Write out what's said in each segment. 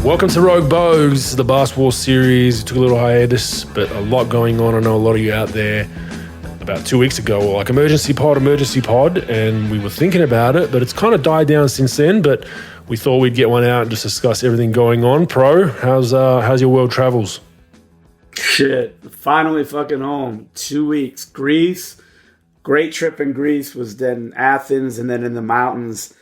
Welcome to Rogue Bogues, the basketball series. It took a little hiatus, but a lot going on. I know a lot of you out there about 2 weeks ago were like, emergency pod, and we were thinking about it, but it's kind of died down since then, but we thought we'd get one out and just discuss everything going on. Pro, how's your world travels? Shit, finally fucking home. 2 weeks. Greece, great trip in Greece, was then Athens and then in the mountains.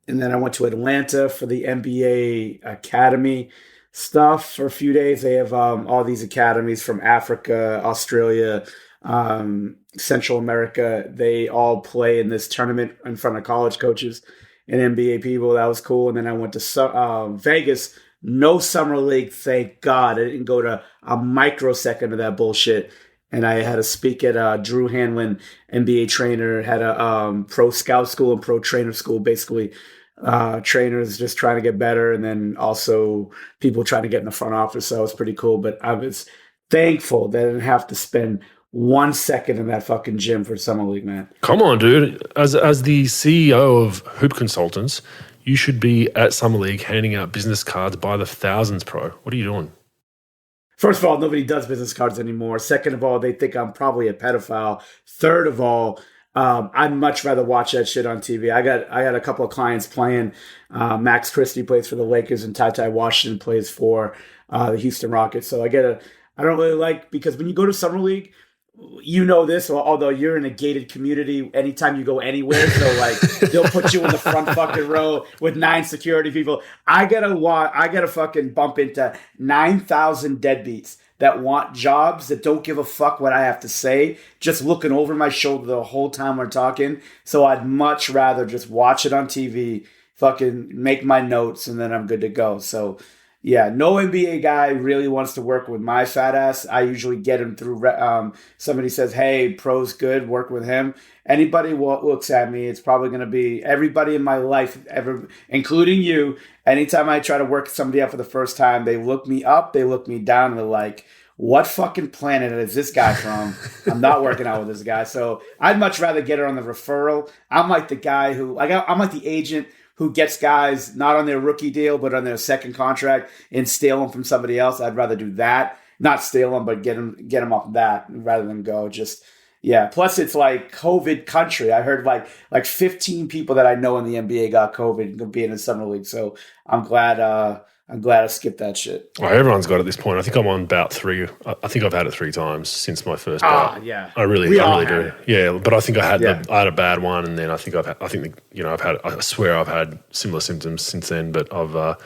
And then I went to Atlanta for the NBA Academy stuff for a few days. They have all these academies from Africa, Australia, Central America. They all play in this tournament in front of college coaches and NBA people. That was cool. And then I went to Vegas. No summer league, thank God. I didn't go to a microsecond of that bullshit. And I had to speak at Drew Hanlon, NBA trainer, had a pro scout school and pro trainer school, basically trainers just trying to get better, and then also people trying to get in the front office. So it was pretty cool. But I was thankful that I didn't have to spend 1 second in that fucking gym for summer league, man. Come on, dude. As the CEO of Hoop Consultants, you should be at summer league handing out business cards by the thousands, pro. What are you doing? First of all, nobody does business cards anymore. Second of all, they think I'm probably a pedophile. Third of all, I'd much rather watch that shit on TV. I got a couple of clients playing. Max Christie plays for the Lakers, and Ty Washington plays for the Houston Rockets. So I don't really like, because when you go to summer league, you know this, although you're in a gated community anytime you go anywhere. So like they'll put you in the front fucking row with 9 security people. I gotta fucking bump into 9,000 deadbeats that want jobs, that don't give a fuck what I have to say, just looking over my shoulder the whole time we're talking. So I'd much rather just watch it on TV, fucking make my notes, and then I'm good to go. So yeah, no NBA guy really wants to work with my fat ass. I usually get him through, somebody says, hey, pro's good, work with him. Anybody looks at me, it's probably going to be everybody in my life, ever, including you. Anytime I try to work somebody out for the first time, they look me up, they look me down, and they're like, what fucking planet is this guy from? I'm not working out with this guy. So I'd much rather get her on the referral. I'm like the guy I'm like the agent who gets guys not on their rookie deal, but on their second contract and steal them from somebody else. I'd rather do that. Not steal them, but get them off that rather than go just, yeah. Plus it's like COVID country. I heard like 15 people that I know in the NBA got COVID being in summer league. So I'm glad I skipped that shit. Well, everyone's got it at this point. I think I'm on about 3. I think I've had it 3 times since my first bout. Yeah. I really do. Yeah, but I think I had a bad one, and then I swear I've had similar symptoms since then. But I've,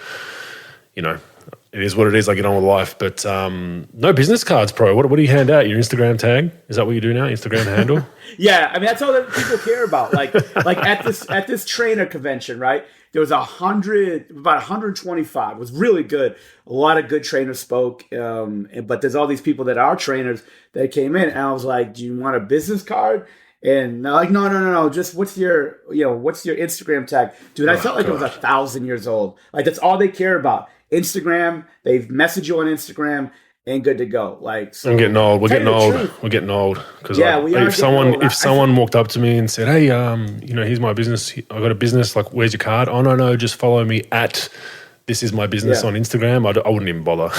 it is what it is. I get on with life. But no business cards, pro. What do you hand out? Your Instagram tag? Is that what you do now? Instagram handle? Yeah, I mean that's all that people care about. Like at this trainer convention, right? There was about 125. It was really good. A lot of good trainers spoke, but there's all these people that are trainers that came in, and I was like, "Do you want a business card?" And they're like, no. Just what's your Instagram tag, dude? I felt like I was 1,000 years old. Like that's all they care about. Instagram. They message you on Instagram. And good to go. Like, so, I'm getting old. We're getting old. Because if someone walked up to me and said, "Hey, here's my business. I got a business. Like, where's your card?" Oh no, just follow me at this is my business on Instagram. I wouldn't even bother.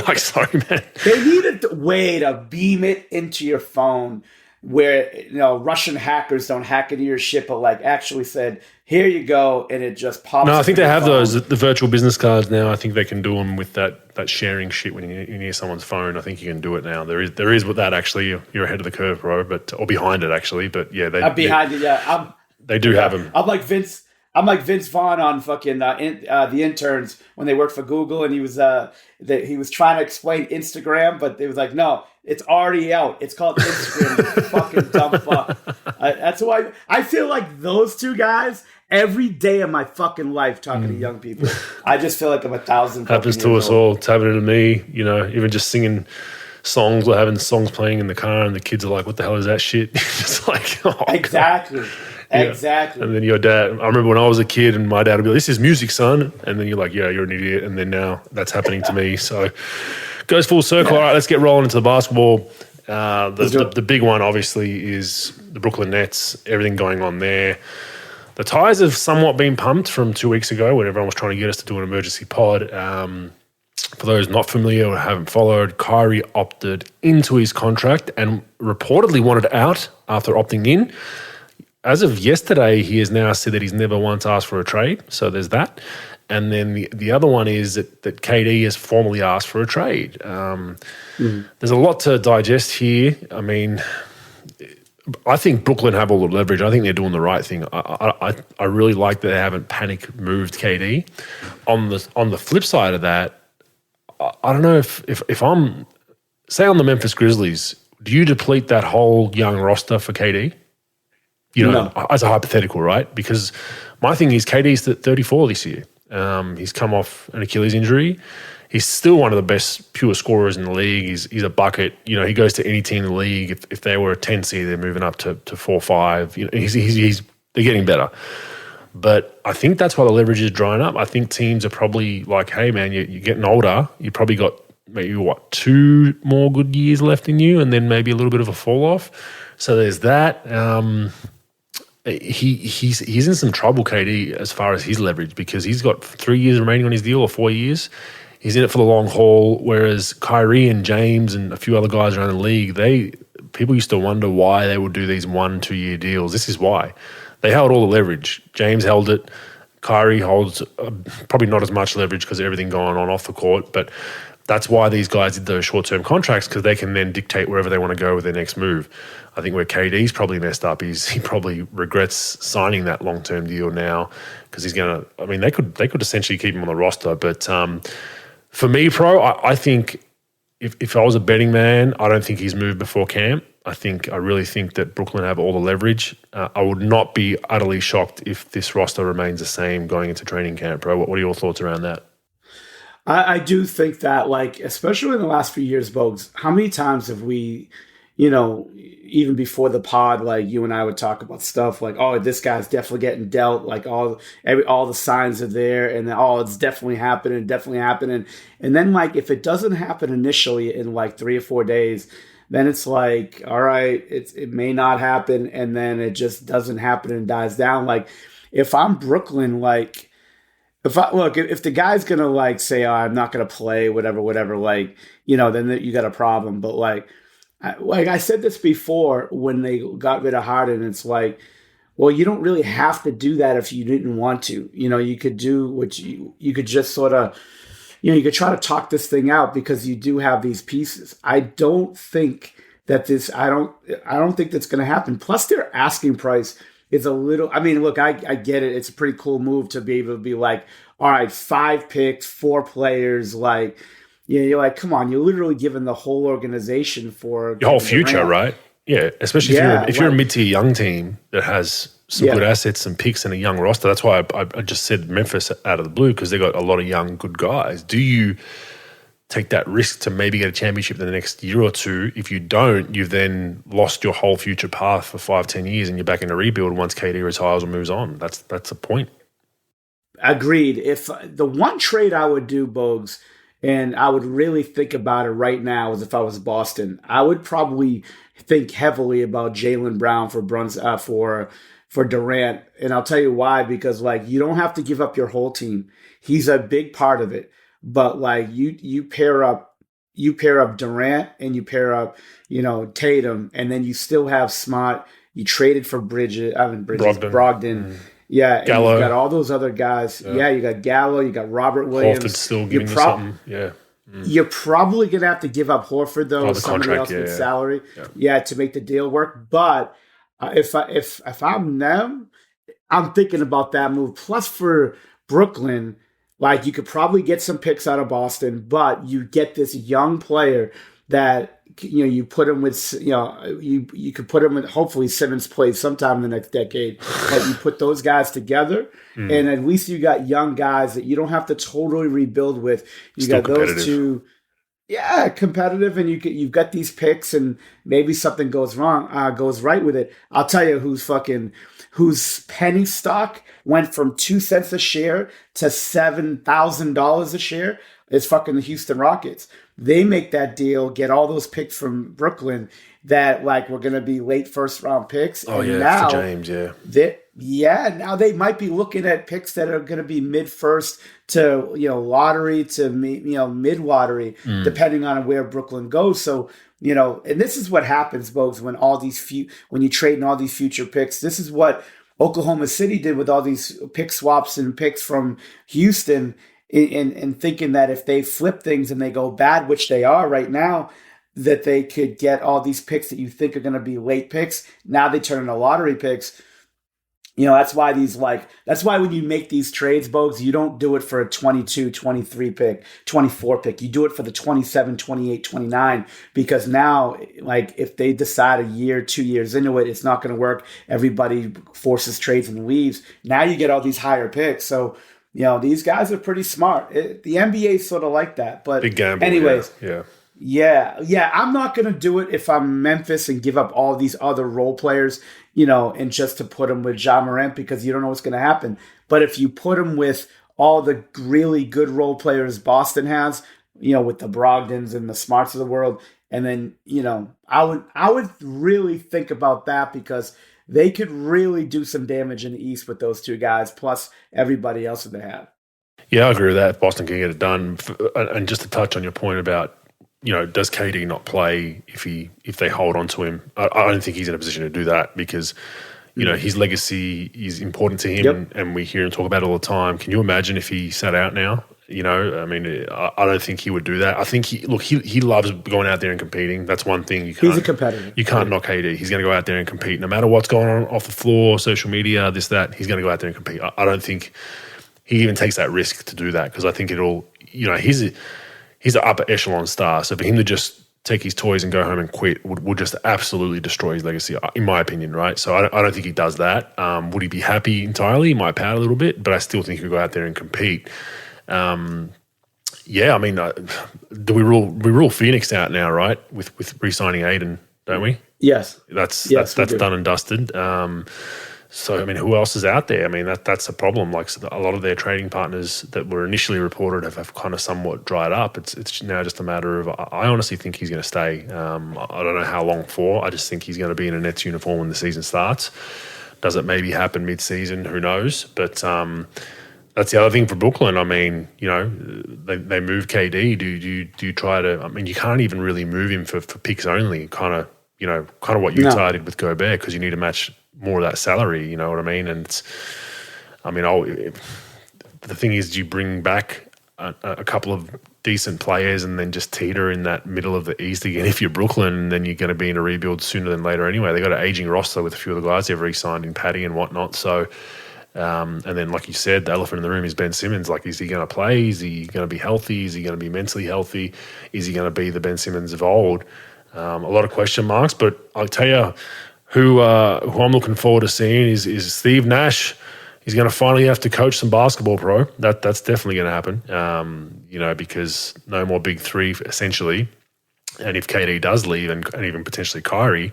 Like, sorry, man. They need a way to beam it into your phone where Russian hackers don't hack into your shit, but like actually said, "Here you go," and it just pops. No, I think they have the virtual business cards now. I think they can do them with that sharing shit when you're near someone's phone. I think you can do it now. There is with that actually. You're ahead of the curve, bro, or behind it actually. But yeah, I'm behind it. Yeah, they do have them. I'm like Vince Vaughn on fucking the interns when they worked for Google, and he was trying to explain Instagram, but it was like, no, it's already out. It's called Instagram. You fucking dumb fuck. That's why I feel like those two guys every day of my fucking life talking to young people. I just feel like I'm 1,000. Happens to us all. It's happening to me. Even just singing songs or having songs playing in the car, and the kids are like, "What the hell is that shit?" Just like, oh, exactly. God. Exactly. And then your dad, I remember when I was a kid and my dad would be like, "This is music, son." And then you're like, "Yeah, you're an idiot." And then now that's happening to me. So goes full circle. Yeah. All right, let's get rolling into the basketball. The big one, obviously, is the Brooklyn Nets, everything going on there. The tires have somewhat been pumped from 2 weeks ago when everyone was trying to get us to do an emergency pod. For those not familiar or haven't followed, Kyrie opted into his contract and reportedly wanted out after opting in. As of yesterday, he has now said that he's never once asked for a trade. So there's that. And then the other one is that KD has formally asked for a trade. There's a lot to digest here. I mean, I think Brooklyn have all the leverage. I think they're doing the right thing. I really like that they haven't panic moved KD. On the flip side of that, I don't know if I'm, say on the Memphis Grizzlies, do you deplete that whole young roster for KD? No. As a hypothetical, right? Because my thing is KD's 34 this year. He's come off an Achilles injury. He's still one of the best pure scorers in the league. He's a bucket. He goes to any team in the league. If they were a 10 seed, they're moving up to 4-5. They're getting better. But I think that's why the leverage is drying up. I think teams are probably like, hey, man, you're getting older. You probably got maybe, 2 more good years left in you and then maybe a little bit of a fall off. So there's that. He's in some trouble, KD, as far as his leverage because he's got 3 years remaining on his deal or 4 years. He's in it for the long haul, whereas Kyrie and James and a few other guys around the league, people used to wonder why they would do these 1-2 year deals. This is why. They held all the leverage. James held it. Kyrie holds probably not as much leverage because of everything going on off the court, but that's why these guys did those short-term contracts because they can then dictate wherever they want to go with their next move. I think where KD's probably messed up is he probably regrets signing that long-term deal now because he's going to – I mean, they could essentially keep him on the roster. But for me, I think if I was a betting man, I don't think he's moved before camp. I really think that Brooklyn have all the leverage. I would not be utterly shocked if this roster remains the same going into training camp, bro. What are your thoughts around that? I do think that, especially in the last few years, Bogues, how many times have we, even before the pod, you and I would talk about stuff like, oh, this guy's definitely getting dealt, all the signs are there, and then, oh, it's definitely happening. And then, if it doesn't happen initially in 3 or 4 days, then it's like, all right, it may not happen, and then it just doesn't happen and dies down. If I'm Brooklyn, if the guy's gonna say, oh, I'm not gonna play, whatever, then you got a problem. But I said this before when they got rid of Harden, it's well, you don't really have to do that if you didn't want to. You could do what you could just sort of, you could try to talk this thing out because you do have these pieces. I don't think that I don't think that's gonna happen. Plus, their asking price. It's a little, I mean, look, I get it. It's a pretty cool move to be able to be all right, 5 picks, 4 players. You're come on, you're literally giving the whole organization for your whole future, right? Yeah, especially if you're a mid-tier young team that has some good assets and picks and a young roster. That's why I just said Memphis out of the blue because they got a lot of young, good guys. Do you take that risk to maybe get a championship in the next year or two? If you don't, you've then lost your whole future path for 5-10 years and you're back in a rebuild once KD retires or moves on. That's a point. Agreed. If the one trade I would do, Bogues, and I would really think about it right now is if I was Boston, I would probably think heavily about Jaylen Brown for Durant. And I'll tell you why, because you don't have to give up your whole team. He's a big part of it. But you pair up Durant and you pair up, Tatum, and then you still have Smart. You traded for Brogdon. Yeah, and Gallo. You've got all those other guys. Yeah, you got Gallo, you got Robert Williams. Horford's still giving you something. Yeah. You're probably gonna have to give up Horford though, somebody else with salary. Yeah, to make the deal work. But if I'm them, I'm thinking about that move. Plus for Brooklyn. You could probably get some picks out of Boston, but you get this young player that, you put him with, you could put him with, hopefully Simmons plays sometime in the next decade, but you put those guys together and at least you got young guys that you don't have to totally rebuild with. You Still got those two. Yeah, competitive, and you've got these picks, and maybe something goes right with it. I'll tell you whose penny stock went from 2 cents a share to $7,000 a share is fucking the Houston Rockets. They make that deal, get all those picks from Brooklyn that were going to be late first round picks. Oh, and yeah, now for James, yeah. Yeah, now they might be looking at picks that are going to be mid first to lottery to mid lottery, Mm. depending on where Brooklyn goes. So and this is what happens, Bogues, when when you trade in all these future picks. This is what Oklahoma City did with all these pick swaps and picks from Houston, in thinking that if they flip things and they go bad, which they are right now, that they could get all these picks that you think are going to be late picks. Now they turn into lottery picks. That's why when you make these trades, Bogues, you don't do it for a 22, 23 pick, 24 pick. You do it for the 27, 28, 29, because now, like, if they decide a year, 2 years into it, it's not going to work. Everybody forces trades and leaves. Now you get all these higher picks. So, these guys are pretty smart. The NBA is sort of like that. But Big gamble. anyways, Yeah. yeah. I'm not going to do it if I'm Memphis and give up all these other role players, and just to put them with Ja Morant, because you don't know what's going to happen. But if you put them with all the really good role players Boston has, with the Brogdons and the Smarts of the world, and then, I would really think about that, because they could really do some damage in the East with those two guys, plus everybody else that they have. Yeah, I agree with that. Boston can get it done. And just to touch on your point about, does KD not play if they hold on to him? I don't think he's in a position to do that, because, his legacy is important to him, Yep. and we hear him talk about it all the time. Can you imagine if he sat out now? I mean, I don't think he would do that. I think he loves going out there and competing. That's one thing He's a competitor. You can't knock KD. He's going to go out there and compete, no matter what's going on off the floor, social media, this, that. He's going to go out there and compete. I don't think he even takes that risk to do that, because I think he's an upper echelon star. So for him to just take his toys and go home and quit would just absolutely destroy his legacy, in my opinion, right? So I don't think he does that. Would he be happy entirely? He might pout a little bit, but I still think he could go out there and compete. Yeah, I mean, do we rule Phoenix out now, right? With re-signing Aiden, don't we? Yes. That's we do. done and dusted. So I mean, who else is out there? I mean, that's a problem. Like, so a lot of their trading partners that were initially reported have kind of somewhat dried up. It's now just a matter of, I honestly think he's going to stay. I don't know how long for. I just think he's going to be in a Nets uniform when the season starts. Does it maybe happen mid-season? Who knows? But that's the other thing for Brooklyn. I mean, they moved KD. Do you try to? I mean, you can't even really move him for picks only. Kind of what Utah did with Gobert, because you need to match more of that salary. You know what I mean? And the thing is, do you bring back a couple of decent players and then just teeter in that middle of the East again? If you're Brooklyn, then you're going to be in a rebuild sooner than later anyway. They got an aging roster with a few of the guys they've re-signed in Patty and whatnot. So. And then, like you said, the elephant in the room is Ben Simmons. Like, is he going to play? Is he going to be healthy? Is he going to be mentally healthy? Is he going to be the Ben Simmons of old? A lot of question marks. But I'll tell you who I'm looking forward to seeing is Steve Nash. He's going to finally have to coach some basketball, pro. That's definitely going to happen. Because no more big three, essentially. And if KD does leave, and even potentially Kyrie,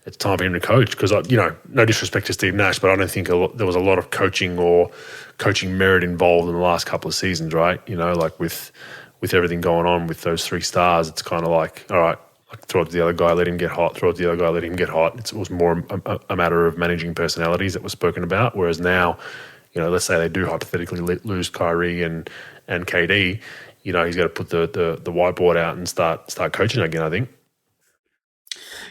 it's time for him to coach, because, no disrespect to Steve Nash, but I don't think there was a lot of coaching merit involved in the last couple of seasons, right? Like with everything going on with those three stars, it's kind of like, all right, like, throw it to the other guy, let him get hot, throw it to the other guy, let him get hot. It was more a matter of managing personalities that was spoken about, whereas now, let's say they do hypothetically lose Kyrie and KD, he's got to put the whiteboard out and start coaching again, I think.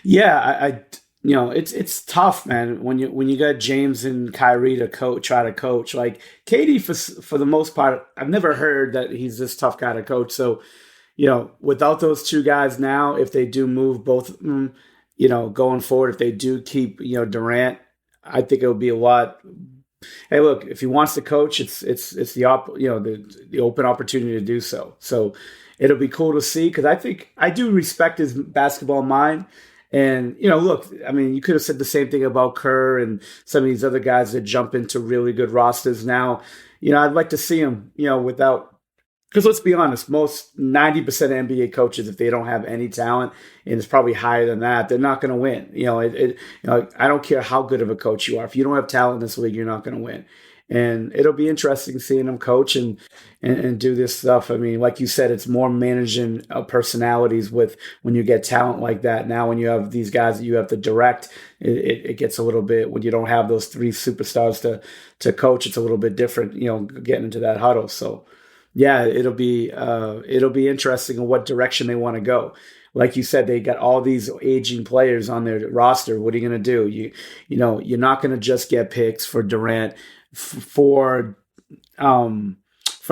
Yeah, it's tough, man. When you got James and Kyrie to try to coach. Like, KD, for the most part, I've never heard that he's this tough guy to coach. So, without those two guys now, if they do move both of them, going forward, if they do keep Durant, I think it would be a lot. Hey, look, if he wants to coach, it's the open opportunity to do so. So it'll be cool to see, because I do respect his basketball mind. And, look, I mean, you could have said the same thing about Kerr and some of these other guys that jump into really good rosters now. I'd like to see him, without, because let's be honest, most 90% of NBA coaches, if they don't have any talent, and it's probably higher than that, they're not going to win. I don't care how good of a coach you are. If you don't have talent in this league, you're not going to win. And it'll be interesting seeing him coach and do this stuff. I mean, like you said, it's more managing personalities with when you get talent like that. Now, when you have these guys that you have to direct, it gets a little bit, when you don't have those three superstars to coach, it's a little bit different, getting into that huddle. So yeah, it'll be interesting in what direction they want to go. Like you said, they got all these aging players on their roster. What are you going to do? You're not going to just get picks for Durant. For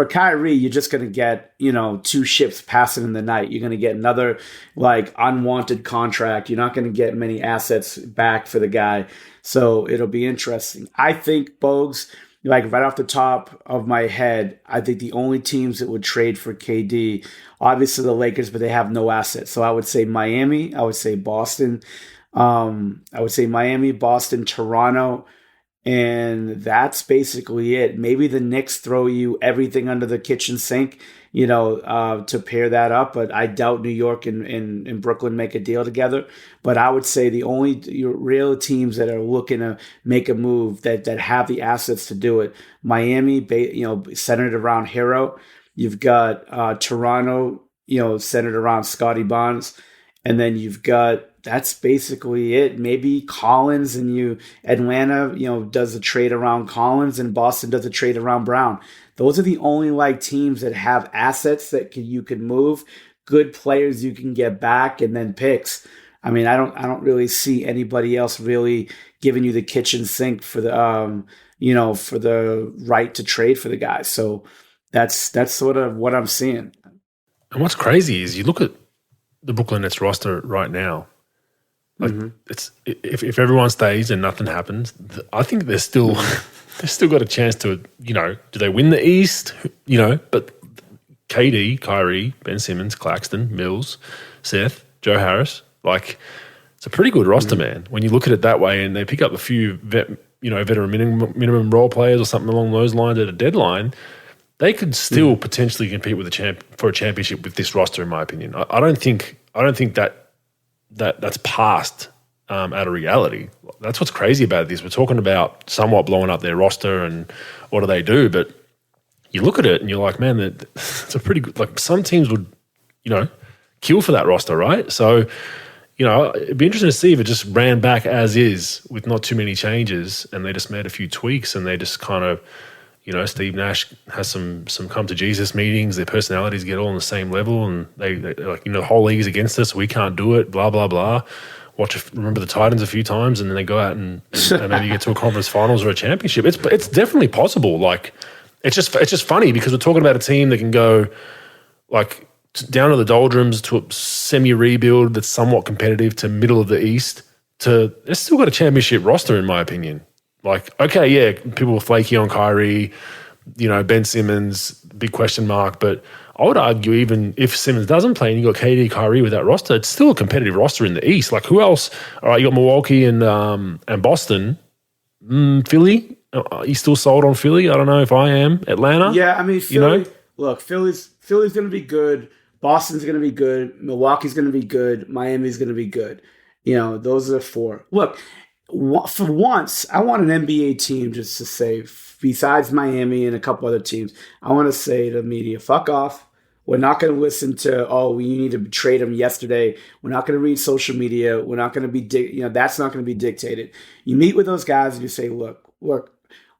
Kyrie, you're just going to get, two ships passing in the night. You're going to get another like unwanted contract. You're not going to get many assets back for the guy. So it'll be interesting. I think Bogues, like right off the top of my head, I think the only teams that would trade for KD, obviously the Lakers, but they have no assets. So I would say Miami. I would say Boston. I would say Miami, Boston, Toronto. And that's basically it. Maybe the Knicks throw you everything under the kitchen sink, to pair that up. But I doubt New York and Brooklyn make a deal together. But I would say the only real teams that are looking to make a move that have the assets to do it, Miami, centered around Hero. You've got Toronto, centered around Scotty Barnes. And then you've got, that's basically it. Maybe Collins and Atlanta, does a trade around Collins, and Boston does a trade around Brown. Those are the only teams that have assets that you could move, good players you can get back, and then picks. I mean, I don't really see anybody else really giving you the kitchen sink for the for the right to trade for the guys. So that's sort of what I'm seeing. And what's crazy is you look at the Brooklyn Nets roster right now. Like it's if everyone stays and nothing happens, I think they're still got a chance to, do they win the East? But KD, Kyrie, Ben Simmons, Claxton, Mills, Seth, Joe Harris, it's a pretty good roster, man. When you look at it that way, and they pick up a few veteran minimum role players or something along those lines at a deadline, they could still potentially compete with for a championship with this roster, in my opinion. I don't think that's past out of reality. That's what's crazy about this. We're talking about somewhat blowing up their roster and what do they do, but you look at it and you're like, man, it's a pretty good. Some teams would, kill for that roster, right? So, it'd be interesting to see if it just ran back as is with not too many changes, and they just made a few tweaks, and they just kind of. Steve Nash has some come to Jesus meetings. Their personalities get all on the same level, and they the whole league is against us. We can't do it. Blah blah blah. Remember the Titans a few times, and then they go out and maybe get to a conference finals or a championship. It's definitely possible. It's just funny because we're talking about a team that can go down to the doldrums to a semi rebuild that's somewhat competitive to middle of the East. It's still got a championship roster, in my opinion. Okay, yeah, people were flaky on Kyrie, Ben Simmons, big question mark. But I would argue even if Simmons doesn't play and you got KD, Kyrie with that roster, it's still a competitive roster in the East. Who else? All right, you got Milwaukee and Boston. Philly? Are you still sold on Philly? I don't know if I am. Atlanta? Yeah, I mean, Philly, look, Philly's going to be good. Boston's going to be good. Milwaukee's going to be good. Miami's going to be good. Those are the four. Look, for once, I want an NBA team just to say, besides Miami and a couple other teams, I want to say to the media, fuck off. We're not going to listen to, we need to trade them yesterday. We're not going to read social media. We're not going to be, that's not going to be dictated. You meet with those guys and you say, look,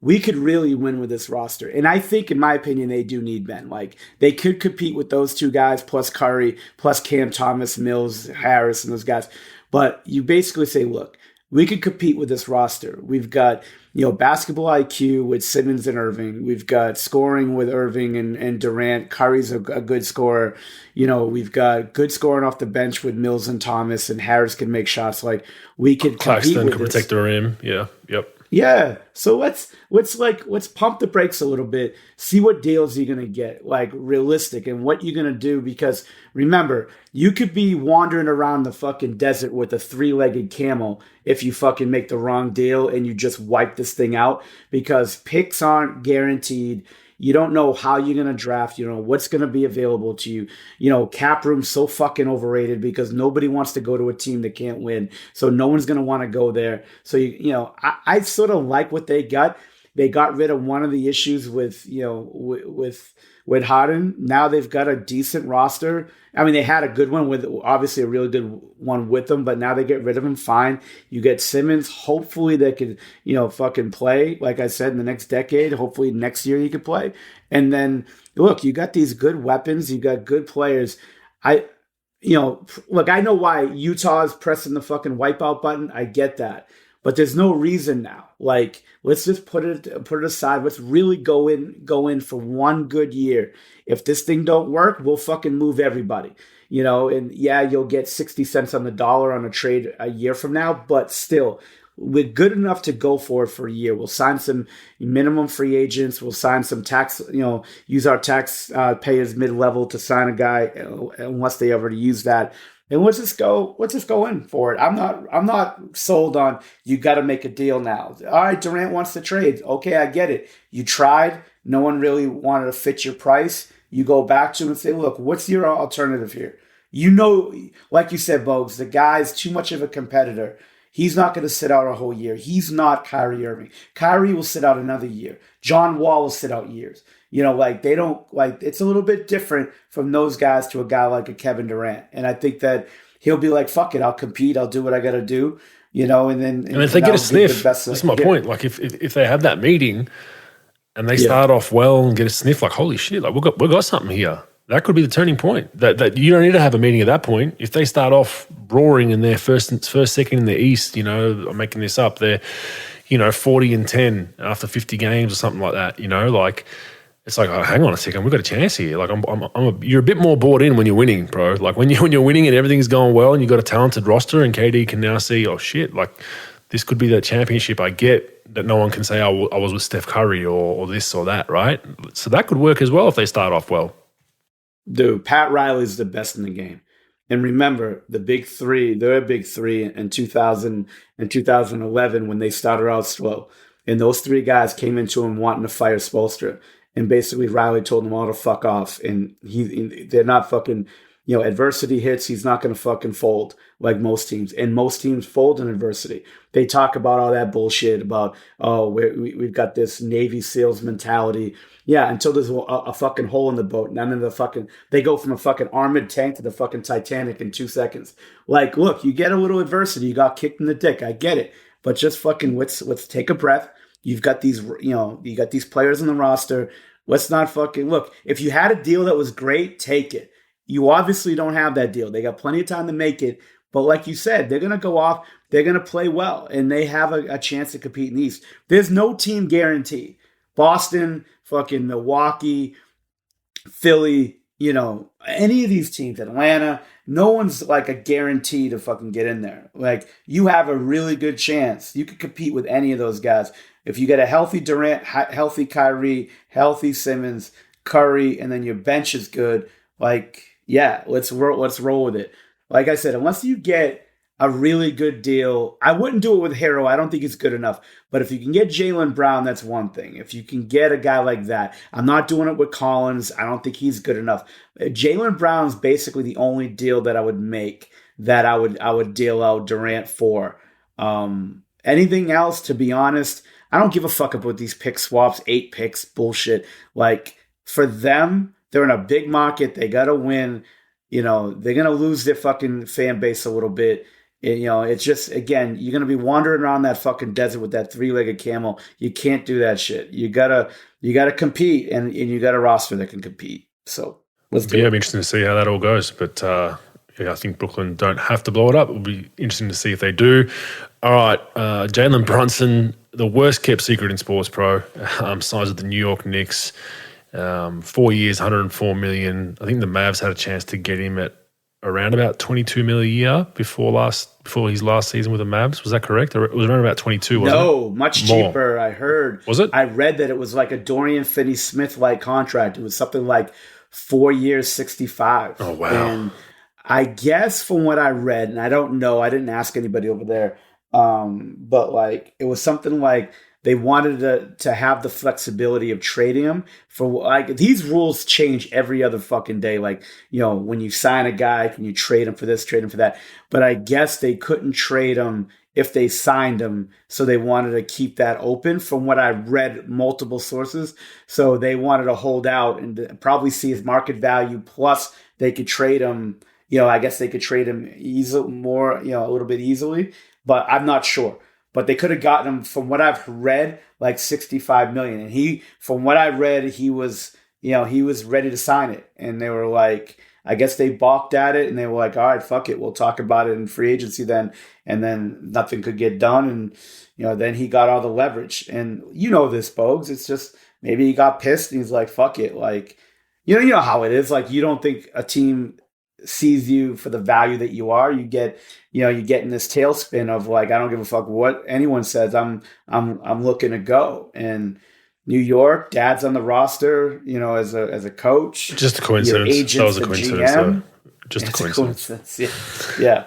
we could really win with this roster. And I think, in my opinion, they do need Ben. They could compete with those two guys, plus Curry, plus Cam Thomas, Mills, Harris, and those guys. But you basically say, look, we could compete with this roster. We've got, basketball IQ with Simmons and Irving. We've got scoring with Irving and Durant. Curry's a good scorer. We've got good scoring off the bench with Mills and Thomas, and Harris can make shots. We could compete with can protect the rim. Yeah. Yep. Yeah. So let's pump the brakes a little bit, see what deals you're going to get, realistic, and what you're going to do. Because remember, you could be wandering around the fucking desert with a 3-legged camel if you fucking make the wrong deal and you just wipe this thing out, because picks aren't guaranteed. You don't know how you're going to draft. You don't know what's going to be available to you. Cap room's so fucking overrated because nobody wants to go to a team that can't win. So no one's going to want to go there. So, I sort of like what they got. they got rid of one of the issues with with Harden. Now they've got a decent roster. I mean, they had a good one with obviously a really good one with them, but now they get rid of him. Fine. You get Simmons. Hopefully they could, fucking play. Like I said, in the next decade. Hopefully next year he could play. And then look, you got these good weapons. You got good players. Look, I know why Utah is pressing the fucking wipeout button. I get that. But there's no reason now. Like, let's just put it aside. Let's really go in for one good year. If this thing don't work, we'll fucking move everybody. And yeah, you'll get 60 cents on the dollar on a trade a year from now, but still, we're good enough to go for it for a year. We'll sign some minimum free agents. We'll sign some tax, use our tax payers mid-level to sign a guy unless they already use that. And let's just go in for it. I'm not sold on you got to make a deal now. All right, Durant wants to trade. Okay, I get it. You tried. No one really wanted to fit your price. You go back to him and say, look, what's your alternative here? Like you said, Bogues, the guy's too much of a competitor. He's not going to sit out a whole year. He's not Kyrie Irving. Kyrie will sit out another year. John Wall will sit out years. They don't it's a little bit different from those guys to a guy like a Kevin Durant. And I think that he'll be like, fuck it, I'll compete. I'll do what I got to do, and if they get a sniff, that's my point. Like if they have that meeting and they start off well and get a sniff, like, holy shit, like we got something here. That could be the turning point. That you don't need to have a meeting at that point. If they start off roaring in their first, second in the East, I'm making this up. They're, 40-10 after 50 games or something like that. It's like, oh, hang on a second, we've got a chance here. Like you're a bit more bought in when you're winning, bro. Like when you're winning and everything's going well and you've got a talented roster and KD can now see, oh shit, like this could be that championship. I get that no one can say I was with Steph Curry or this or that, right? So that could work as well if they start off well. Dude, Pat Riley's the best in the game. And remember, the big three, they're a big three in 2000 and 2011 when they started out slow. And those three guys came into him wanting to fire Spoelstra. And basically Riley told them all to fuck off. And they're not fucking, adversity hits. He's not going to fucking fold like most teams. And most teams fold in adversity. They talk about all that bullshit about, oh, we've got this Navy SEALs mentality. Yeah, until there's a fucking hole in the boat. None of they go from a fucking armored tank to the fucking Titanic in 2 seconds. Like, look, you get a little adversity. You got kicked in the dick. I get it. But just fucking let's take a breath. You've got these, you got these players on the roster. Let's not fucking look. If you had a deal that was great, take it. You obviously don't have that deal. They got plenty of time to make it. But like you said, they're going to go off. They're going to play well. And they have a chance to compete in the East. There's no team guaranteed. Boston, fucking Milwaukee, Philly, any of these teams, Atlanta, no one's like a guarantee to fucking get in there. Like, you have a really good chance. You could compete with any of those guys. If you get a healthy Durant, healthy Kyrie, healthy Simmons, Curry, and then your bench is good, like, yeah, let's roll with it. Like I said, unless you get a really good deal, I wouldn't do it with Hero. I don't think it's good enough. But if you can get Jaylen Brown, that's one thing. If you can get a guy like that, I'm not doing it with Collins. I don't think he's good enough. Jaylen Brown's basically the only deal that I would make that I would deal out Durant for. Anything else, to be honest, I don't give a fuck about these pick swaps, 8 picks, bullshit. Like, for them, they're in a big market. They got to win. They're going to lose their fucking fan base a little bit. And, it's just, again, you're going to be wandering around that fucking desert with that 3-legged camel. You can't do that shit. You gotta compete, and you got a roster that can compete. So let's do it. It'll be interesting to see how that all goes. But I think Brooklyn don't have to blow it up. It'll be interesting to see if they do. All right, Jalen Brunson, the worst kept secret in sports, pro. Signs with the New York Knicks. 4 years, $104 million. I think the Mavs had a chance to get him at around about $22 million a year before his last season with the Mavs. Was that correct? Or it was around about 22, wasn't it? No, much cheaper, I heard. Was it? I read that it was like a Dorian Finney-Smith-like contract. It was something like 4 years, 65. Oh, wow. And I guess from what I read, and I don't know, I didn't ask anybody over there, but like it was something like they wanted to have the flexibility of trading him for, like, these rules change every other fucking day. Like, when you sign a guy, can you trade him for this, trade him for that? But I guess they couldn't trade him if they signed him. So they wanted to keep that open from what I read multiple sources. So they wanted to hold out and probably see his market value. Plus they could trade him. I guess they could trade him more, a little bit easily, but I'm not sure. But they could have gotten him, from what I've read, like $65 million. And from what I read, he was ready to sign it. And they were like, I guess they balked at it and they were like, all right, fuck it. We'll talk about it in free agency then. And then nothing could get done. And, then he got all the leverage. And this, Bogues. It's just, maybe he got pissed and he's like, fuck it. Like, you know how it is. Like, you don't think a team sees you for the value that you are. You get in this tailspin of like, I don't give a fuck what anyone says. I'm looking to go. And New York, dad's on the roster, as a coach. Just a coincidence. That was a coincidence. GM. Just a coincidence. Yeah.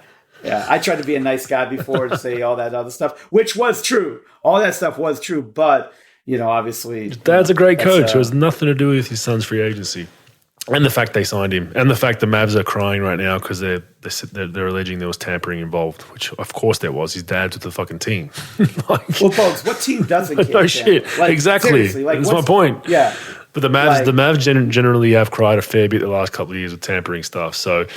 I tried to be a nice guy before to say all that other stuff, which was true. All that stuff was true, but obviously, dad's a great coach. It has nothing to do with his son's free agency. And the fact they signed him, and the fact the Mavs are crying right now because they're alleging there was tampering involved, which of course there was. His dad's with the fucking team. Well, folks, what team doesn't care? No shit, exactly. That's my point. Yeah, but the Mavs, generally have cried a fair bit the last couple of years with tampering stuff. So,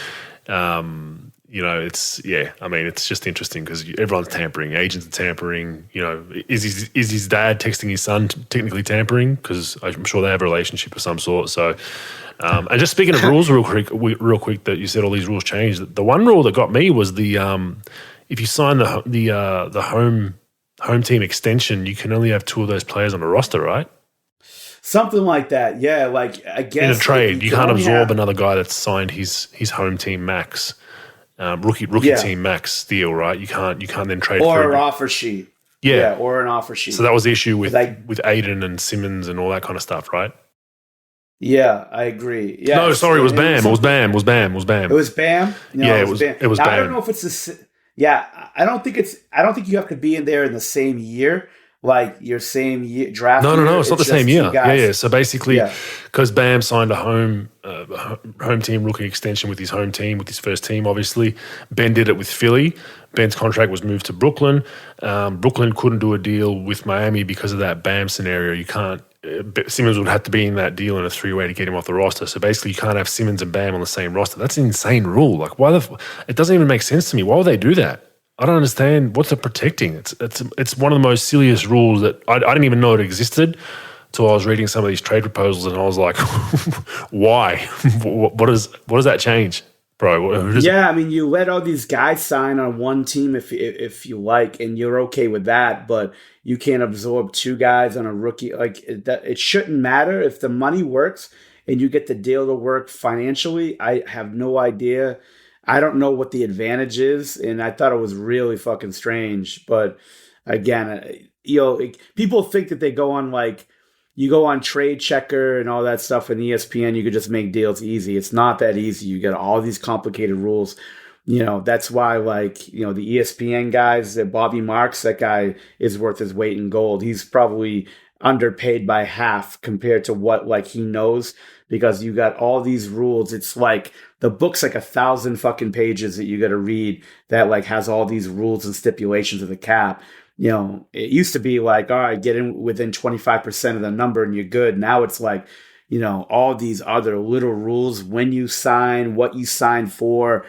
it's just interesting because everyone's tampering. Agents are tampering. Is his dad texting his son technically tampering? Because I'm sure they have a relationship of some sort. So. And just speaking of rules, real quick, that you said all these rules changed. The one rule that got me was the if you sign the home team extension, you can only have 2 of those players on the roster, right? Something like that, yeah. Like I guess in a trade, you can't absorb another guy that's signed his home team max, rookie team max deal, right? You can't then trade or an offer sheet, or an offer sheet. So that was the issue with Aiden and Simmons and all that kind of stuff, right? Yeah, I agree. Yeah. No, sorry, it was Bam. It was Bam. It was Bam? No, yeah, it was Bam. I don't know if it's I don't think you have to be in there in the same year, like your same year draft. No, it's not the same year. Yeah. So basically, because Bam signed a home team rookie extension with his home team, with his first team, obviously. Ben did it with Philly. Ben's contract was moved to Brooklyn. Brooklyn couldn't do a deal with Miami because of that Bam scenario. You can't. Simmons would have to be in that deal in a 3-way to get him off the roster. So basically, you can't have Simmons and Bam on the same roster. That's an insane rule. Like, it doesn't even make sense to me. Why would they do that? I don't understand. What's it protecting? It's one of the most silliest rules that I didn't even know it existed until I was reading some of these trade proposals, and I was like, why? What does that change? Bro, I mean, you let all these guys sign on one team if you like, and you're okay with that, but you can't absorb 2 guys on a rookie. Like it shouldn't matter if the money works and you get the deal to work financially. I have no idea. I don't know what the advantage is, and I thought it was really fucking strange. But again, people think that they go on like. You go on Trade Checker and all that stuff in ESPN, you could just make deals easy. It's not that easy. You get all these complicated rules. That's why, the ESPN guys, Bobby Marks, that guy is worth his weight in gold. He's probably underpaid by half compared to what, he knows, because you got all these rules. It's like the book's like 1,000 fucking pages that you got to read that, has all these rules and stipulations of the cap. It used to be like, all right, get in within 25% of the number and you're good. Now it's like, all these other little rules, when you sign, what you sign for,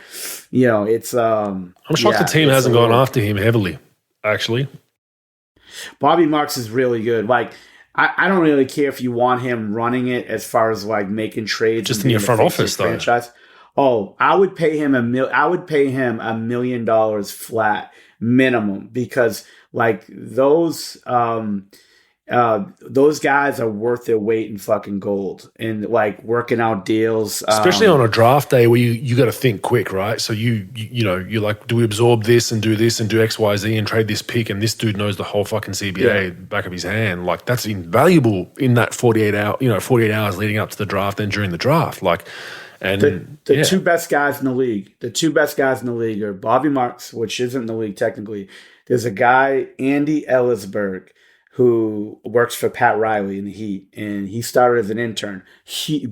it's, I'm shocked the team hasn't gone after him heavily, actually. Bobby Marks is really good. I don't really care if you want him running it as far as making trades. Just in your front office, though. Franchise. Oh, I would pay him $1 million flat minimum, because those guys are worth their weight in fucking gold and working out deals, especially on a draft day where you got to think quick, right? So you're like, do we absorb this and do X, Y, Z and trade this pick? And this dude knows the whole fucking CBA back of his hand. That's invaluable in that 48 hours leading up to the draft and during the draft. And the 2 best guys in the league. The 2 best guys in the league are Bobby Marks, which isn't in the league technically. There's a guy, Andy Ellisberg, who works for Pat Riley in the Heat, and he started as an intern.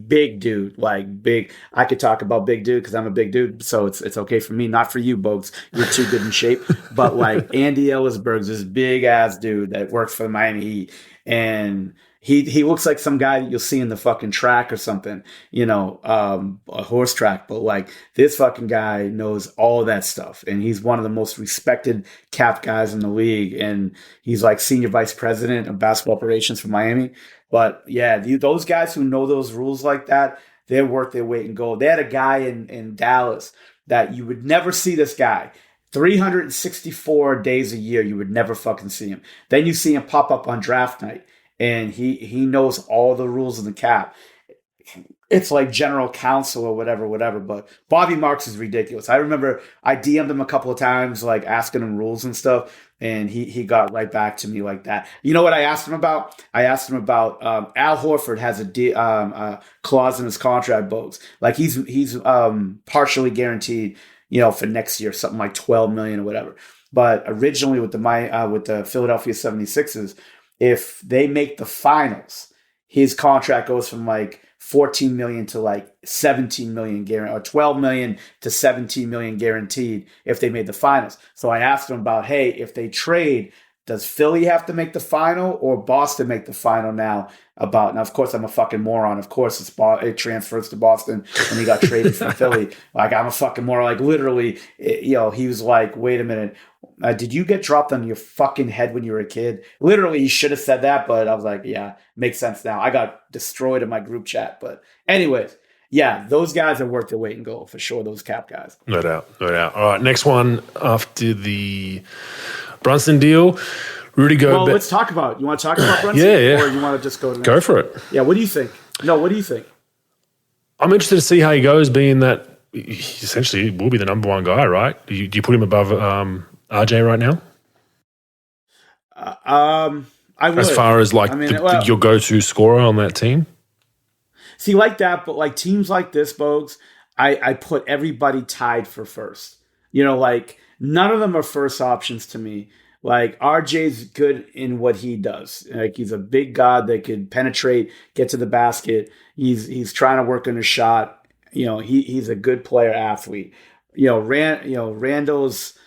Big dude, like big. I could talk about big dude because I'm a big dude, so it's okay for me, not for you, Bogues. You're too good in shape. But like Andy Ellisberg's this big ass dude that works for the Miami Heat, and he looks like some guy that you'll see in the fucking track or something, a horse track. But like this fucking guy knows all that stuff, and he's one of the most respected cap guys in the league, and he's like senior vice president of basketball operations for Miami. But yeah, those guys who know those rules like that, they're worth their weight in gold. They had a guy in Dallas that you would never see this guy. 364 days a year, you would never fucking see him. Then you see him pop up on draft night, and he knows all the rules of the cap. It's like general counsel or whatever. But Bobby Marks is ridiculous. I remember I DM'd him a couple of times, like asking him rules and stuff, and he got right back to me like that. You know what I asked him about? I asked him about Al Horford has a clause in his contract, Bogues. Like he's partially guaranteed, for next year, something like $12 million or whatever. But originally with the Philadelphia 76ers, if they make the finals, his contract goes from like $14 million to like $17 million guaranteed, or $12 million to $17 million guaranteed if they made the finals. So I asked him about, hey, if they trade, does Philly have to make the final or Boston make the final now? Now, of course, I'm a fucking moron. Of course, it transfers to Boston and he got traded from Philly. Like, I'm a fucking moron. Like, literally, he was like, wait a minute. Did you get dropped on your fucking head when you were a kid? Literally, he should have said that, but I was like, yeah, makes sense now. I got destroyed in my group chat. But anyways, yeah, those guys are worth their weight in gold for sure, those cap guys. No doubt. All right, next one after the Brunson deal, Rudy Gobert. Well, let's talk about it. You want to talk about Brunson? Yeah. Or you want to just go to the Go for it. Yeah, what do you think? No, what do you think? I'm interested to see how he goes, being that he essentially will be the number one guy, right? Do you put him above RJ right now? I would. As far as like your go-to scorer on that team? See, like that, but like teams like this, Bogues, I put everybody tied for first. Like none of them are first options to me. Like RJ's good in what he does. Like he's a big god that could penetrate, get to the basket. He's trying to work on his shot. He's a good player athlete. Randall's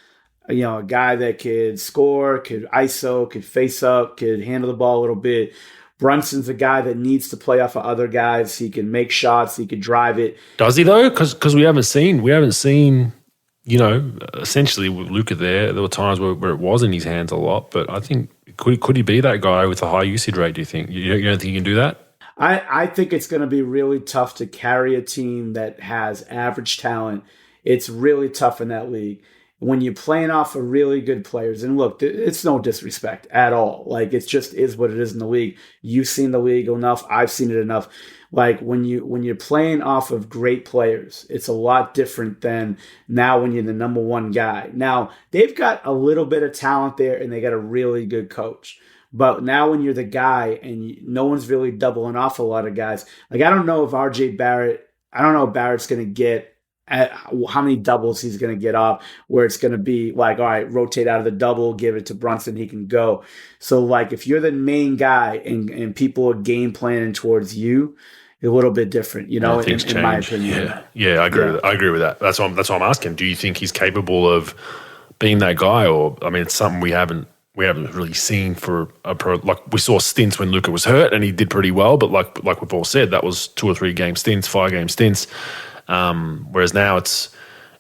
a guy that could score, could ISO, could face up, could handle the ball a little bit. Brunson's a guy that needs to play off of other guys. He can make shots. He could drive it. Does he though? Because we haven't seen. Essentially with Luka there were times where it was in his hands a lot. But I think could he be that guy with a high usage rate? Do you think? You don't think he can do that? I think it's going to be really tough to carry a team that has average talent. It's really tough in that league. When you're playing off of really good players, and look, it's no disrespect at all. Like, it just is what it is in the league. You've seen the league enough. I've seen it enough. Like, when you're playing off of great players, it's a lot different than now when you're the number one guy. Now, they've got a little bit of talent there, and they got a really good coach. But now when you're the guy and no one's really doubling off a lot of guys, like, I don't know if Barrett's going to get how many doubles he's going to get off, where it's going to be like, all right, rotate out of the double, give it to Brunson, he can go. So like if you're the main guy and people are game planning towards you, a little bit different, in my opinion. Yeah, I agree with that. That's what I'm asking. Do you think he's capable of being that guy? Or I mean, it's something we haven't really seen for a pro. Like we saw stints when Luka was hurt and he did pretty well, but like we've all said, that was 2 or 3 game stints, 5 game stints. Whereas now it's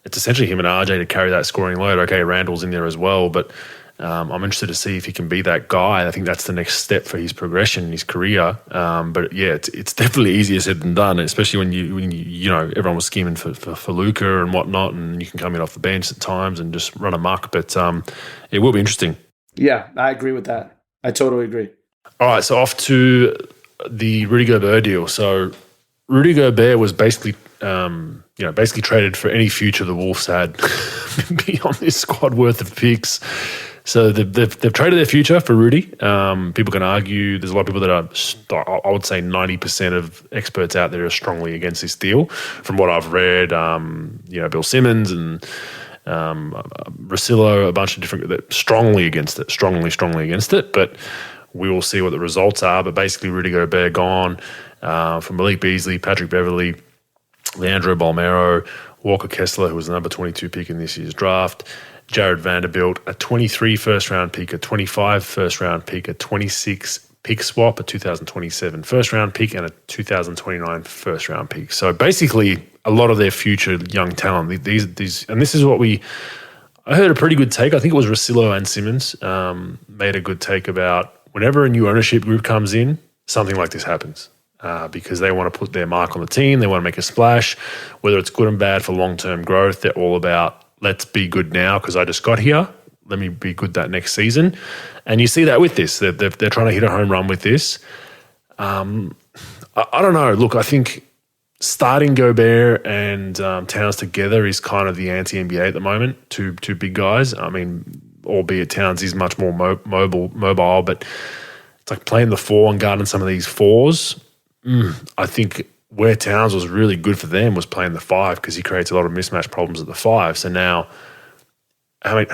essentially him and RJ to carry that scoring load. Okay, Randall's in there as well, but I'm interested to see if he can be that guy. I think that's the next step for his progression in his career. But yeah, it's definitely easier said than done, especially when you everyone was scheming for Luka and whatnot, and you can come in off the bench at times and just run amok. But it will be interesting. Yeah, I agree with that. I totally agree. All right, so off to the Rudy Gobert deal. So Rudy Gobert was basically traded for any future the Wolves had beyond this squad worth of picks. So they've traded their future for Rudy. People can argue. There's a lot of people that are, I would say 90% of experts out there are strongly against this deal. From what I've read, Bill Simmons and Rosillo, a bunch of different, strongly against it. But We will see what the results are. But basically, Rudy Gobert gone, from Malik Beasley, Patrick Beverley, Leandro Bolmero, Walker Kessler, who was the number 22 pick in this year's draft, Jared Vanderbilt, a 23 first-round pick, a 25 first-round pick, a 26 pick swap, a 2027 first-round pick, and a 2029 first-round pick. So basically, a lot of their future young talent. These, and this is what I heard a pretty good take. I think it was Russillo and Simmons made a good take about whenever a new ownership group comes in, something like this happens. Because they want to put their mark on the team. They want to make a splash. Whether it's good and bad for long-term growth, they're all about, let's be good now because I just got here. Let me be good that next season. And you see that with this. They're trying to hit a home run with this. I don't know. Look, I think starting Gobert and Towns together is kind of the anti-NBA at the moment. Two big guys. I mean, albeit Towns is much more mobile, but it's like playing the four and guarding some of these fours. I think where Towns was really good for them was playing the five because he creates a lot of mismatch problems at the five. So now, I mean,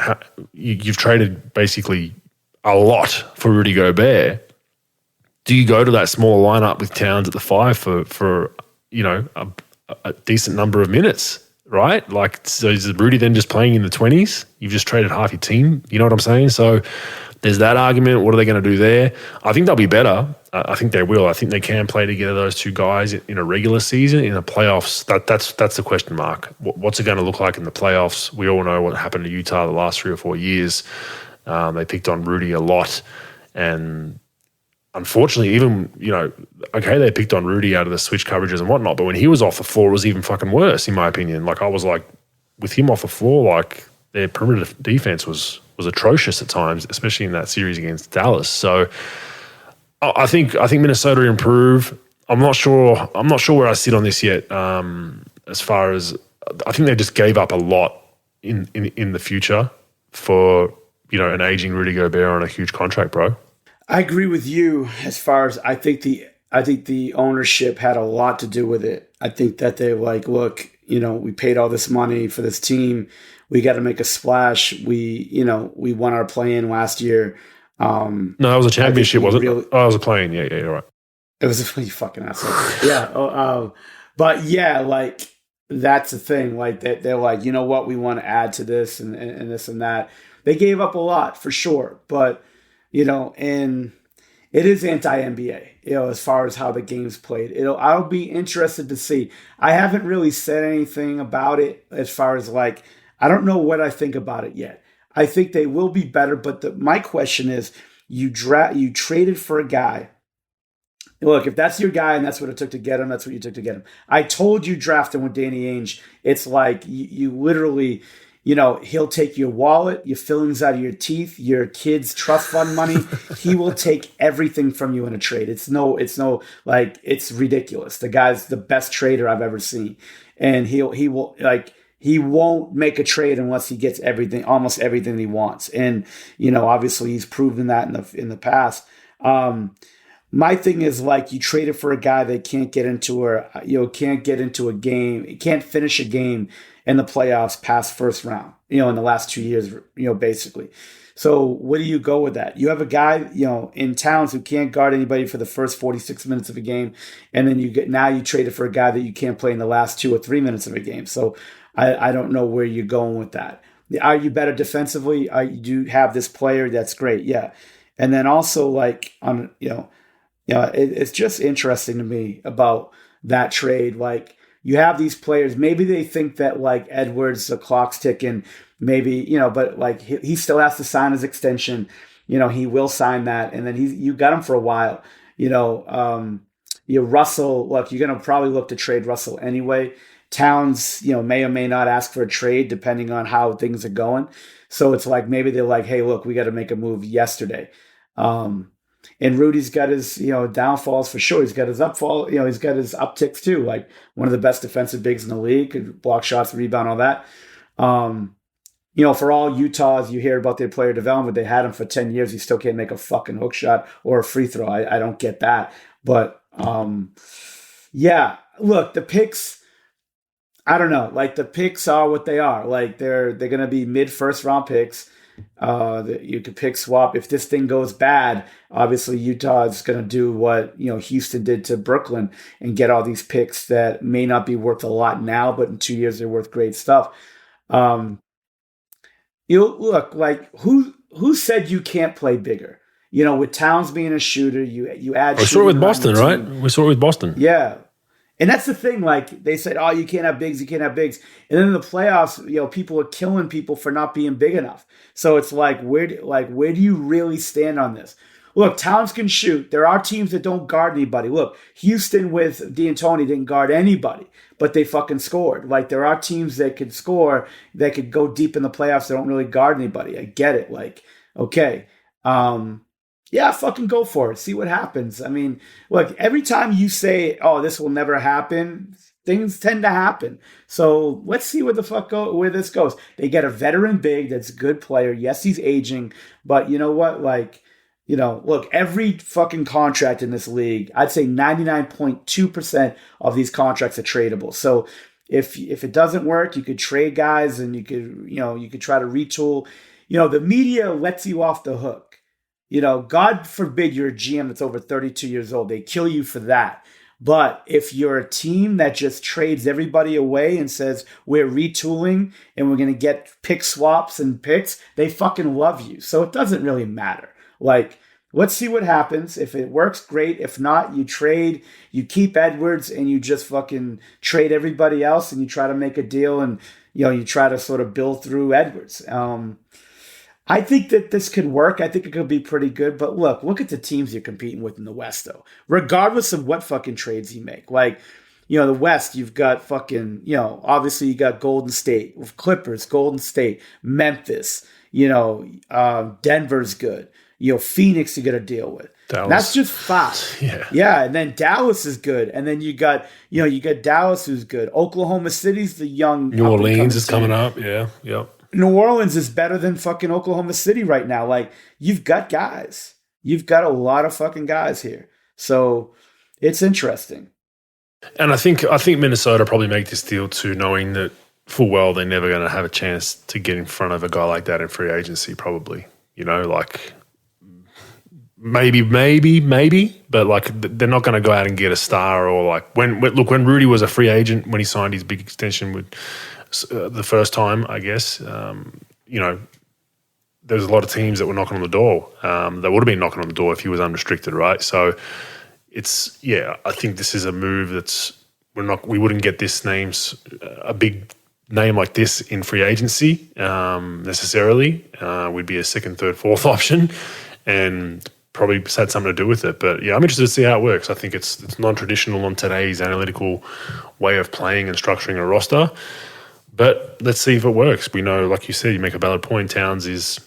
you've traded basically a lot for Rudy Gobert. Do you go to that small lineup with Towns at the five for a decent number of minutes, right? Like, so is Rudy then just playing in the 20s? You've just traded half your team. You know what I'm saying? So there's that argument. What are they going to do there? I think they'll be better. I think they will. I think they can play together, those two guys, in a regular season. In the playoffs, that's the question mark. What's it going to look like in the playoffs? We all know what happened to Utah the last 3 or 4 years. They picked on Rudy a lot. And unfortunately, even, they picked on Rudy out of the switch coverages and whatnot, but when he was off the floor, it was even fucking worse, in my opinion. Like, I was like, with him off the floor, like, their perimeter defense was atrocious at times, especially in that series against Dallas. So I think Minnesota improve. I'm not sure where I sit on this yet. As far as, I think they just gave up a lot in the future for an aging Rudy Gobert on a huge contract, bro. I agree with you as far as I think the ownership had a lot to do with it. I think that they're like, look, we paid all this money for this team. We got to make a splash. We won our play-in last year. No, that was a championship, wasn't it? Oh, it was a play-in. Yeah, you're right. It was a fucking asshole. Yeah. But yeah, like, that's the thing. Like, they're like, you know what? We want to add to this and this and that. They gave up a lot for sure. But, and it is anti-NBA, as far as how the game's played. I'll be interested to see. I haven't really said anything about it as far as, like, I don't know what I think about it yet. I think they will be better, but my question is, you traded for a guy. Look, if that's your guy and that's what it took to get him, that's what you took to get him. I told you draft him with Danny Ainge. It's like you literally, he'll take your wallet, your fillings out of your teeth, your kids' trust fund money. He will take everything from you in a trade. It's ridiculous. The guy's the best trader I've ever seen, and he won't make a trade unless he gets almost everything he wants. And, obviously he's proven that in the past. My thing is, like, you traded for a guy that can't get into a game. He can't finish a game in the playoffs past first round, in the last 2 years, basically. So what do you go with that? You have a guy, in Towns who can't guard anybody for the first 46 minutes of a game. And then you traded for a guy that you can't play in the last 2 or 3 minutes of a game. So I don't know where you're going with that. Are you better defensively? You do have this player that's great, yeah. And then also, like, it's just interesting to me about that trade. Like, you have these players. Maybe they think that, like, Edwards, the clock's ticking. Maybe but, like, he still has to sign his extension. He will sign that, and then you got him for a while. Russell. Look, you're gonna probably look to trade Russell anyway. Towns, may or may not ask for a trade depending on how things are going. So it's like, maybe they're like, hey, look, we got to make a move yesterday. And Rudy's got his, downfalls for sure. He's got his he's got his upticks too. Like, one of the best defensive bigs in the league, could block shots, rebound, all that. For all Utahs, you hear about their player development. They had him for 10 years. He still can't make a fucking hook shot or a free throw. I don't get that. But, yeah, look, the picks, I don't know. Like, the picks are what they are. Like, they're going to be mid first round picks. That you could pick swap. If this thing goes bad, obviously Utah is going to do what Houston did to Brooklyn and get all these picks that may not be worth a lot now, but in 2 years they're worth great stuff. Um, you look like who said you can't play bigger? With Towns being a shooter, you add. We saw it with Boston, right? We saw it with Boston. Yeah. And that's the thing, like they said, oh, you can't have bigs, you can't have bigs. And then in the playoffs, people are killing people for not being big enough. So it's like, where do you really stand on this? Look, Towns can shoot. There are teams that don't guard anybody. Look, Houston with D'Antoni didn't guard anybody, but they fucking scored. Like, there are teams that could score, that could go deep in the playoffs, that don't really guard anybody. I get it. Like, okay. Yeah, fucking go for it. See what happens. I mean, look, every time you say, oh, this will never happen, things tend to happen. So let's see where this goes. They get a veteran big that's a good player. Yes, he's aging, but you know what? Look, every fucking contract in this league, I'd say 99.2% of these contracts are tradable. So if it doesn't work, you could trade guys and you could try to retool. The media lets you off the hook. God forbid you're a GM that's over 32 years old. They kill you for that. But if you're a team that just trades everybody away and says, we're retooling and we're going to get pick swaps and picks, they fucking love you. So it doesn't really matter. Like, let's see what happens. If it works, great. If not, you trade, you keep Edwards and you just fucking trade everybody else and you try to make a deal and, you try to sort of build through Edwards. I think that this could work. I think it could be pretty good. But look at the teams you're competing with in the West, though. Regardless of what fucking trades you make. Like, the West, you've got fucking, obviously you got Golden State, with Clippers, Golden State, Memphis, Denver's good. Phoenix you got to deal with. Dallas. That's just 5. Yeah. And then Dallas is good. And then you got Dallas who's good. Oklahoma City's the young. New Orleans is coming up. Yeah. Yep. New Orleans is better than fucking Oklahoma City right now. Like, you've got guys. You've got a lot of fucking guys here. So it's interesting. And I think Minnesota probably make this deal too, knowing that full well they're never going to have a chance to get in front of a guy like that in free agency, probably. Like maybe, but like they're not going to go out and get a star or like when Rudy was a free agent, when he signed his big extension with the first time, I guess, there's a lot of teams that were knocking on the door. They would have been knocking on the door if he was unrestricted, right? So I think this is a move we wouldn't get a big name like this in free agency necessarily. We'd be a second, third, fourth option and probably had something to do with it. But yeah, I'm interested to see how it works. I think it's non-traditional on today's analytical way of playing and structuring a roster. But let's see if it works. We know, like you said, you make a valid point. Towns is,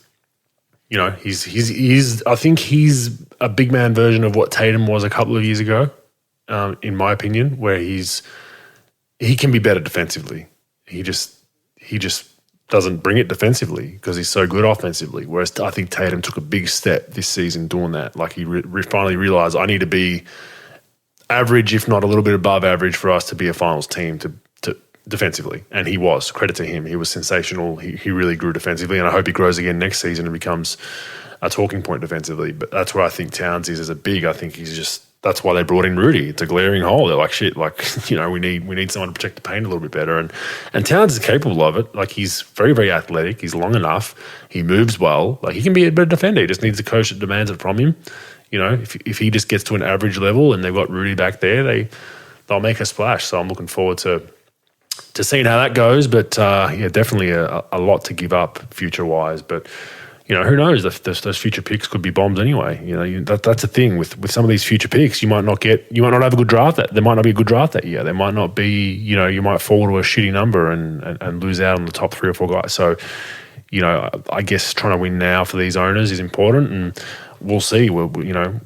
he's. I think he's a big man version of what Tatum was a couple of years ago, in my opinion, where he can be better defensively. He just doesn't bring it defensively because he's so good offensively. Whereas I think Tatum took a big step this season doing that. Like he finally realized I need to be average, if not a little bit above average, for us to be a finals team to defensively. And he was. Credit to him. He was sensational. He really grew defensively, and I hope he grows again next season and becomes a talking point defensively. But that's where I think Towns is as a big. I think that's why they brought in Rudy. It's a glaring hole. They're like, shit, we need someone to protect the paint a little bit better. And Towns is capable of it. Like, he's very, very athletic. He's long enough. He moves well. Like, he can be a better defender. He just needs a coach that demands it from him. If he just gets to an average level and they've got Rudy back there, they'll make a splash. So I'm looking forward to seeing how that goes. But definitely a lot to give up future-wise. But who knows? Those future picks could be bombs anyway. That's the thing with some of these future picks. You might not have a good draft. There might not be a good draft that year. There might not be. You might fall to a shitty number and lose out on the top 3 or 4 guys. So, I guess trying to win now for these owners is important, and we'll see. We'll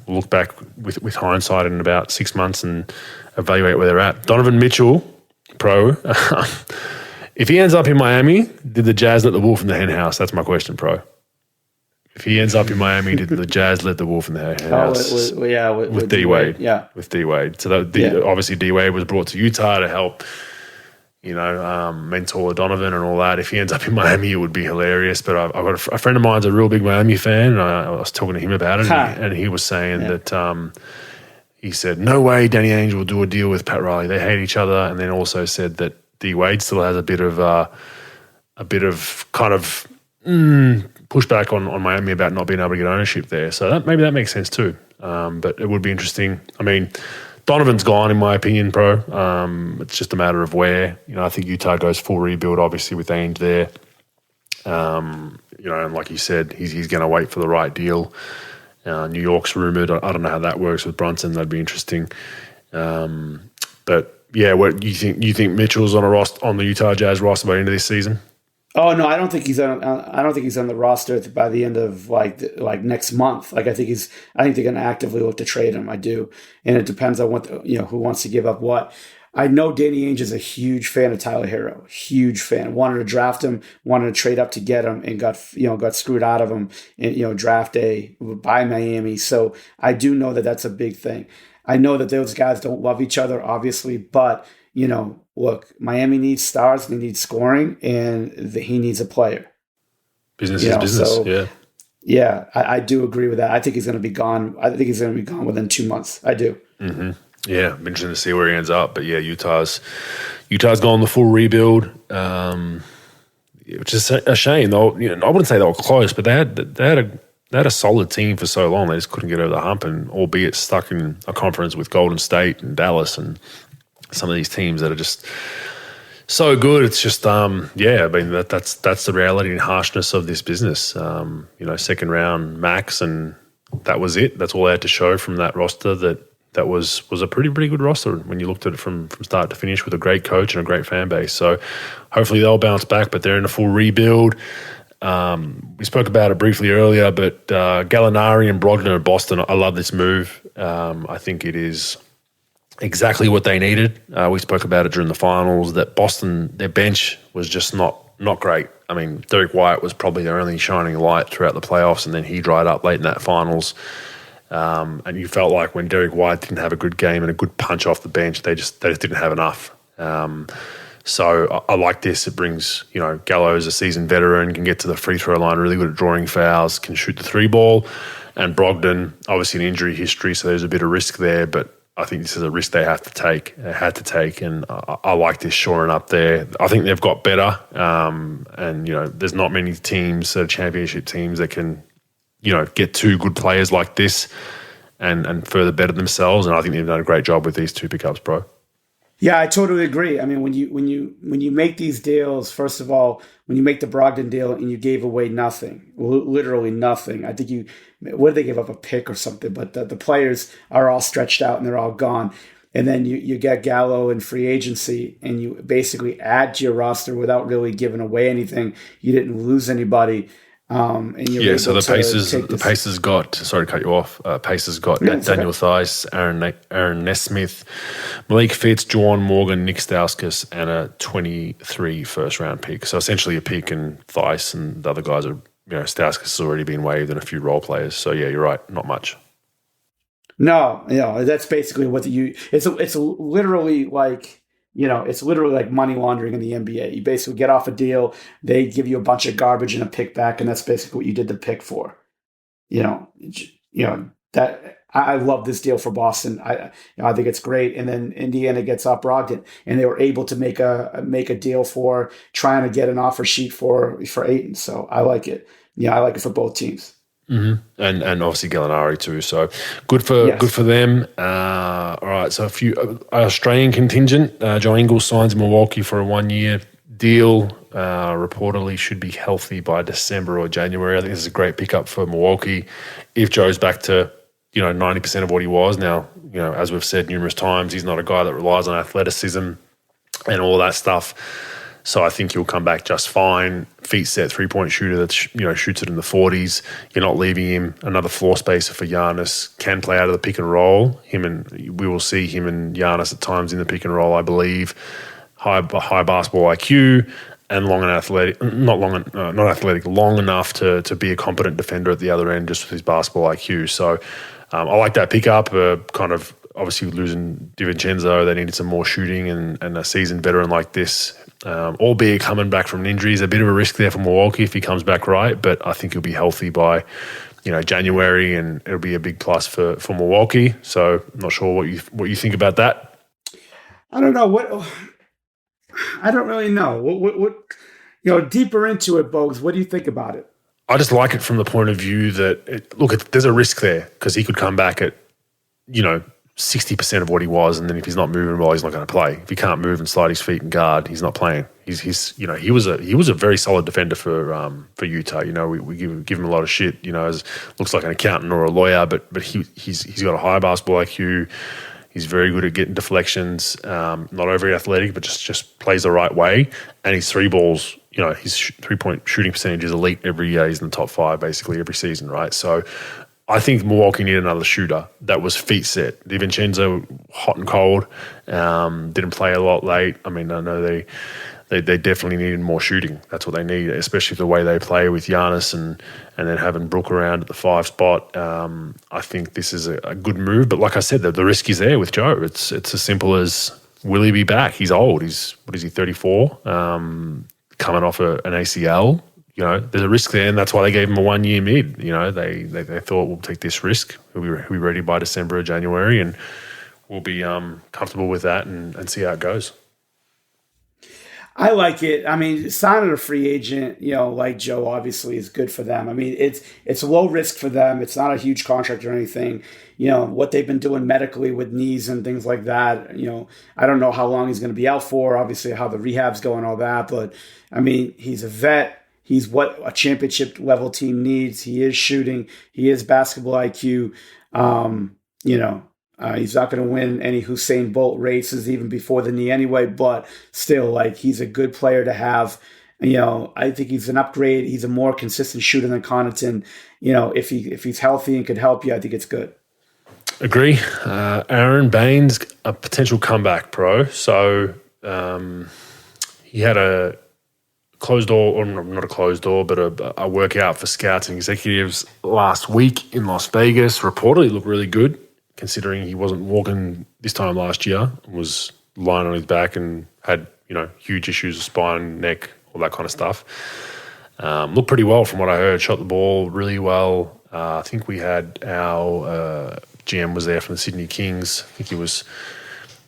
look back with hindsight in about 6 months and evaluate where they're at. Donovan Mitchell, pro. If he ends up in Miami, did the Jazz let the wolf in the hen house? That's my question, pro. If he ends up in Miami, did the Jazz let the wolf in the house? With D Wade. Yeah, with D Wade. So obviously D Wade was brought to Utah to help, mentor Donovan and all that. If he ends up in Miami, it would be hilarious. But I've got a friend of mine's a real big Miami fan, and I was talking to him about it, and he was saying that he said, no way Danny Ainge will do a deal with Pat Riley. They hate each other. And then also said that D Wade still has a bit of kind of pushback on Miami about not being able to get ownership there. So maybe that makes sense too. But it would be interesting. I mean, Donovan's gone, in my opinion, bro. It's just a matter of where. I think Utah goes full rebuild, obviously, with Ainge there. And like you said, he's going to wait for the right deal. New York's rumoured. I don't know how that works with Brunson. That'd be interesting. But yeah, what you think? You think Mitchell's on the Utah Jazz roster by the end of this season? Oh no, I don't think he's on. I don't think he's on the roster by the end of like next month. I think they're going to actively look to trade him. I do, and it depends on what who wants to give up what. I know Danny Ainge is a huge fan of Tyler Hero. Huge fan. Wanted to draft him. Wanted to trade up to get him, and got screwed out of him in draft day by Miami. So I do know that that's a big thing. I know that those guys don't love each other, obviously, but look, Miami needs stars, they need scoring, and he needs a player. Business is business. So, yeah, I do agree with that. I think he's going to be gone. I think he's going to be gone within 2 months. I do. Mm-hmm. Yeah, I'm interested to see where he ends up. But yeah, Utah's gone the full rebuild, which is a shame. Though, I wouldn't say they were close, but they had a solid team for so long. They just couldn't get over the hump, and albeit stuck in a conference with Golden State and Dallas and some of these teams that are just so good. It's just, I mean, that's the reality and harshness of this business. Second round max, and that was it. That's all they had to show from that roster. That was a pretty good roster when you looked at it from start to finish, with a great coach and a great fan base. So hopefully they'll bounce back, but they're in a full rebuild. We spoke about it briefly earlier, but Gallinari and Brogdon at Boston, I love this move. I think it is exactly what they needed. We spoke about it during the finals, that Boston, their bench was just not great. I mean, Derek White was probably their only shining light throughout the playoffs, and then he dried up late in that finals. And you felt like when Derek White didn't have a good game and a good punch off the bench, they just didn't have enough. So I like this. It brings, Gallo's a seasoned veteran, can get to the free throw line, really good at drawing fouls, can shoot the three ball. And Brogdon, obviously an injury history, so there's a bit of risk there, but I think this is a risk they had to take, and I like this shoring up there. I think they've got better, and there's not many teams, championship teams, that can, get two good players like this and further better themselves. And I think they've done a great job with these two pickups, bro. Yeah, I totally agree. I mean, when you make these deals, first of all, when you make the Brogdon deal and you gave away nothing, literally nothing. I think what did they give up, a pick or something? But the players are all stretched out and they're all gone. And then you get Gallo in free agency, and you basically add to your roster without really giving away anything. You didn't lose anybody. So the Pacers got, sorry to cut you off, Pacers got Daniel Theis, Aaron Nesmith, Malik Fitz, Juwan Morgan, Nick Stauskas, and a 23 first-round pick. So essentially a pick, and Theis and the other guys are, Stauskas has already been waived, and a few role players. So yeah, you're right, not much. No, that's basically what it's literally like, it's literally like money laundering in the NBA. You basically get off a deal, they give you a bunch of garbage and a pick back, and that's basically what you did the pick for. That I love this deal for Boston. I think it's great. And then Indiana gets up Brogdon, and they were able to make a deal for trying to get an offer sheet for Ayton. So I like it. I like it for both teams. Mm-hmm. And obviously Gallinari too. So good for them. All right. So a few Australian contingent. Joe Ingles signs in Milwaukee for a 1-year deal. Reportedly should be healthy by December or January. I think this is a great pickup for Milwaukee. If Joe's back to 90% of what he was now, as we've said numerous times, he's not a guy that relies on athleticism and all that stuff. So I think he'll come back just fine. Feet set 3-point shooter that shoots it in the 40s. You're not leaving him another floor spacer for Giannis. Can play out of the pick and roll. We will see him and Giannis at times in the pick and roll, I believe. High basketball IQ and long enough to be a competent defender at the other end, just with his basketball IQ. So I like that pickup. Kind of obviously losing DiVincenzo, they needed some more shooting, and a seasoned veteran like this, albeit coming back from an injury, is a bit of a risk there for Milwaukee if he comes back right. But I think he'll be healthy by January, and it'll be a big plus for Milwaukee. So I'm not sure what you think about that. I don't know I don't really know what deeper into it, Bogues. What do you think about it? I just like it from the point of view that there's a risk there because he could come back at 60% of what he was, and then if he's not moving well, he's not going to play. If he can't move and slide his feet and guard, he's not playing. He was a very solid defender for Utah. We give him a lot of shit. Looks like an accountant or a lawyer, but he's got a high basketball IQ. He's very good at getting deflections. Not overly athletic, but just plays the right way. And his three balls, his 3-point shooting percentage is elite every year. He's in the top 5 basically every season, right? So I think Milwaukee needed another shooter that was feet set. DiVincenzo, hot and cold, didn't play a lot late. I mean, I know they definitely needed more shooting. That's what they need, especially the way they play with Giannis and then having Brook around at the 5 spot. I think this is a good move. But like I said, the risk is there with Joe. It's as simple as, will he be back? He's old. He's 34, coming off an ACL. There's a risk there, and that's why they gave him a 1-year mid. They thought, we'll take this risk. We'll be ready by December or January, and we'll be comfortable with that and see how it goes. I like it. I mean, signing a free agent, like Joe, obviously is good for them. I mean, it's low risk for them. It's not a huge contract or anything. What they've been doing medically with knees and things like that. I don't know how long he's going to be out for. Obviously, how the rehab's going, all that. But I mean, he's a vet. He's what a championship level team needs. He is shooting. He is basketball IQ. He's not going to win any Usain Bolt races even before the knee anyway, but still, he's a good player to have. I think he's an upgrade. He's a more consistent shooter than Connaughton. If he's healthy and could help you, I think it's good. Agree. Aaron Baines, a potential comeback pro. So he had a closed door, or not a closed door, but a workout for scouts and executives last week in Las Vegas. Reportedly looked really good, considering he wasn't walking this time last year, was lying on his back and had, huge issues with spine, neck, all that kind of stuff. Looked pretty well from what I heard, shot the ball really well. I think we had our GM was there from the Sydney Kings. I think he was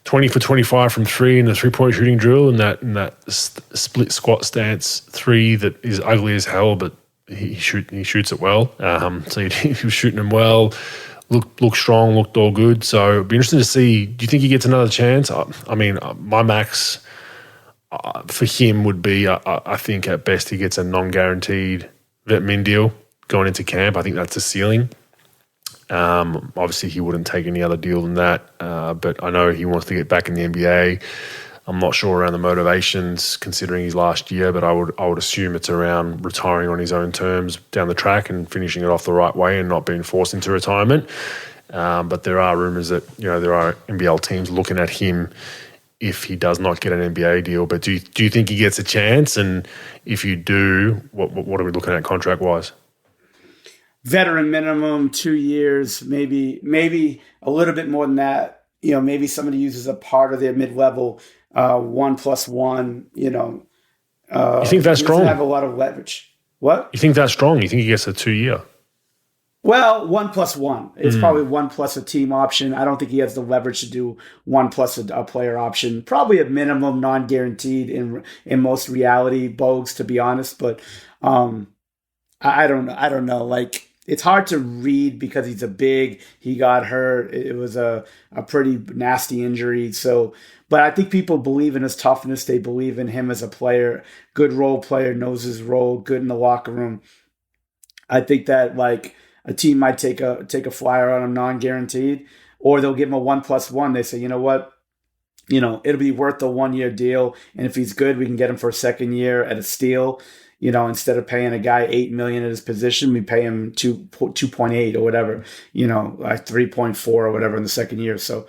20 for 25 from 3 in the 3-point shooting drill, and that split squat stance 3 that is ugly as hell, but he shoots it well. So he was shooting them well. Looked strong, looked all good. So it'd be interesting to see. Do you think he gets another chance? I mean, my max for him would be, I think at best he gets a non-guaranteed vet min deal going into camp. I think that's the ceiling. Obviously, he wouldn't take any other deal than that. But I know he wants to get back in the NBA. I'm not sure around the motivations considering his last year, but I would assume it's around retiring on his own terms down the track and finishing it off the right way and not being forced into retirement. But there are rumours that there are NBL teams looking at him if he does not get an NBA deal. But do you think he gets a chance? And if you do, what are we looking at contract wise? Veteran minimum, 2 years, maybe a little bit more than that. Maybe somebody uses a part of their mid-level 1+1. You think that's strong? Doesn't have a lot of leverage. What? You think that's strong? You think he gets a 2-year? Well, 1+1. It's probably 1 plus a team option. I don't think he has the leverage to do 1 plus a player option. Probably a minimum non-guaranteed in most reality, Bogues, to be honest. But I don't know. It's hard to read because he's he got hurt. It was a pretty nasty injury. So, but I think people believe in his toughness. They believe in him as a player, good role player, knows his role, good in the locker room. I think that a team might take a flyer on him non-guaranteed, or they'll give him a 1+1. They say, you know what? It'll be worth the 1-year deal. And if he's good, we can get him for a second year at a steal. Instead of paying a guy $8 million at his position, we pay him 2.8 or whatever, 3.4 or whatever in the second year. So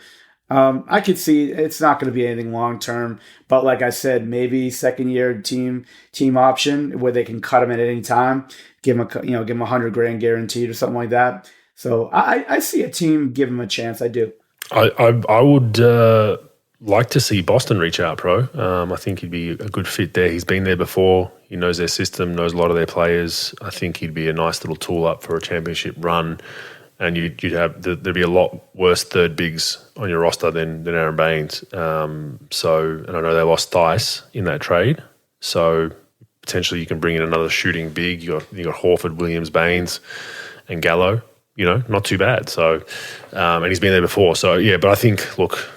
I could see it's not going to be anything long term, but like I said, maybe second year team option where they can cut him at any time, give him $100,000 guaranteed or something like that. So I see a team give him a chance. I do. I would like to see Boston reach out, pro. I think he'd be a good fit there. He's been there before. He knows their system, knows a lot of their players. I think he'd be a nice little tool up for a championship run. And you'd have there'd be a lot worse third bigs on your roster than Aaron Baines. And I know they lost Theis in that trade. So potentially you can bring in another shooting big. You got Horford, Williams, Baines, and Gallo. Not too bad. So, and he's been there before. So yeah, but I think, look,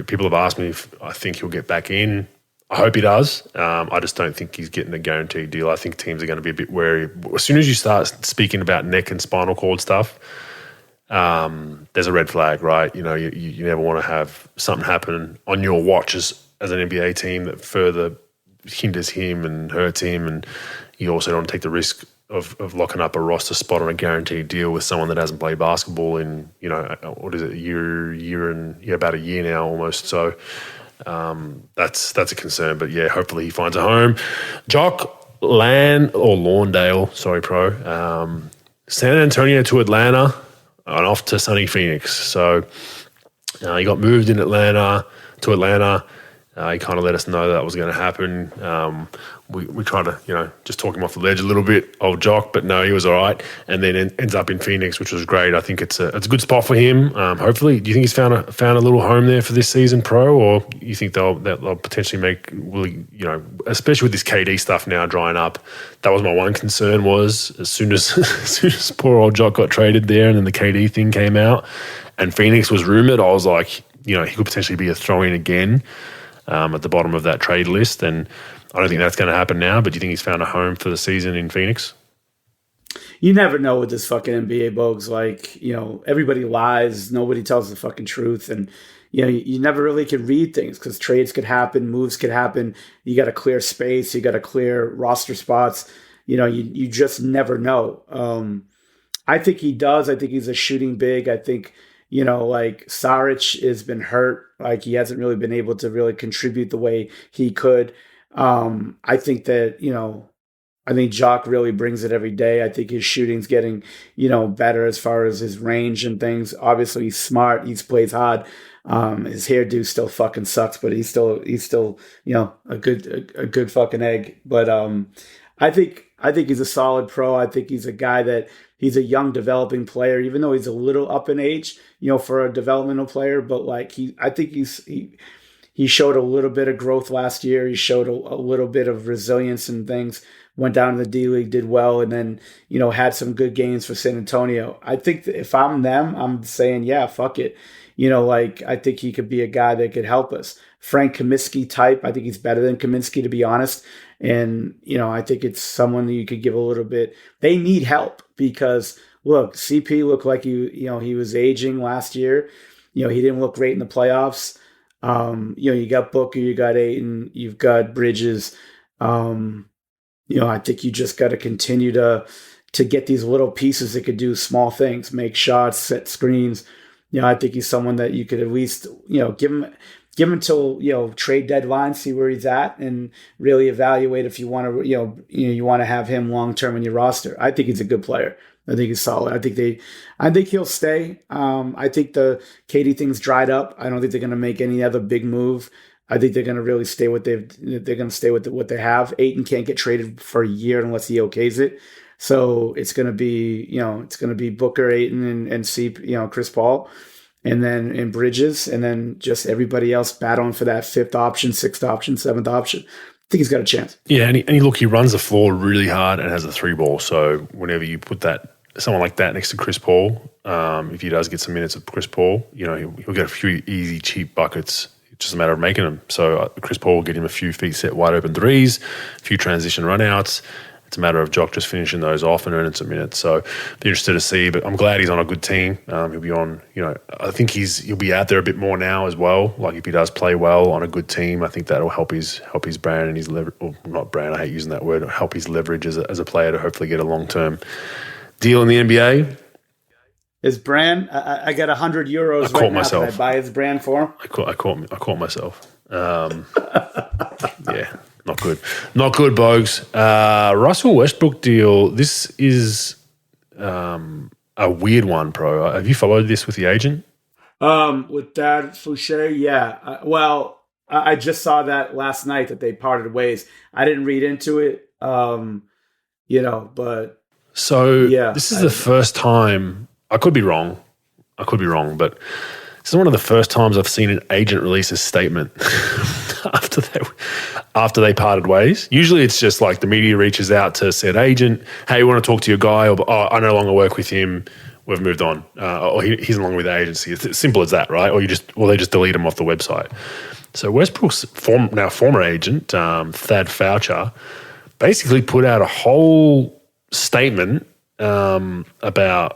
people have asked me if I think he'll get back in. I hope he does. I just don't think he's getting a guaranteed deal. I think teams are going to be a bit wary. As soon as you start speaking about neck and spinal cord stuff, there's a red flag, right? You never want to have something happen on your watch as an NBA team that further hinders him and hurts him, and you also don't take the risk of locking up a roster spot on a guaranteed deal with someone that hasn't played basketball in what is it, about a year now almost. So that's a concern. But yeah, hopefully he finds a home. Lawndale, sorry, pro. San Antonio to Atlanta. And off to sunny Phoenix. So he got moved in to Atlanta. He kind of let us know that was going to happen. We tried to, just talk him off the ledge a little bit, old Jock, but no, he was all right. And then ends up in Phoenix, which was great. I think it's a good spot for him. Hopefully, do you think he's found a little home there for this season, pro, or you think they'll potentially make, especially with this KD stuff now drying up? That was my one concern, was as soon as poor old Jock got traded there, and then the KD thing came out, and Phoenix was rumored, I was like, he could potentially be a throw-in again. At the bottom of that trade list, and I don't think that's going to happen now. But do you think he's found a home for the season in Phoenix? You never know with this fucking NBA, Bogues. Like, everybody lies. Nobody tells the fucking truth. And, you never really could read things because trades could happen, moves could happen. You got to clear space. You got to clear roster spots. You just never know. I think he does. I think he's a shooting big. I think, like Saric has been hurt. Like he hasn't really been able to really contribute the way he could. I think that, I think Jock really brings it every day. I think his shooting's getting, better as far as his range and things. Obviously he's smart. He plays hard. His hairdo still fucking sucks, but he's still, a good fucking egg. But, I think he's a solid pro. I think he's a guy that he's a young developing player, even though he's a little up in age, for a developmental player. But like I think he showed a little bit of growth last year. He showed a little bit of resilience and things. Went down to the D League, did well, and then had some good games for San Antonio. I think that if I'm them, I'm saying, yeah, fuck it. I think he could be a guy that could help us. Frank Kaminsky type. I think he's better than Kaminsky, to be honest. And, I think it's someone that you could give a little bit. They need help because, look, CP looked like he was aging last year. He didn't look great in the playoffs. You got Booker, you got Ayton, you've got Bridges. I think you just got to continue to get these little pieces that could do small things, make shots, set screens. I think he's someone that you could at least, give him until trade deadline, see where he's at, and really evaluate if you want to you want to have him long term in your roster. I think he's a good player. I think he's solid. I think he'll stay. I think the KD thing's dried up. I don't think they're going to make any other big move. I think they're going to really stay what they're going to stay with what they have. Ayton can't get traded for a year unless he okays it. So it's going to be Booker, Ayton, and Chris Paul. And then in Bridges, and then just everybody else battling for that fifth option, sixth option, seventh option. I think he's got a chance. Yeah, and he runs the floor really hard and has a three ball. So whenever you put someone like that next to Chris Paul, if he does get some minutes of Chris Paul, he'll get a few easy, cheap buckets. It's just a matter of making them. So Chris Paul will get him a few feet set wide open threes, a few transition runouts. It's a matter of Jock just finishing those off and earning some minutes. So be interested to see, but I'm glad he's on a good team. He'll be on, I think he'll be out there a bit more now as well. Like if he does play well on a good team, I think that'll help his brand and his leverage, or not brand, I hate using that word, help his leverage as a player to hopefully get a long-term deal in the NBA. His brand, I got €100 I caught myself. Can I buy his brand for him? I caught myself. Yeah. Not good, Bogues. Russell Westbrook deal. This is a weird one, bro. Have you followed this with the agent? With that Fouché, yeah. I just saw that last night that they parted ways. I didn't read into it, but So yeah, this is the first time, I could be wrong, but this is one of the first times I've seen an agent release a statement after they parted ways. Usually it's just like the media reaches out to said agent, hey, we want to talk to your guy, or I no longer work with him, we've moved on, or he's no longer with the agency. It's as simple as that, right? Or they just delete him off the website. So Westbrook's former agent, Thad Foucher, basically put out a whole statement about,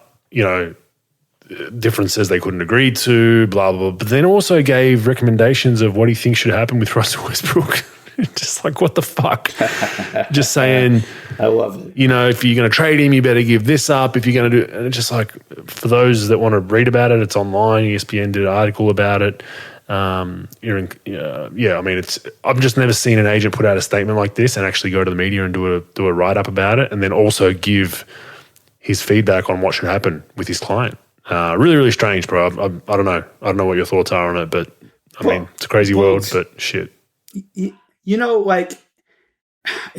differences they couldn't agree to, blah, blah, blah. But then also gave recommendations of what he thinks should happen with Russell Westbrook. Just like, what the fuck? Just saying, I love it. If you're going to trade him, you better give this up. If you're going to do, and it's just like, for those that want to read about it, it's online. ESPN did an article about it. I've just never seen an agent put out a statement like this and actually go to the media and do a write up about it, and then also give his feedback on what should happen with his client. Really, really strange, bro. I don't know. I don't know what your thoughts are on it, but I mean, it's a crazy world, but shit.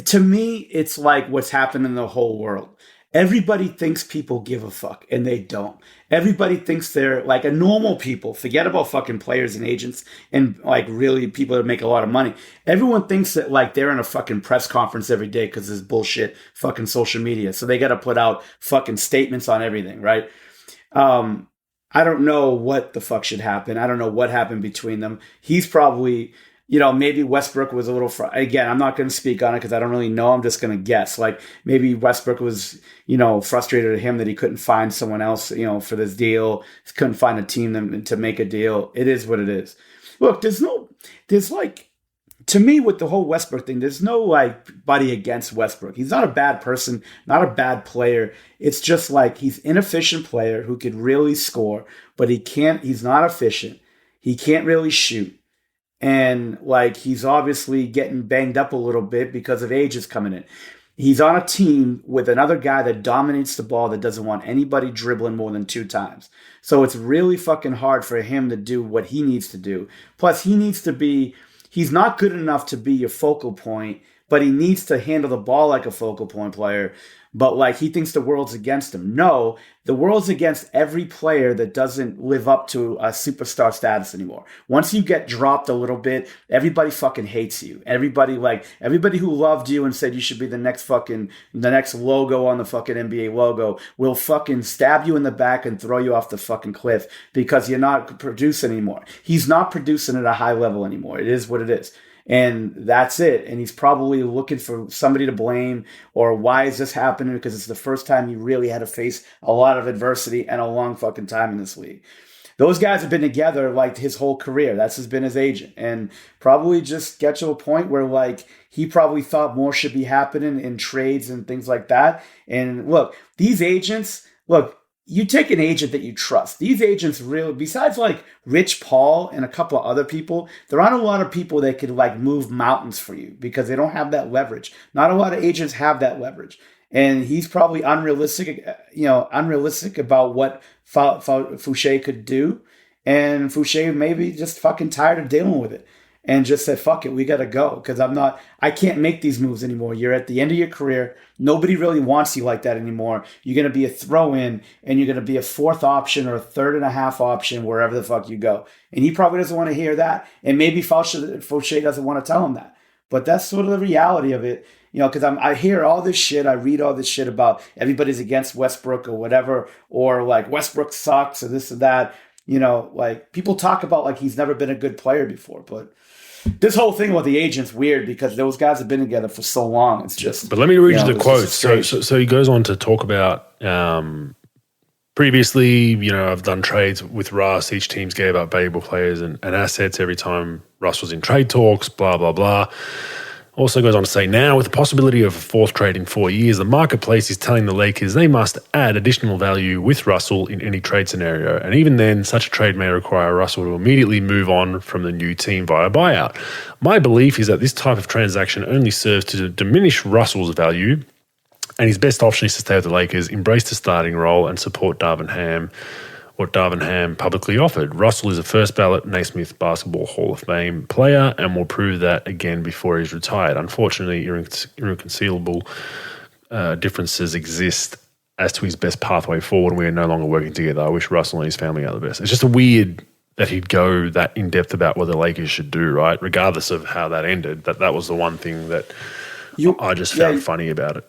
To me, it's like what's happened in the whole world. Everybody thinks people give a fuck, and they don't. Everybody thinks they're like a normal people. Forget about fucking players and agents and like really people that make a lot of money. Everyone thinks that like they're in a fucking press conference every day because there's bullshit fucking social media. So they got to put out fucking statements on everything, right? I don't know what the fuck should happen. I don't know what happened between them. He's probably, maybe Westbrook was a little, again, I'm not going to speak on it because I don't really know. I'm just going to guess. Like maybe Westbrook was, frustrated at him that he couldn't find someone else, for this deal. He couldn't find a team to make a deal. It is what it is. Look, to me, with the whole Westbrook thing, there's no like buddy against Westbrook. He's not a bad person, not a bad player. It's just like he's an inefficient player who could really score, but he's not efficient. He can't really shoot. And like he's obviously getting banged up a little bit because of ages coming in. He's on a team with another guy that dominates the ball that doesn't want anybody dribbling more than 2 times. So it's really fucking hard for him to do what he needs to do. Plus, he's not good enough to be your focal point, but he needs to handle the ball like a focal point player. But like he thinks the world's against him. No, the world's against every player that doesn't live up to a superstar status anymore. Once you get dropped a little bit, everybody fucking hates you. Everybody who loved you and said you should be the next logo on the fucking NBA logo will fucking stab you in the back and throw you off the fucking cliff because you're not producing anymore. He's not producing at a high level anymore. It is what it is. And that's it. And he's probably looking for somebody to blame, or why is this happening? Because it's the first time he really had to face a lot of adversity and a long fucking time in this league. Those guys have been together like his whole career. That's been his agent. And probably just get to a point where like he probably thought more should be happening in trades and things like that. And look, these agents, you take an agent that you trust. These agents really, besides like Rich Paul and a couple of other people, there aren't a lot of people that could like move mountains for you because they don't have that leverage. Not a lot of agents have that leverage. And he's probably unrealistic about what Fouché could do. And Fouché maybe just fucking tired of dealing with it and just said, fuck it, we got to go because I can't make these moves anymore. You're at the end of your career. Nobody really wants you like that anymore. You're going to be a throw-in and you're going to be a 4th option or a 3rd and a half option wherever the fuck you go. And he probably doesn't want to hear that. And maybe Fouché doesn't want to tell him that. But that's sort of the reality of it. Because I hear all this shit, I read all this shit about everybody's against Westbrook or whatever, or like Westbrook sucks or this or that. Like people talk about like he's never been a good player before, but this whole thing with the agent's weird because those guys have been together for so long. It's just. But let me read you the quote. So he goes on to talk about previously, I've done trades with Russ. Each team's gave up valuable players and assets every time Russ was in trade talks, blah, blah, blah. Also goes on to say, now with the possibility of a 4th trade in 4 years, the marketplace is telling the Lakers they must add additional value with Russell in any trade scenario. And even then, such a trade may require Russell to immediately move on from the new team via buyout. My belief is that this type of transaction only serves to diminish Russell's value, and his best option is to stay with the Lakers, embrace the starting role, and support Darvin Ham what Darvin Ham publicly offered. Russell is a first ballot Naismith Basketball Hall of Fame player and will prove that again before he's retired. Unfortunately, irreconcilable differences exist as to his best pathway forward, and we are no longer working together. I wish Russell and his family are the best. It's just a weird that he'd go that in depth about what the Lakers should do, right? Regardless of how that ended, that was the one thing that I just found funny about it.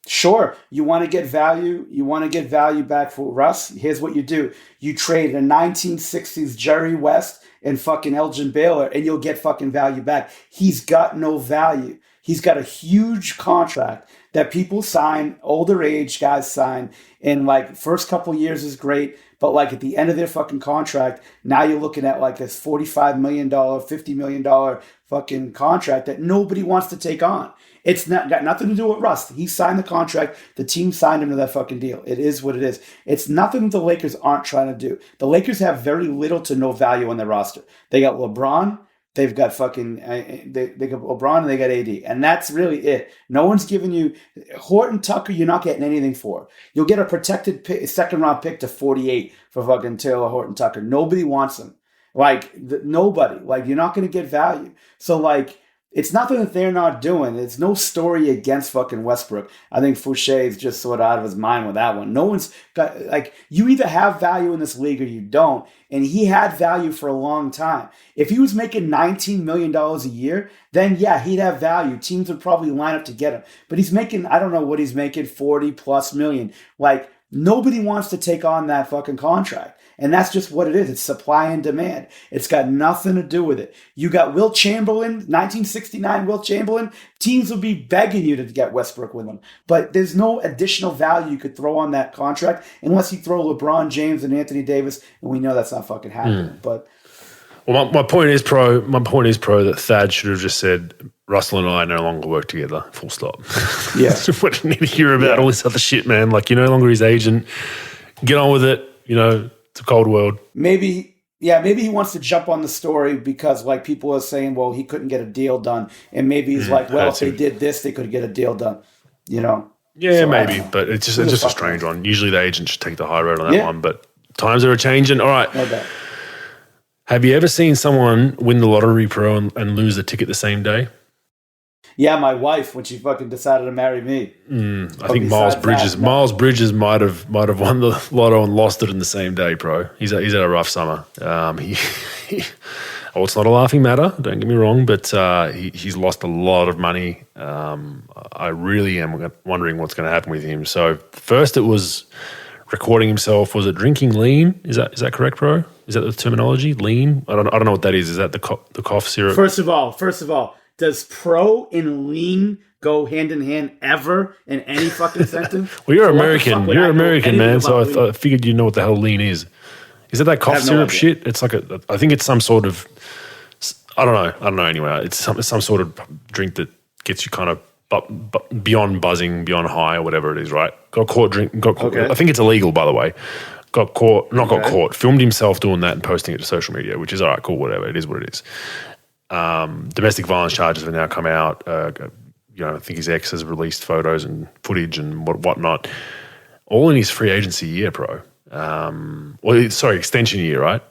Sure, you want to get value. You want to get value back for Russ. Here's what you do: you trade a 1960s Jerry West and fucking Elgin Baylor, and you'll get fucking value back. He's got no value. He's got a huge contract that people sign, older age guys sign, and like first couple years is great, but like at the end of their fucking contract, now you're looking at like this $45 million, $50 million fucking contract that nobody wants to take on. It's not got nothing to do with Russ. He signed the contract. The team signed him to that fucking deal. It is what it is. It's nothing the Lakers aren't trying to do. The Lakers have very little to no value on their roster. They got LeBron. They've got fucking they got LeBron and they got AD, and that's really it. No one's giving you Horton Tucker. You're not getting anything for. You'll get a protected second round pick to 48 for fucking Taylor Horton Tucker. Nobody wants him. Nobody. Like you're not going to get value. So like. It's nothing that they're not doing. It's no story against fucking Westbrook. I think Fouché is just sort of out of his mind with that one. No one's got, like, you either have value in this league or you don't. And he had value for a long time. If he was making $19 million a year, then yeah, he'd have value. Teams would probably line up to get him. But he's making, I don't know what he's making, 40 plus million. Like, nobody wants to take on that fucking contract. And that's just what it is. It's supply and demand. It's got nothing to do with it. You got Wilt Chamberlain, 1969 Wilt Chamberlain. Teams would be begging you to get Westbrook with them. But there's no additional value you could throw on that contract unless you throw LeBron James and Anthony Davis, and we know that's not fucking happening. But well, my point is, pro, that Thad should have just said, Russell and I no longer work together, full stop. Yeah. What do you need to hear about all this other shit, man? Like, you're no longer his agent. Get on with it, It's a cold world. Maybe he wants to jump on the story because like people are saying, well, he couldn't get a deal done. And maybe he's like, well, if they did this, they could get a deal done, Yeah, so maybe, but it's just a strange one. Usually the agent should take the high road on that one, but times are changing. All right. Okay. Have you ever seen someone win the lottery, pro, and lose a ticket the same day? Yeah, my wife, when she fucking decided to marry me. I think Miles Bridges might have won the lotto and lost it in the same day, bro. He's had a rough summer. It's not a laughing matter, don't get me wrong, but he's lost a lot of money. I really am wondering what's going to happen with him. So first it was recording himself. Was it drinking lean? Is that correct, bro? Is that the terminology? Lean? I don't know what that is. Is that the cough syrup? First of all. Does pro and lean go hand in hand ever in any fucking sentence? Well, you're American. You're American, man. So I figured you know what the hell lean is. Is it that cough syrup shit? It's like I think it's some sort of, I don't know. Anyway, it's some sort of drink that gets you kind of beyond buzzing, beyond high, or whatever it is. Right? Got caught. Okay. I think it's illegal, by the way. Got caught. Filmed himself doing that and posting it to social media, which is all right, cool, whatever. It is what it is. Domestic violence charges have now come out. I think his ex has released photos and footage and whatnot. All in his free agency year, bro. Extension year, right?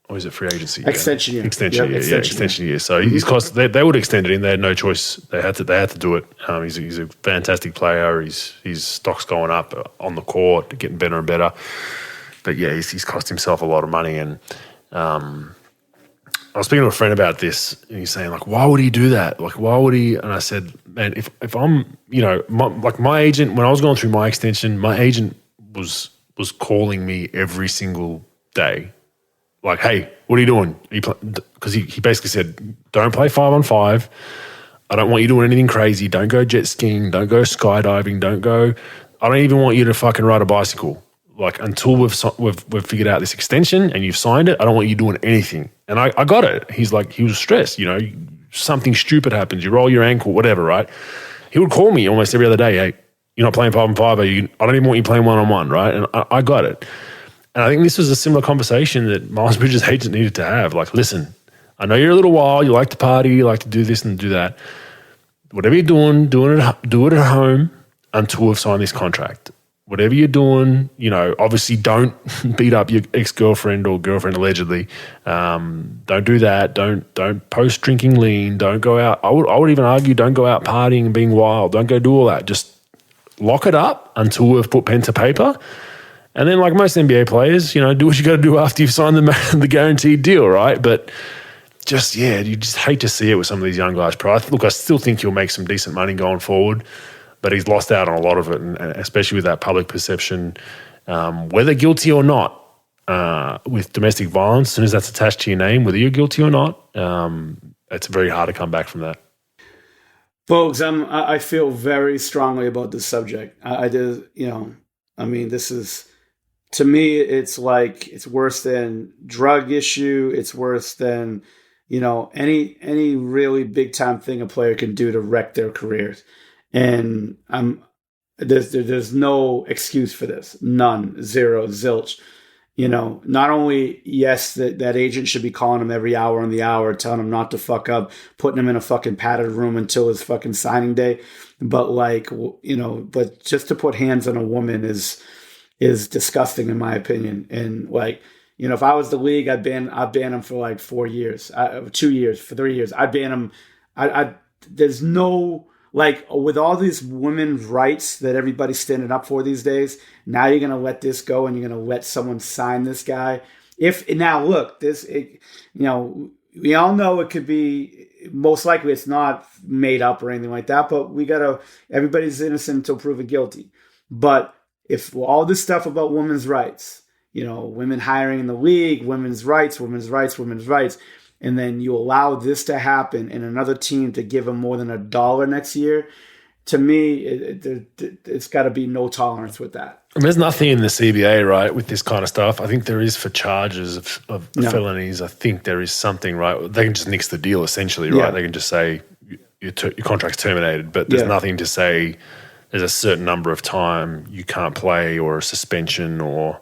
Or is it free agency year? Extension year. Extension year. So his cost, they would extend it in. They had no choice. They had to do it. He's a fantastic player. His stock's going up on the court, getting better and better. But yeah, he's cost himself a lot of money. And I was speaking to a friend about this, and he's saying, like, why would he do that? Like, why would he? And I said, man, if I'm, my agent, when I was going through my extension, my agent was calling me every single day. Like, hey, what are you doing? Because he basically said, don't play 5-on-5. I don't want you doing anything crazy. Don't go jet skiing. Don't go skydiving. I don't even want you to fucking ride a bicycle. Like, until we've figured out this extension and you've signed it, I don't want you doing anything. And I got it. He was stressed, something stupid happens, you roll your ankle, whatever, right? He would call me almost every other day, hey, you're not playing 5-on-5, I don't even want you playing 1-on-1, right? And I got it. And I think this was a similar conversation that Miles Bridges' agent needed to have. Like, listen, I know you're a little wild, you like to party, you like to do this and do that. Whatever you're doing, do it at home until we've signed this contract. whatever you're doing, obviously don't beat up your ex-girlfriend or girlfriend allegedly. Don't do that. Don't post drinking lean. Don't go out. I would even argue don't go out partying and being wild. Don't go do all that. Just lock it up until we've put pen to paper. And then, like most NBA players, do what you got to do after you've signed the guaranteed deal, right? But you just hate to see it with some of these young guys. Look, I still think he'll make some decent money going forward, but he's lost out on a lot of it, and especially with that public perception, whether guilty or not, with domestic violence, as soon as that's attached to your name, whether you're guilty or not, it's very hard to come back from that. Folks, I feel very strongly about this subject. This is, to me, it's like it's worse than drug issue. It's worse than, any really big time thing a player can do to wreck their careers. And there's no excuse for this. None, zero, zilch. Not only, yes, that agent should be calling him every hour on the hour, telling him not to fuck up, putting him in a fucking padded room until his fucking signing day. But but just to put hands on a woman is disgusting in my opinion. And if I was the league, I'd ban him for like 4 years, 2 years, for 3 years. I'd ban him. There's no, with all these women's rights that everybody's standing up for these days, now you're going to let this go and you're going to let someone sign this guy. We all know it could be, most likely it's not made up or anything like that, but everybody's innocent until proven guilty. But if all this stuff about women's rights, women hiring in the league, women's rights, and then you allow this to happen and another team to give them more than $1 next year, to me, it's got to be no tolerance with that. There's nothing in the CBA, right, with this kind of stuff. I think there is for charges of felonies. I think there is something, right? They can just nix the deal, essentially, right? Yeah. They can just say your contract's terminated, but there's nothing to say there's a certain number of time you can't play or a suspension or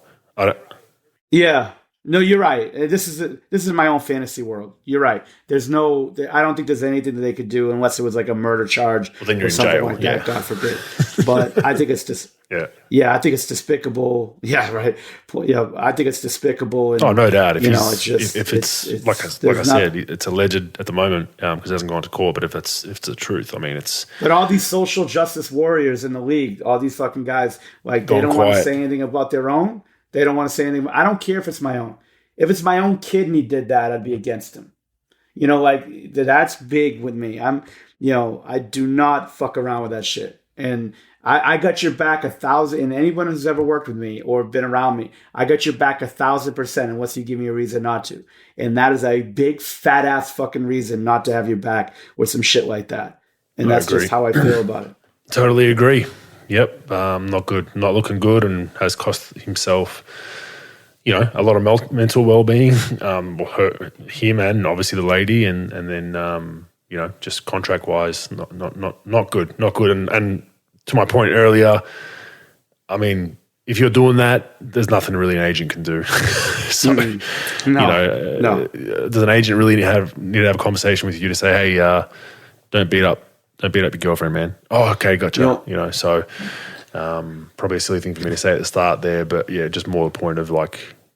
Yeah. No, you're right. This is my own fantasy world. You're right. I don't think there's anything that they could do unless it was like a murder charge or something like that, God forbid. But I think it's just, I think it's despicable. Yeah, right. Yeah, I think it's despicable. And, no doubt. If it's like I said, it's alleged at the moment because it hasn't gone to court. But if it's the truth, it's. But all these social justice warriors in the league, all these fucking guys, they don't want to say anything about their own. They don't want to say anything. I don't care if it's my own. If it's my own kid and he did that, I'd be against him. That's big with me. I do not fuck around with that shit. And I got your back 1,000, and anyone who's ever worked with me or been around me, I got your back 1,000% unless you give me a reason not to. And that is a big fat ass fucking reason not to have your back with some shit like that. And that's just how I feel about it. Totally agree. Yep, not good, not looking good, and has cost himself, a lot of mental well-being, him and obviously the lady, and then just contract-wise, not good, and to my point earlier, if you're doing that, there's nothing really an agent can do. So, no. Does an agent really need to have a conversation with you to say, hey, don't beat up your girlfriend, man. Oh, okay, gotcha. No. So probably a silly thing for me to say at the start there, but yeah, just more the point of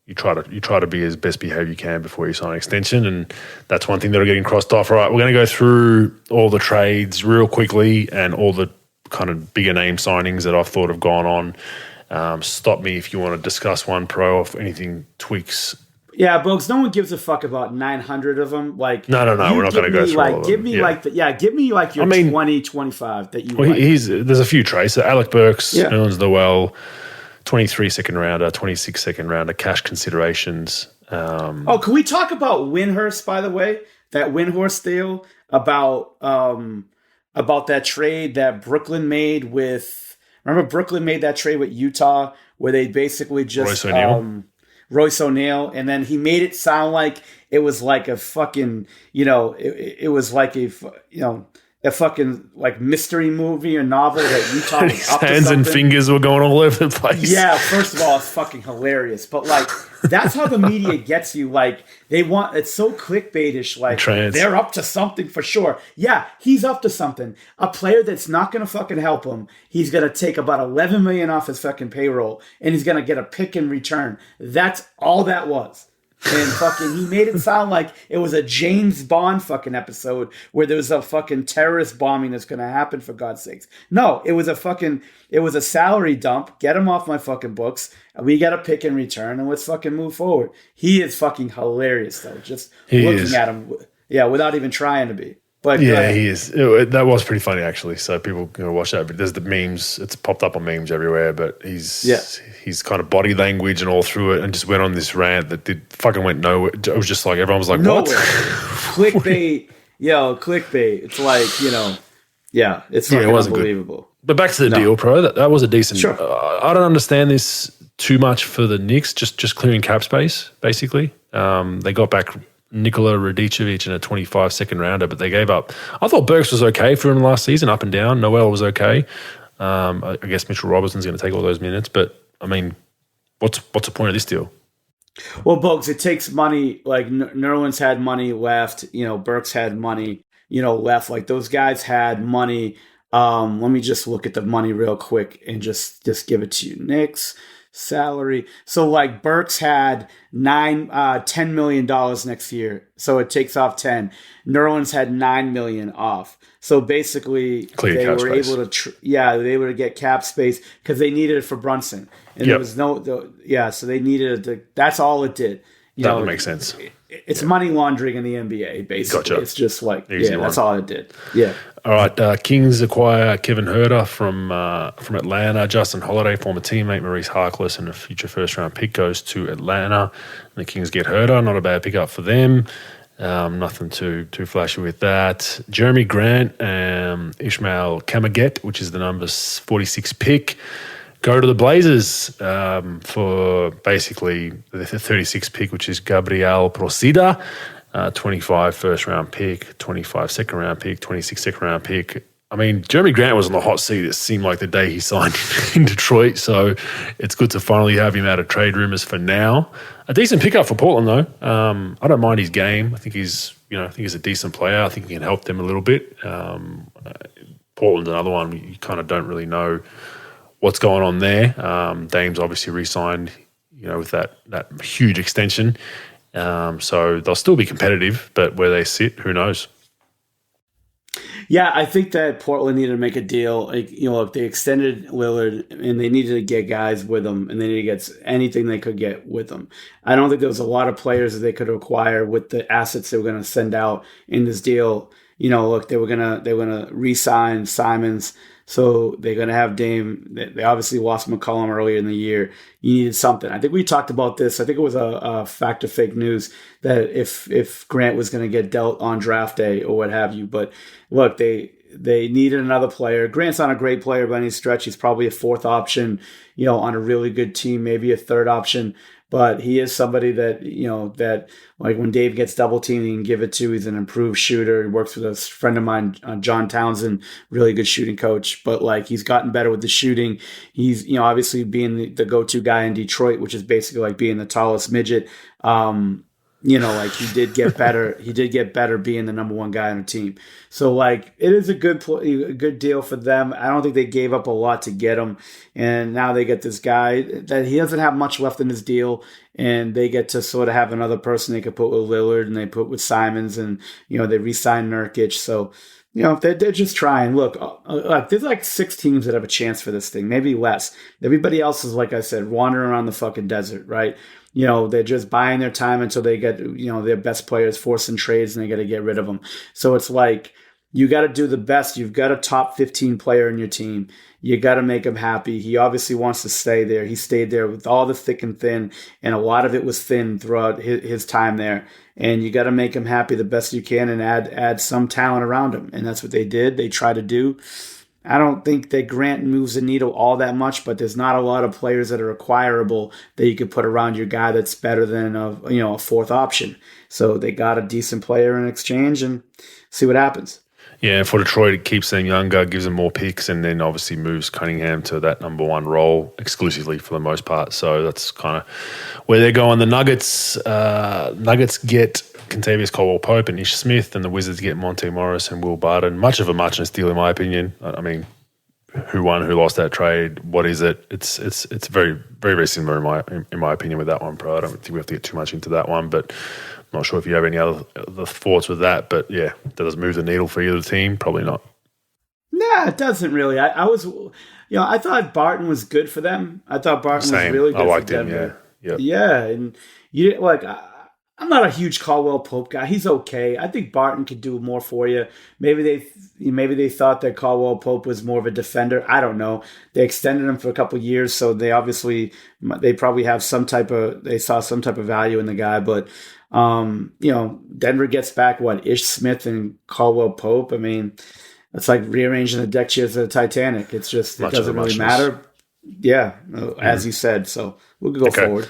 you try to be as best behaved you can before you sign an extension, and that's one thing that are getting crossed off. All right, we're going to go through all the trades real quickly and all the kind of bigger name signings that I've thought have gone on. Stop me if you want to discuss one pro or if anything tweaks. Yeah, Bogues, no one gives a fuck about 900 of them. No, we're not going to go through all of them. Give me your 20, 25 that you like. There's a few trades. So Alec Burks, Owens Noel, 23 second rounder, 26 second rounder, cash considerations. Can we talk about Windhorst, by the way? That Windhorst deal about that trade that Brooklyn made with... Remember Brooklyn made that trade with Utah where they basically just... Royce O'Neal, and then he made it sound like it was like a fucking, it was like a fucking like mystery movie or novel that Utah was His up to hands and something. fingers were going all over the place. Yeah, first of all, it's fucking hilarious. But like, that's how the media gets you. Like, it's so clickbaitish. Like, they're up to something for sure. Yeah, he's up to something. A player that's not gonna fucking help him. He's gonna take about 11 million off his fucking payroll, and he's gonna get a pick in return. That's all that was. And fucking, he made it sound like it was a James Bond fucking episode where there was a fucking terrorist bombing that's going to happen, for God's sakes. No, it was a salary dump. Get him off my fucking books. We got a pick in return, and let's fucking move forward. He is fucking hilarious, though. Just looking at him, without even trying to be. But yeah, he is. That was pretty funny, actually. So people can watch that. But there's the memes. It's popped up on memes everywhere. But he's kind of body language and all through it, and just went on this rant that fucking went nowhere. It was just like everyone was like, nowhere. "What?" Clickbait, clickbait. It's like it's fucking unbelievable. Good. But back to the deal, bro. That was a decent. Sure. I don't understand this too much for the Knicks. Just clearing cap space, basically. They got back Nikola Radicevic in a 25 second rounder, but they gave up. I thought Burks was okay for him last season, up and down. Noel was okay. I guess Mitchell Robinson's going to take all those minutes, but I mean, what's the point of this deal? Well, Bogues, it takes money. Like Nerlens had money left. Burks had money, left. Like those guys had money. Let me just look at the money real quick and just give it to you. Knicks salary. So like Burks had $10 million next year. So it takes off 10. Nerlens had 9 million off. So basically they were able to get cap space because they needed it for Brunson. And there was so they needed it. That's all it did. That would make sense. It's money laundering in the NBA, basically. Gotcha. It's just like, that's all it did. Yeah. All right. Kings acquire Kevin Huerter from Atlanta. Justin Holiday, former teammate, Maurice Harkless, and a future first-round pick goes to Atlanta. And the Kings get Huerter. Not a bad pickup for them. Nothing too flashy with that. Jeremy Grant, Ishmael Kamaget, which is the number 46 pick, go to the Blazers for basically the 36th pick, which is Gabriel Procida, 25 first-round pick, 25 second-round pick, 26 second-round pick. I mean, Jeremy Grant was on the hot seat, it seemed like, the day he signed in Detroit, so it's good to finally have him out of trade rumors for now. A decent pickup for Portland, though. I don't mind his game. I think he's a decent player. I think he can help them a little bit. Portland's another one you kind of don't really know what's going on there. Dame's obviously re-signed, with that huge extension. So they'll still be competitive, but where they sit, who knows? Yeah, I think that Portland needed to make a deal. Like, if they extended Lillard and they needed to get guys with them and they needed to get anything they could get with them. I don't think there was a lot of players that they could acquire with the assets they were going to send out in this deal. They were gonna re-sign Simmons. So they're going to have Dame. They obviously lost McCollum earlier in the year. You needed something. I think we talked about this. I think it was a fact or fake news that if Grant was going to get dealt on draft day or what have you. But look, they needed another player. Grant's not a great player by any stretch. He's probably a fourth option, on a really good team, maybe a third option. But he is somebody that, that like when Dave gets double teamed, he can give it to. He's an improved shooter. He works with a friend of mine, John Townsend, really good shooting coach. But like he's gotten better with the shooting. He's, obviously being the go-to guy in Detroit, which is basically like being the tallest midget. Like he did get better. He did get better being the number one guy on the team. So like it is a good deal for them. I don't think they gave up a lot to get him, and now they get this guy that he doesn't have much left in his deal, and they get to sort of have another person they could put with Lillard and they put with Simmons, and they re-sign Nurkic. So they're just trying. Look, there's like 6 teams that have a chance for this thing, maybe less. Everybody else is, like I said, wandering around the fucking desert, right? They're just buying their time until they get, their best players forcing trades and they got to get rid of them. So it's like, you got to do the best. You've got a top 15 player in your team. You got to make him happy. He obviously wants to stay there. He stayed there with all the thick and thin, and a lot of it was thin throughout his time there. And you got to make him happy the best you can and add some talent around him. And that's what they did. They tried to do. I don't think that Grant moves the needle all that much, but there's not a lot of players that are acquirable that you could put around your guy that's better than a fourth option. So they got a decent player in exchange and see what happens. Yeah, for Detroit, it keeps them younger, gives them more picks, and then obviously moves Cunningham to that number one role exclusively for the most part. So that's kind of where they're going. The Nuggets get Kentavious Caldwell-Pope and Ish Smith, and the Wizards get Monte Morris and Will Barton. Much of a muchness deal, in my opinion. I mean, who won, who lost that trade? What is it? It's very, very, very similar in my opinion with that one, Pro. I don't think we have to get too much into that one, but I'm not sure if you have any other thoughts with that. But yeah, does it move the needle for either team? Probably not. Nah, it doesn't really. I thought Barton was good for them. I thought Barton was really good. I liked him. Yeah, and you like. I'm not a huge Caldwell Pope guy. He's okay. I think Barton could do more for you. Maybe they thought that Caldwell Pope was more of a defender. I don't know. They extended him for a couple of years, so they probably have they saw some type of value in the guy. But Denver gets back Ish Smith and Caldwell Pope. I mean, it's like rearranging the deck chairs of the Titanic. It's just it doesn't really matter. Yeah, as you said. So we'll go forward.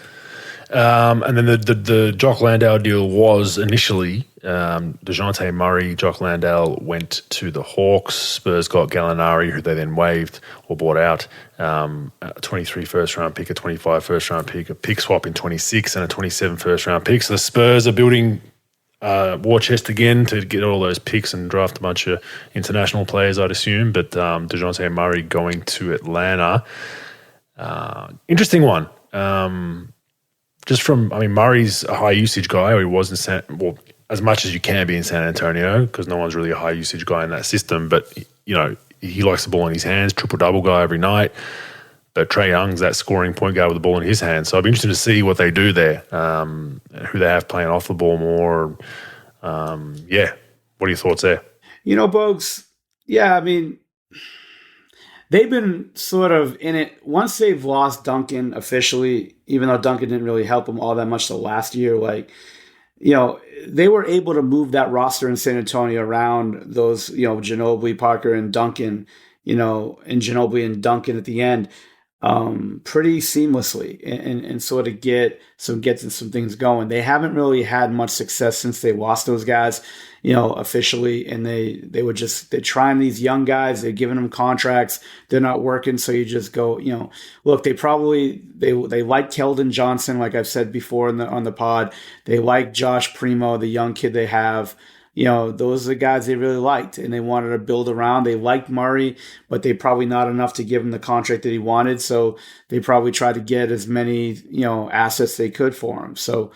And then the Jock Landale deal was initially DeJounte Murray. Jock Landale went to the Hawks. Spurs got Gallinari, who they then waived or bought out. A 23 first-round pick, a 25 first-round pick, a pick swap in 26, and a 27 first-round pick. So the Spurs are building war chest again to get all those picks and draft a bunch of international players, I'd assume. But DeJounte Murray going to Atlanta. Interesting one. Murray's a high usage guy, or he was in as much as you can be in San Antonio, because no one's really a high usage guy in that system. But he likes the ball in his hands, triple double guy every night. But Trae Young's that scoring point guard with the ball in his hands. So I'd be interested to see what they do there, who they have playing off the ball more. What are your thoughts there? Bogues. Yeah, I mean, they've been sort of in it once they've lost Duncan officially, even though Duncan didn't really help them all that much the last year. They were able to move that roster in San Antonio around those, Ginobili, Parker, and Duncan, and Ginobili and Duncan at the end pretty seamlessly and sort of get some things going. They haven't really had much success since they lost those guys, officially, and they're trying these young guys, they're giving them contracts, they're not working, so you just go, look, they like Keldon Johnson, like I've said before on the pod. They like Josh Primo, the young kid they have. Those are the guys they really liked, and they wanted to build around. They liked Murray, but they probably not enough to give him the contract that he wanted. So they probably tried to get as many, assets they could for him. So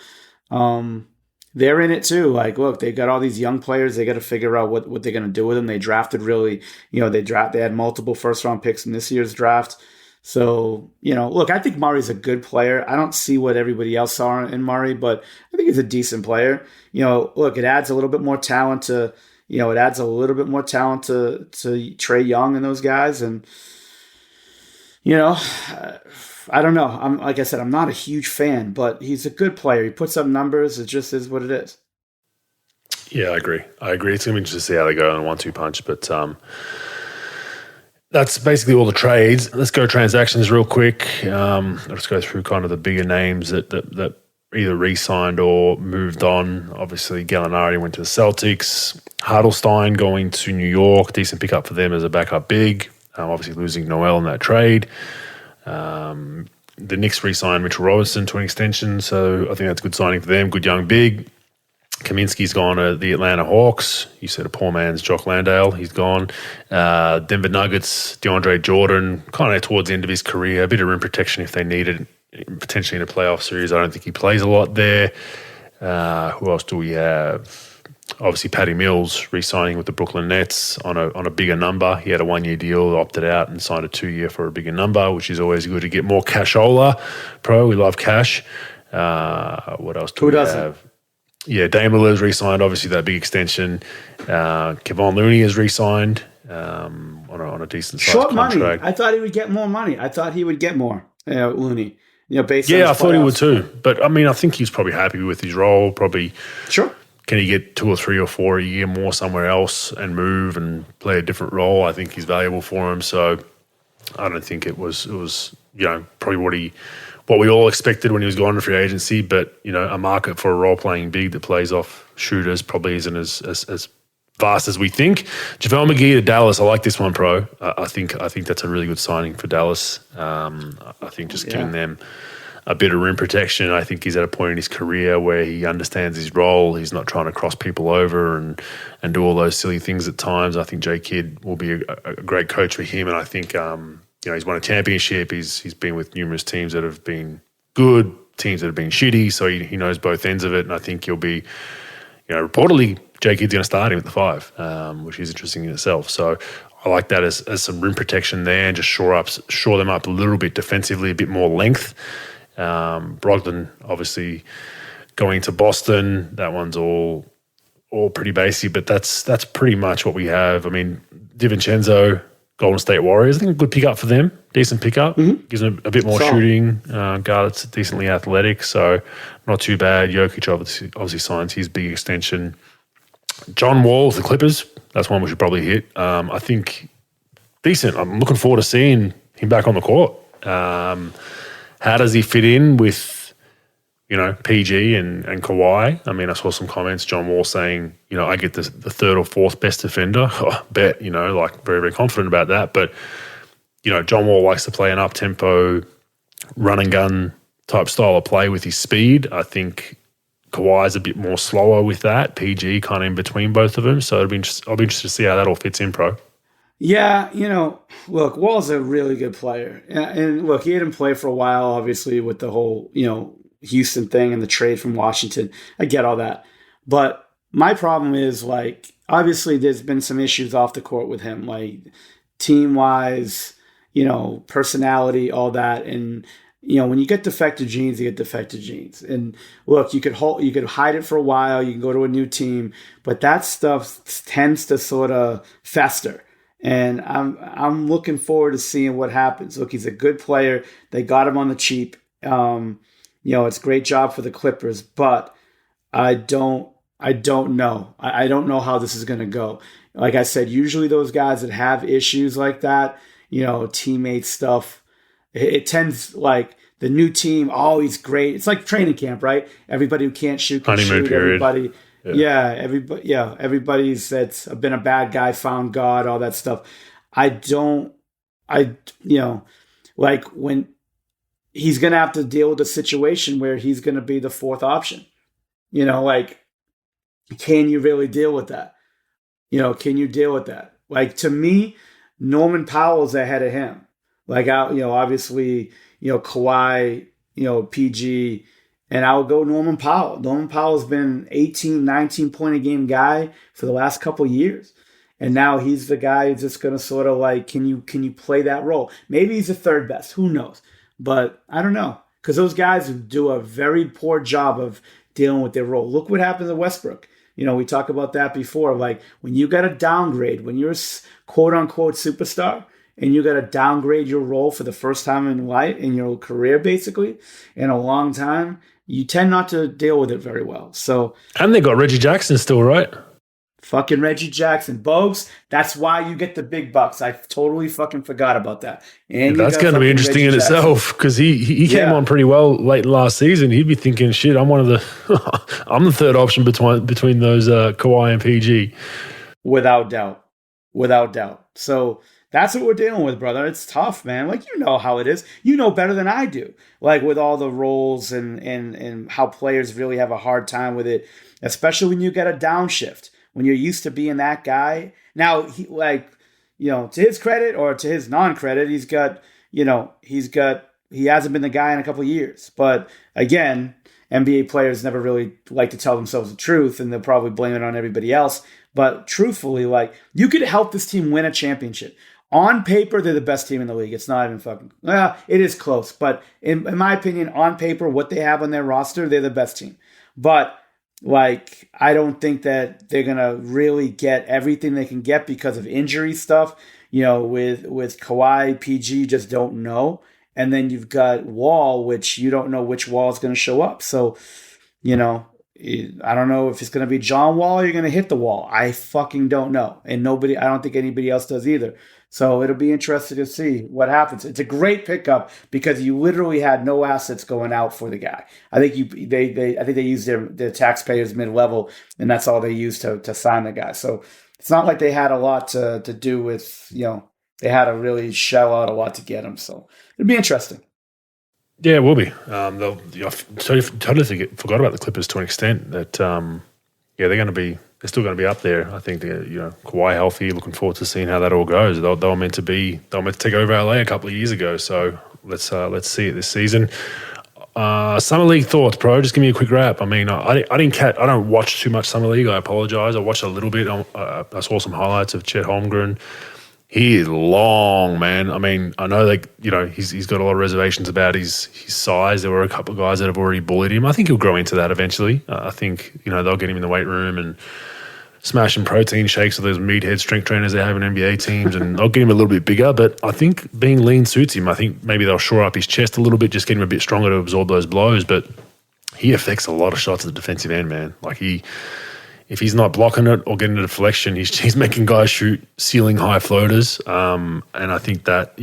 they're in it too. Like, look, they got all these young players. They got to figure out what they're going to do with them. They drafted really, they had multiple first round picks in this year's draft. So, look, I think Murray's a good player. I don't see what everybody else saw in Murray, but I think he's a decent player. Look, it adds a little bit more talent to Trae Young and those guys. And, I don't know. Like I said, I'm not a huge fan, but he's a good player. He puts up numbers. It just is what it is. Yeah, I agree. It's going to be interesting to see how they go on a 1-2 punch, but that's basically all the trades. Let's go transactions real quick. Let's go through kind of the bigger names that either re-signed or moved on. Obviously, Gallinari went to the Celtics. Hartenstein going to New York. Decent pickup for them as a backup big. Obviously losing Noel in that trade. The Knicks re-signed Mitchell Robinson to an extension, so I think that's a good signing for them. Good young big. Kaminsky's gone to the Atlanta Hawks. You said a poor man's Jock Landale. He's gone. Denver Nuggets, DeAndre Jordan, kind of towards the end of his career. A bit of rim protection if they needed, potentially in a playoff series. I don't think he plays a lot there. Who else do we have? Obviously, Patty Mills re-signing with the Brooklyn Nets on a bigger number. He had a 1-year deal, opted out, and signed a 2-year for a bigger number, which is always good to get more cashola. Pro, we love cash. What else do we have? Yeah, Dame Lillard's re-signed, obviously that big extension. Kevon Looney has re-signed on a decent size contract. Money. I thought he would get more money. I thought he would get more, Looney. Based on I thought he would too. But, I think he's probably happy with his role. Probably. Sure. Can he get 2 or 3 or 4 a year more somewhere else and move and play a different role? I think he's valuable for him. So I don't think it was probably what we all expected when he was going to free agency. But a market for a role playing big that plays off shooters probably isn't as vast as we think. JaVale McGee to Dallas. I like this one, pro. I think that's a really good signing for Dallas. I think just giving them a bit of rim protection. I think he's at a point in his career where he understands his role. He's not trying to cross people over and do all those silly things at times. I think J Kidd will be a great coach for him, and I think he's won a championship. He's been with numerous teams that have been good, teams that have been shitty, so he knows both ends of it, and I think he'll be, reportedly J Kidd's going to start him at the 5, which is interesting in itself. So I like that as some rim protection there, and just shore them up a little bit defensively, a bit more length. Brogdon obviously going to Boston. That one's all pretty basic, but that's pretty much what we have. I mean, DiVincenzo, Golden State Warriors, I think a good pickup for them. Decent pickup. Gives them a bit more shooting. Guard that's decently athletic, so not too bad. Jokic obviously signs his big extension. John Wall with the Clippers. That's one we should probably hit. I think decent. I'm looking forward to seeing him back on the court. How does he fit in with, PG and Kawhi? I mean, I saw some comments, John Wall saying, I get the third or fourth best defender. Oh, bet, very, very confident about that. But, John Wall likes to play an up-tempo, run-and-gun type style of play with his speed. I think Kawhi's a bit more slower with that. PG kind of in between both of them. So I'll be interested to see how that all fits in, pro. Yeah, look, Wall's a really good player. And look, he hadn't played for a while, obviously, with the whole, Houston thing and the trade from Washington. I get all that. But my problem is, obviously there's been some issues off the court with him, team-wise, personality, all that. And, when you get defective genes, you get defective genes. And look, you could hide it for a while, you can go to a new team, but that stuff tends to sort of fester. And I'm looking forward to seeing what happens. Look, he's a good player. They got him on the cheap. It's a great job for the Clippers, but I don't know. I don't know how this is going to go. Like I said, usually those guys that have issues like that, teammate stuff, it tends like the new team. Oh, he's great. It's like training camp, right? Everybody who can't shoot can honeymoon shoot. Period. Everybody. Everybody's that's been a bad guy, found God, all that stuff. When he's going to have to deal with a situation where he's going to be the fourth option, can you really deal with that? Can you deal with that? To me, Norman Powell's ahead of him. Obviously, Kawhi, PG, and I would go Norman Powell. Norman Powell's been 18, 19 point a game guy for the last couple of years. And now he's the guy who's just going to sort of can you play that role? Maybe he's the third best. Who knows? But I don't know. Because those guys do a very poor job of dealing with their role. Look what happened to Westbrook. We talked about that before. When you got to downgrade, when you're a quote unquote superstar, and you got to downgrade your role for the first time in life, in your career, basically, in a long time, you tend not to deal with it very well. So, and they got Reggie Jackson still, right? Fucking Reggie Jackson. Bogues, that's why you get the big bucks. I totally fucking forgot about that. And that's going to be interesting in itself, because he came on pretty well late last season. He'd be thinking, shit, I'm one of the I'm the third option between those Kawhi and PG. Without doubt. So that's what we're dealing with, brother. It's tough, man. You know how it is. You know better than I do. With all the roles and how players really have a hard time with it, especially when you get a downshift, when you're used to being that guy. Now, to his credit or to his non-credit, he hasn't been the guy in a couple of years. But again, NBA players never really like to tell themselves the truth, and they'll probably blame it on everybody else. But truthfully, you could help this team win a championship. On paper, they're the best team in the league. It's not even fucking... it is close. But in my opinion, on paper, what they have on their roster, they're the best team. But, I don't think that they're going to really get everything they can get because of injury stuff. With Kawhi, PG, just don't know. And then you've got Wall, which you don't know which Wall is going to show up. So, I don't know if it's going to be John Wall or you're going to hit the wall. I fucking don't know. And I don't think anybody else does either. So it'll be interesting to see what happens. It's a great pickup because you literally had no assets going out for the guy. I think they used their taxpayers mid-level, and that's all they used to sign the guy. So it's not like they had a lot to do with, they had to really shell out a lot to get him. So it'll be interesting. Yeah, it will be. I totally forgot about the Clippers to an extent. That they're still going to be up there. I think Kawhi healthy. Looking forward to seeing how that all goes. They were meant to take over LA a couple of years ago. So let's see it this season. Summer League thoughts, bro. Just give me a quick wrap. I mean, I don't watch too much Summer League. I apologize. I watched a little bit. I saw some highlights of Chet Holmgren. He is long, man. I mean, I know he's got a lot of reservations about his size. There were a couple of guys that have already bullied him. I think he'll grow into that eventually. I think they'll get him in the weight room and smashing protein shakes with those meathead strength trainers they have in NBA teams, and they'll get him a little bit bigger. But I think being lean suits him. I think maybe they'll shore up his chest a little bit, just get him a bit stronger to absorb those blows. But he affects a lot of shots at the defensive end, man. If he's not blocking it or getting a deflection, he's making guys shoot ceiling high floaters. And I think that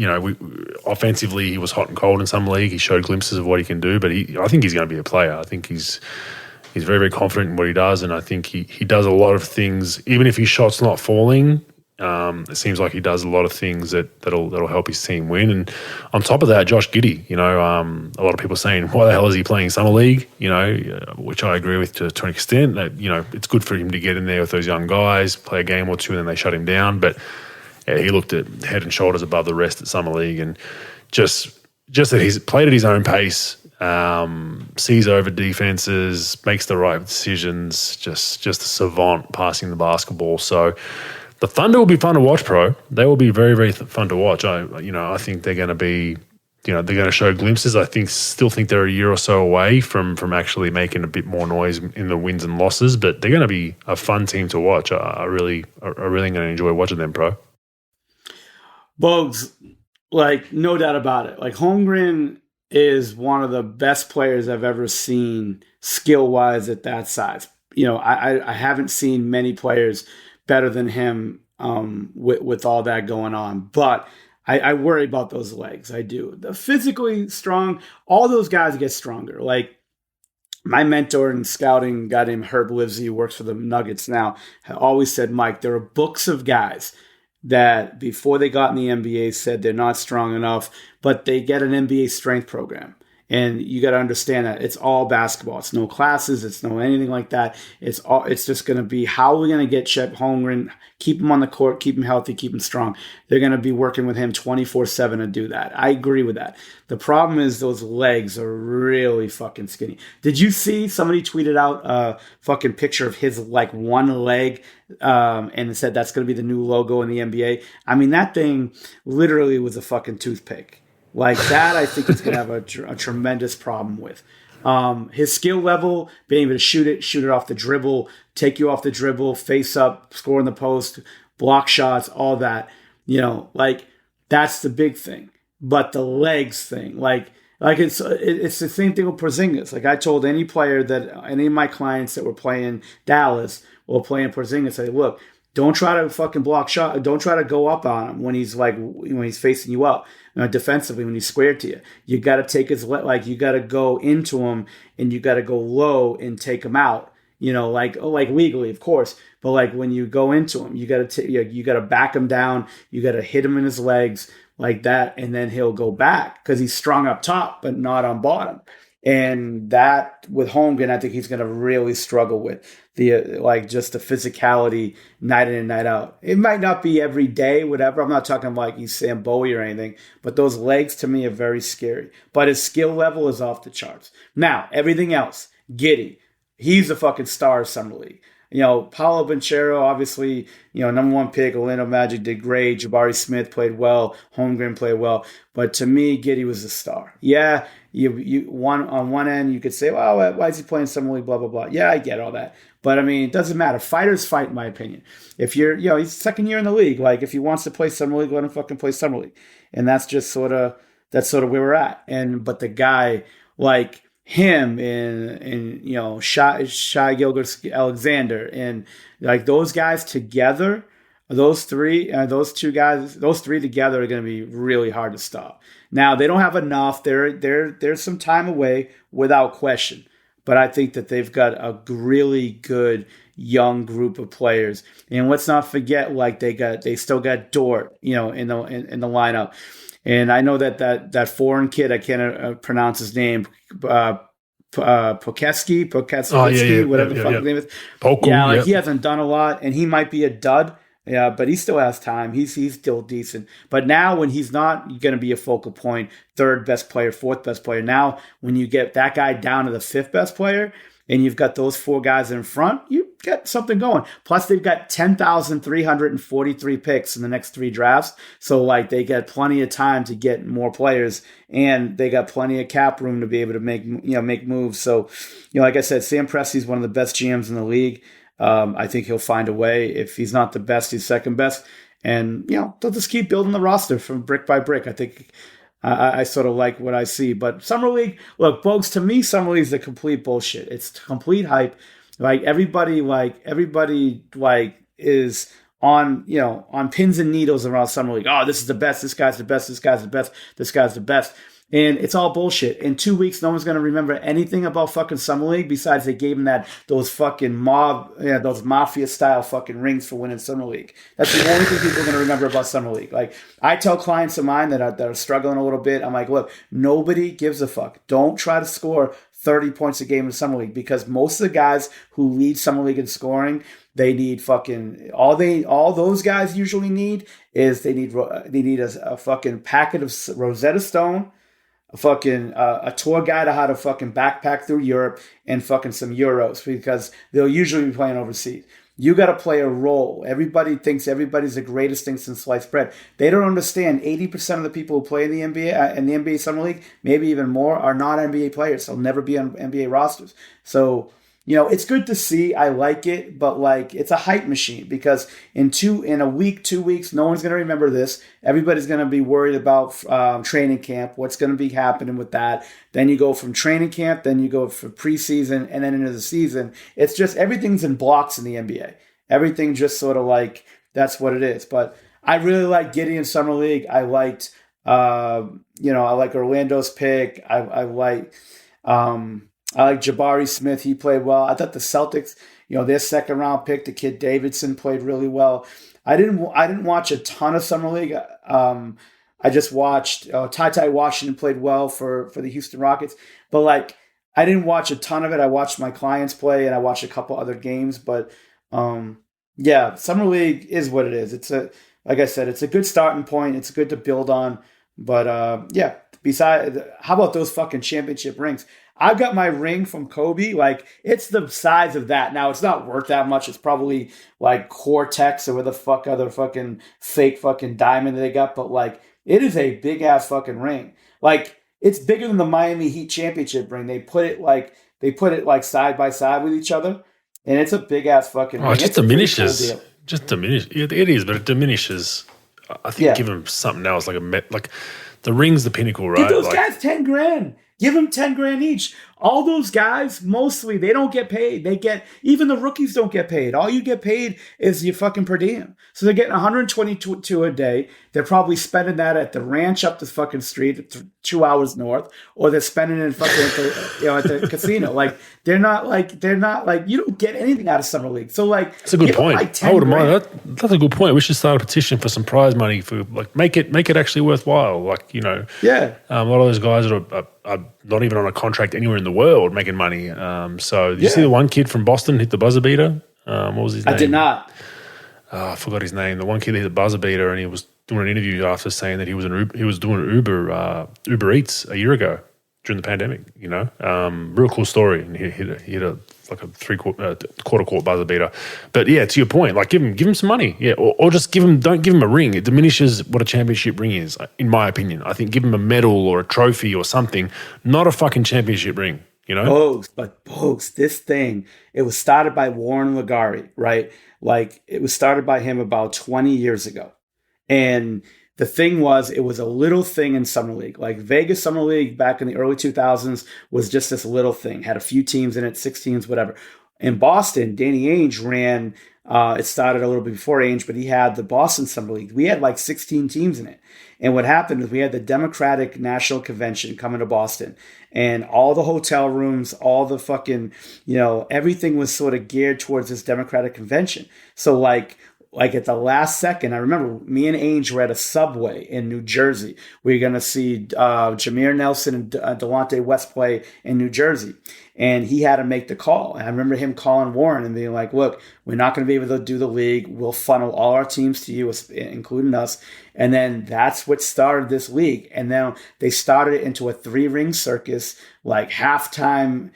offensively he was hot and cold in some league. He showed glimpses of what he can do, but I think he's going to be a player. I think he's very, very confident in what he does, and I think he does a lot of things. Even if his shot's not falling, it seems like he does a lot of things that'll help his team win. And on top of that, Josh Giddey, a lot of people are saying, why the hell is he playing Summer League? Which I agree with to an extent. That it's good for him to get in there with those young guys, play a game or two, and then they shut him down. But he looked at head and shoulders above the rest at Summer League, and just that he's played at his own pace. Sees over defenses, makes the right decisions, just a savant passing the basketball. So the Thunder will be fun to watch, bro. They will be very, very fun to watch. I think they're going to be, they're going to show glimpses. Still think they're a year or so away from actually making a bit more noise in the wins and losses, but they're going to be a fun team to watch. I really going to enjoy watching them, bro. Bogues, no doubt about it. Holmgren is one of the best players I've ever seen skill-wise at that size. I haven't seen many players better than him with all that going on. But I worry about those legs. I do. The physically strong, all those guys get stronger. My mentor in scouting, a guy named Herb Livesey, who works for the Nuggets now, always said, Mike, there are books of guys that before they got in the NBA said they're not strong enough, but they get an NBA strength program. And you got to understand that it's all basketball. It's no classes. It's no anything like that. It's just going to be how are we going to get Chet Holmgren, keep him on the court, keep him healthy, keep him strong. They're going to be working with him 24/7 to do that. I agree with that. The problem is those legs are really fucking skinny. Did you see somebody tweeted out a fucking picture of his one leg and said that's going to be the new logo in the NBA? I mean, that thing literally was a fucking toothpick. That, I think he's going to have a tremendous problem with. His skill level, being able to shoot it off the dribble, take you off the dribble, face up, score in the post, block shots, all that. That's the big thing. But the legs thing, it's the same thing with Porzingis. I told any player any of my clients that were playing Dallas or playing Porzingis, say, look, don't try to fucking block shot. Don't try to go up on him when he's facing you up. Defensively, when he's squared to you, you got to take his you got to go into him and you got to go low and take him out. Legally, of course, but when you go into him, you got to you got to back him down. You got to hit him in his legs like that, and then he'll go back because he's strong up top but not on bottom. And that with Holmgren, I think he's going to really struggle with just the physicality night in and night out. It might not be every day, whatever. I'm not talking he's Sam Bowie or anything, but those legs to me are very scary. But his skill level is off the charts. Now, everything else, Giddey, he's a fucking star of Summer League. Paolo Banchero, obviously, number one pick, Orlando Magic did great. Jabari Smith played well. Holmgren played well. But to me, Giddey was the star. Yeah, on one end, you could say, well, why is he playing Summer League, blah, blah, blah. Yeah, I get all that. But, it doesn't matter. Fighters fight, in my opinion. If you're, he's second year in the league. If he wants to play Summer League, let him fucking play Summer League. And that's just sort of where we're at. But the guy, him and Shai Gilgeous-Alexander, and like those guys together, those two guys, those three together are going to be really hard to stop. Now they don't have enough. They're some time away without question, but I think that they've got a really good young group of players. And let's not forget, like they still got Dort, in the lineup. And I know that foreign kid, I can't pronounce his name, Pokeski, whatever the fuck his name is. Poku, he hasn't done a lot, and he might be a dud. Yeah, but he still has time. He's still decent. But now when he's not going to be a focal point, third best player, fourth best player, now when you get that guy down to the fifth best player, and you've got those four guys in front, you get something going. Plus, they've got 10,343 picks in the next three drafts. So, like, they get plenty of time to get more players, and they got plenty of cap room to be able to make moves. So, like I said, Sam Presti's one of the best GMs in the league. I think he'll find a way. If he's not the best, he's second best. And, they'll just keep building the roster from brick by brick. I think I sort of like what I see. But Summer League, look, Bogues, to me, Summer League is a complete bullshit. It's complete hype. Like everybody is on pins and needles around Summer League. Oh, this is the best. This guy's the best. This guy's the best. This guy's the best. And it's all bullshit. In 2 weeks, no one's going to remember anything about fucking Summer League besides they gave him those fucking those mafia-style fucking rings for winning Summer League. That's the only thing people are going to remember about Summer League. Like, I tell clients of mine that are struggling a little bit, I'm like, look, nobody gives a fuck. Don't try to score 30 points a game in Summer League, because most of the guys who lead Summer League in scoring, they need fucking all those guys usually need is they need a fucking packet of Rosetta Stone, a tour guide of how to fucking backpack through Europe, and fucking some euros, because they'll usually be playing overseas. You got to play a role. Everybody thinks everybody's the greatest thing since sliced bread. They don't understand 80% of the people who play in the NBA and the NBA Summer League, maybe even more, are not NBA players. They'll never be on NBA rosters. So, it's good to see. I like it, but like it's a hype machine, because in a week, 2 weeks, no one's going to remember this. Everybody's going to be worried about training camp, what's going to be happening with that. Then you go from training camp, then you go for preseason, and then into the season. It's just everything's in blocks in the NBA. Everything just sort of like that's what it is. But I really like Gideon Summer League. I liked, I like Orlando's pick. I like Jabari Smith. He played well. I thought the Celtics, their second round pick, the kid Davidson, played really well. I didn't watch a ton of Summer League. I just watched Ty Washington played well for the Houston Rockets, but like I didn't watch a ton of it. I watched my clients play, and I watched a couple other games. But Summer League is what it is. Like I said, it's a good starting point. It's good to build on. But besides, how about those fucking championship rings? I've got my ring from Kobe. Like, it's the size of that. Now, it's not worth that much. It's probably like Cortex or where the fuck other fucking fake fucking diamond they got. But like, it is a big ass fucking ring. Like, it's bigger than the Miami Heat championship ring. They put it like side by side with each other, and it's a big ass fucking ring. It just diminishes. Just diminish. It is, but it diminishes. I think give them something else, like the ring's the pinnacle, right? Give those guys $10,000. Give them $10,000 each. All those guys, mostly, they don't get paid. Even the rookies don't get paid. All you get paid is your fucking per diem. So they're getting $122 a day. They're probably spending that at the ranch up the fucking street, 2 hours north, or they're spending it fucking at the casino. Like they're not like you don't get anything out of Summer League. So like that's a good point. Like I wouldn't mind that. That's a good point. We should start a petition for some prize money for like make it actually worthwhile. Like a lot of those guys that are not even on a contract anywhere in the world making money. So did you see the one kid from Boston hit the buzzer beater? What was his name? I did not. I forgot his name. The one kid hit the buzzer beater, and he was doing an interview after saying that he was doing Uber Eats a year ago during the pandemic. Real cool story. And he hit a quarter court buzzer beater. But yeah, to your point, like give him some money. Yeah, or just don't give him a ring. It diminishes what a championship ring is, in my opinion. I think give him a medal or a trophy or something, not a fucking championship ring. Bogues, this thing, it was started by Warren Ligari, right? Like, it was started by him about 20 years ago. And The thing was, it was a little thing in Summer League. Like Vegas Summer League back in the early 2000s was just this little thing. Had a few teams in it, 6 teams, whatever. In Boston, Danny Ainge ran, it started a little bit before Ainge, but he had the Boston Summer League. We had like 16 teams in it. And what happened is we had the Democratic National Convention coming to Boston. And all the hotel rooms, all the fucking, everything was sort of geared towards this Democratic Convention. So like at the last second, I remember me and Ainge were at a Subway in New Jersey. We were going to see Jameer Nelson and Delonte West play in New Jersey. And he had to make the call. And I remember him calling Warren and being like, look, we're not going to be able to do the league. We'll funnel all our teams to you, including us. And then that's what started this league. And then they started it into a 3-ring circus, like halftime,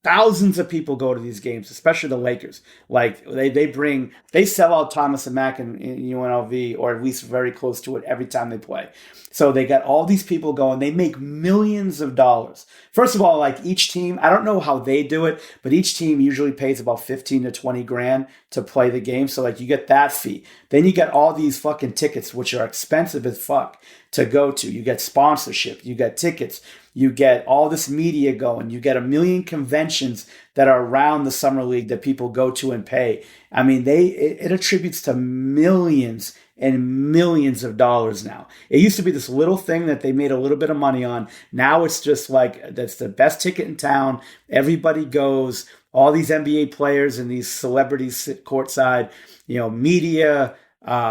thousands of people go to these games, especially the Lakers. Like they sell out Thomas and Mack in UNLV, or at least very close to it every time they play. So they got all these people going. They make millions of dollars. First of all, like each team, I don't know how they do it, but each team usually pays about 15 to 20 grand to play the game. So like you get that fee. Then you get all these fucking tickets, which are expensive as fuck to go to. You get sponsorship, you get tickets, you get all this media going, you get a million conventions that are around the Summer League that people go to and pay. I mean, it attributes to millions and millions of dollars now. It used to be this little thing that they made a little bit of money on. Now it's just like, that's the best ticket in town. Everybody goes, all these NBA players and these celebrities sit courtside, media,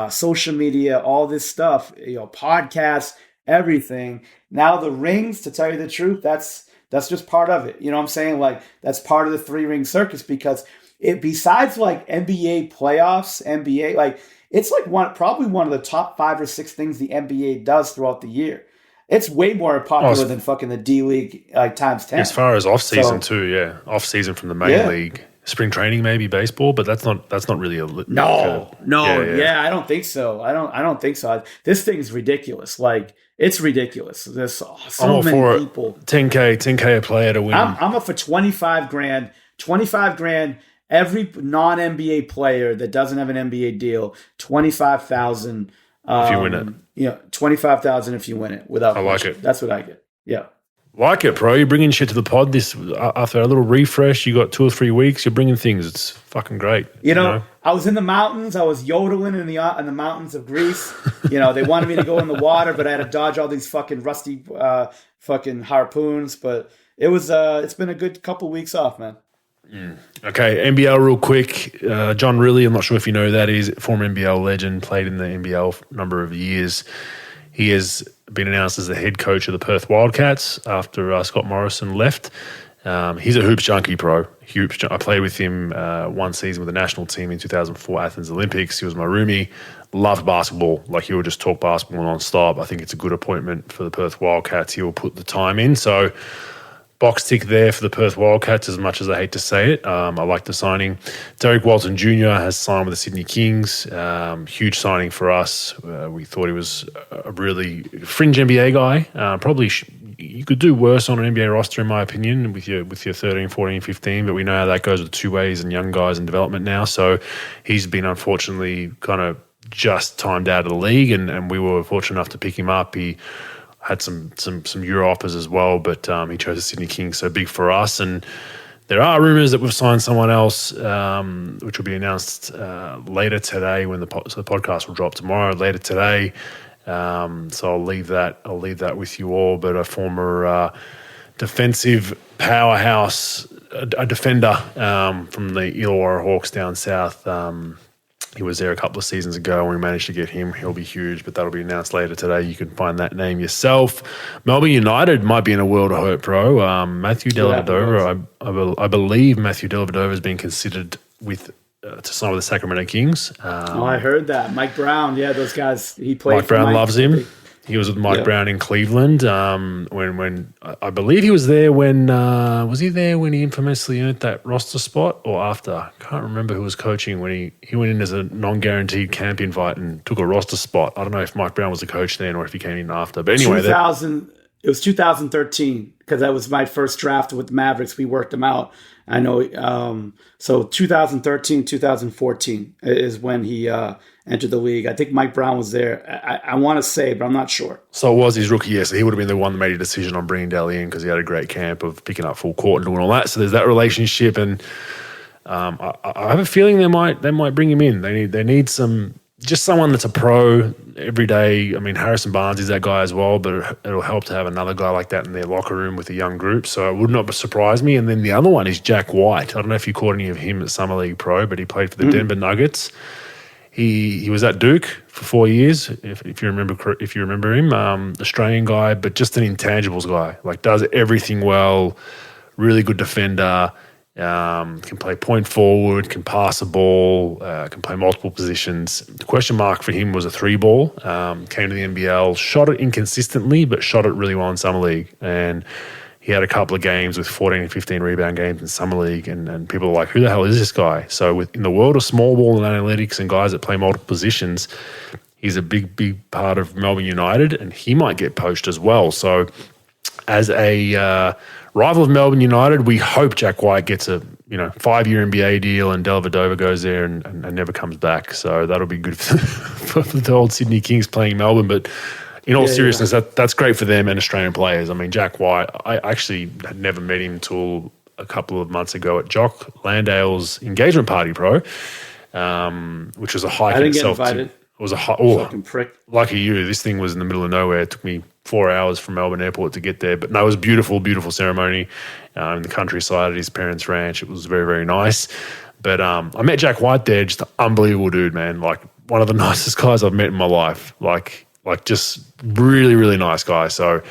social media, all this stuff, podcasts, everything. Now the rings, to tell you the truth, that's just part of it. You know what I'm saying? Like that's part of the 3-ring circus, because it, besides like NBA playoffs, like it's like probably one of the top 5 or 6 things the NBA does throughout the year. It's way more popular than fucking the D League times 10. As far as off season too, yeah, off season from the main league, spring training maybe baseball, but that's not really a no. I don't think so. I don't think so. This thing's ridiculous. Like it's ridiculous. There's so many people. 10K a player to win. I'm up for 25 grand. 25 grand. Every non-NBA player that doesn't have an NBA deal, 25,000. If you win it, 25,000 if you win it. Without I like question. it. That's what I get. Yeah. Like it, bro. You're bringing shit to the pod. This after a little refresh, you got 2 or 3 weeks. You're bringing things. It's fucking great. You know, I was in the mountains. I was yodeling in the mountains of Greece. They wanted me to go in the water, but I had to dodge all these fucking rusty fucking harpoons. But it was it's been a good couple weeks off, man. Okay, NBL real quick. John Riley, I'm not sure if you know who that is, former NBL legend, played in the NBL for a number of years. He has been announced as the head coach of the Perth Wildcats after Scott Morrison left. He's a hoops junkie, pro. I played with him one season with the national team in 2004 Athens Olympics. He was my roomie. Loved basketball. Like, he would just talk basketball non-stop. I think it's a good appointment for the Perth Wildcats. He will put the time in. So, box tick there for the Perth Wildcats, as much as I hate to say it. I like the signing. Derek Walton Jr. has signed with the Sydney Kings. Huge signing for us. We thought he was a really fringe NBA guy. Probably you could do worse on an NBA roster, in my opinion, with your 13, 14, 15, but we know how that goes with 2 ways and young guys in development now. So he's been unfortunately kind of just timed out of the league, and we were fortunate enough to pick him up. He had some Euro offers as well, but he chose the Sydney Kings, so big for us. And there are rumours that we've signed someone else, which will be announced later today when the podcast will drop tomorrow. Later today, so I'll leave that with you all. But a former defensive powerhouse, a defender from the Illawarra Hawks down south. He was there a couple of seasons ago and we managed to get him. He'll be huge, but that'll be announced later today. You can find that name yourself. Melbourne United might be in a world of hope, bro. Matthew Dellavedova, I believe Matthew Dellavedova has been considered to sign with the Sacramento Kings. I heard that. Mike Brown, those guys. He played. Mike Brown loves him. He was with Mike Brown in Cleveland. When I believe he was there when was he there when he infamously earned that roster spot, or after? I can't remember who was coaching when he went in as a non-guaranteed camp invite and took a roster spot. I don't know if Mike Brown was the coach then or if he came in after. But anyway, It was 2013 because that was my first draft with the Mavericks. We worked them out. I know. So 2013, 2014 is when he entered the league. I think Mike Brown was there. I want to say, but I'm not sure. So it was his rookie year. So he would have been the one that made a decision on bringing Daly in because he had a great camp of picking up full court and doing all that. So there's that relationship, and I have a feeling they might bring him in. They need someone that's a pro every day. I mean, Harrison Barnes is that guy as well, but it'll help to have another guy like that in their locker room with a young group. So it would not surprise me. And then the other one is Jack White. I don't know if you caught any of him at Summer League Pro, but he played for the Denver Nuggets. He was at Duke for 4 years, if you remember him. Australian guy, but just an intangibles guy. Like, does everything well, really good defender. Can play point forward, can pass a ball, can play multiple positions. The question mark for him was a 3-ball. Came to the NBL, shot it inconsistently, but shot it really well in Summer League. And he had a couple of games with 14 and 15 rebound games in Summer League, and people are like, who the hell is this guy? So in the world of small ball and analytics and guys that play multiple positions, he's a big part of Melbourne United, and he might get poached as well. So as a rival of Melbourne United, we hope Jack White gets a 5-year NBA deal and Dellavedova goes there and never comes back. So that'll be good for the old Sydney Kings playing Melbourne. But in all seriousness, that's great for them and Australian players. I mean, Jack White, I actually had never met him until a couple of months ago at Jock Landale's engagement party, pro, which was a hike in itself. I didn't get invited. It was a fucking prick. Lucky you. This thing was in the middle of nowhere. It took me 4 hours from Melbourne Airport to get there. But no, it was a beautiful, beautiful ceremony in the countryside at his parents' ranch. It was very, very nice. But I met Jack White there, just an unbelievable dude, man. Like, one of the nicest guys I've met in my life. Like just really, really nice guy. So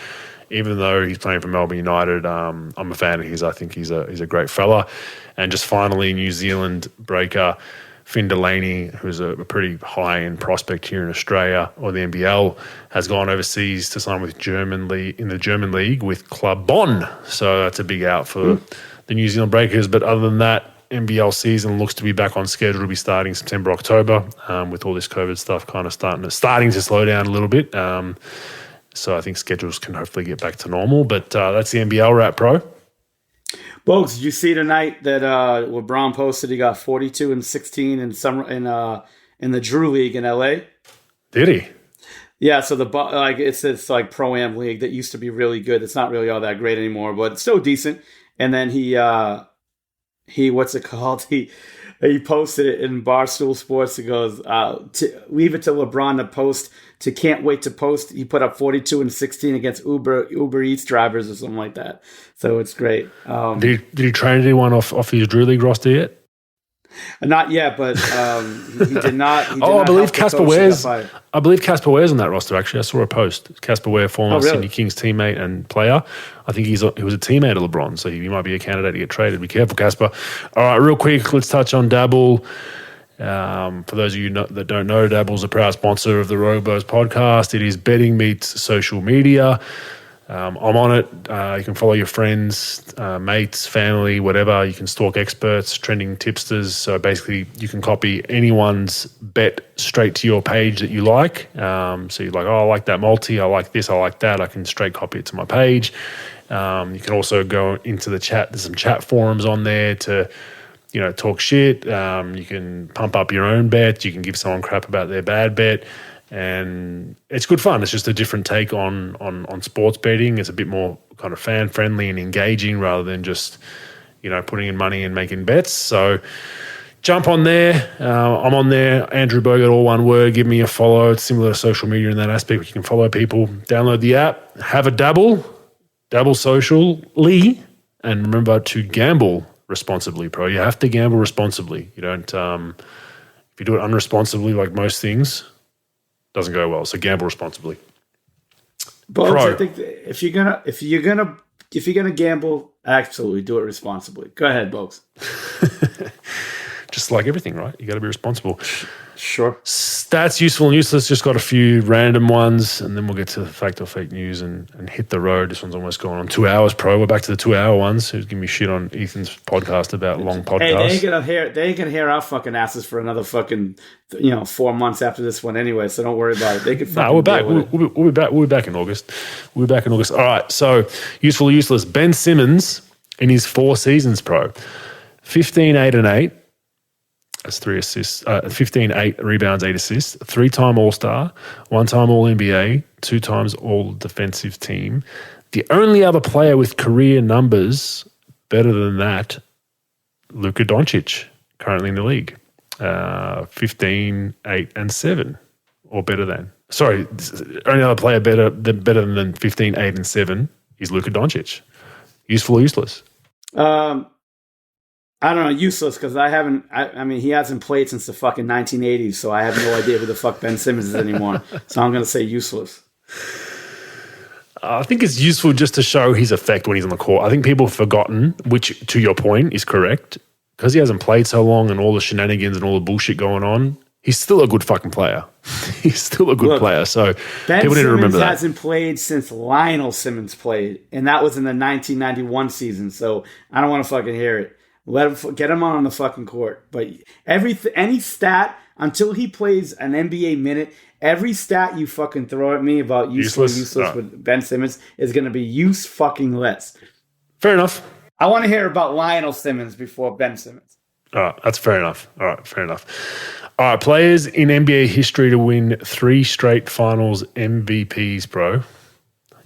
even though he's playing for Melbourne United, I'm a fan of his. I think he's a great fella. And just finally, New Zealand breaker Finn Delaney, who's a pretty high-end prospect here in Australia or the NBL, has gone overseas to sign with in the German league with Club Bonn. So that's a big out for the New Zealand Breakers. But other than that, NBL season looks to be back on schedule to be starting September, October, with all this COVID stuff kind of starting to slow down a little bit. So I think schedules can hopefully get back to normal. But that's the NBL wrap, pro. Bogues, did you see tonight that LeBron posted he got 42 and 16 in the Drew League in LA? Did he? Yeah, so it's this like pro-am league that used to be really good. It's not really all that great anymore, but it's still decent. And then he what's it called? He posted it in Barstool Sports. He goes, leave it to LeBron to post. To can't wait to post. He put up 42 and 16 against Uber Eats drivers or something like that. So it's great. Did he train anyone off his Drew League roster yet? Not yet, but he did not. I believe Casper Ware's. I believe Casper Ware's on that roster. Actually, I saw a post. Casper Ware, former Sydney Kings teammate and player. I think he was a teammate of LeBron, so he might be a candidate to get traded. Be careful, Casper. All right, real quick, let's touch on Dabble. For those of you that don't know, Dabble's a proud sponsor of the Robos podcast. It is betting meets social media. I'm on it. You can follow your friends, mates, family, whatever. You can stalk experts, trending tipsters. So basically, you can copy anyone's bet straight to your page that you like. So you're like, I like that multi. I like this. I like that. I can straight copy it to my page. You can also go into the chat. There's some chat forums on there to talk shit. You can pump up your own bet. You can give someone crap about their bad bet. And it's good fun. It's just a different take on sports betting. It's a bit more kind of fan-friendly and engaging rather than just, putting in money and making bets. So jump on there. I'm on there. Andrew Bogut, all one word. Give me a follow. It's similar to social media in that aspect. You can follow people. Download the app. Have a dabble socially. And remember to gamble responsibly, pro. You have to gamble responsibly. You don't if you do it unresponsibly, like most things, doesn't go well. So gamble responsibly. Bogues, I think if you're gonna gamble, absolutely do it responsibly. Go ahead, Bogues. Just like everything, right? You got to be responsible. Sure. stats, useful and useless. Just got a few random ones, and then we'll get to fact or fake news and hit the road. This one's almost going on 2 hours, pro. We're back to the 2 hour ones. Who's giving me shit on Ethan's podcast about long podcasts? Hey, they ain't gonna hear our fucking asses for another fucking 4 months after this one anyway. So don't worry about it. They could. We're back. We'll be back. We'll be back in August. We'll be back in August. All right. So useful, useless. Ben Simmons in his 4 seasons, pro, 15, 8, and 8. That's 3 assists, 15, 8 rebounds, 8 assists, 3-time All-Star, 1-time All-NBA, 2 times All-Defensive Team. The only other player with career numbers better than that, Luka Doncic, currently in the league. 15, 8, and 7, or better than. Sorry, only other player better than 15, 8, and 7 is Luka Doncic. Useful or useless? I don't know, useless, because I mean, he hasn't played since the fucking 1980s, so I have no idea who the fuck Ben Simmons is anymore. So I'm going to say useless. I think it's useful just to show his effect when he's on the court. I think people have forgotten, which, to your point, is correct, because he hasn't played so long and all the shenanigans and all the bullshit going on, he's still a good fucking player. He's still a good player, so people need to remember that. Ben Simmons hasn't played since Lionel Simmons played, and that was in the 1991 season, so I don't want to fucking hear it. Get him on the fucking court. But any stat, until he plays an NBA minute, every stat you fucking throw at me about useless with Ben Simmons is going to be use-fucking-less. Fair enough. I want to hear about Lionel Simmons before Ben Simmons. All right, that's fair enough. All right, fair enough. All right, players in NBA history to win 3 straight finals MVPs, bro. You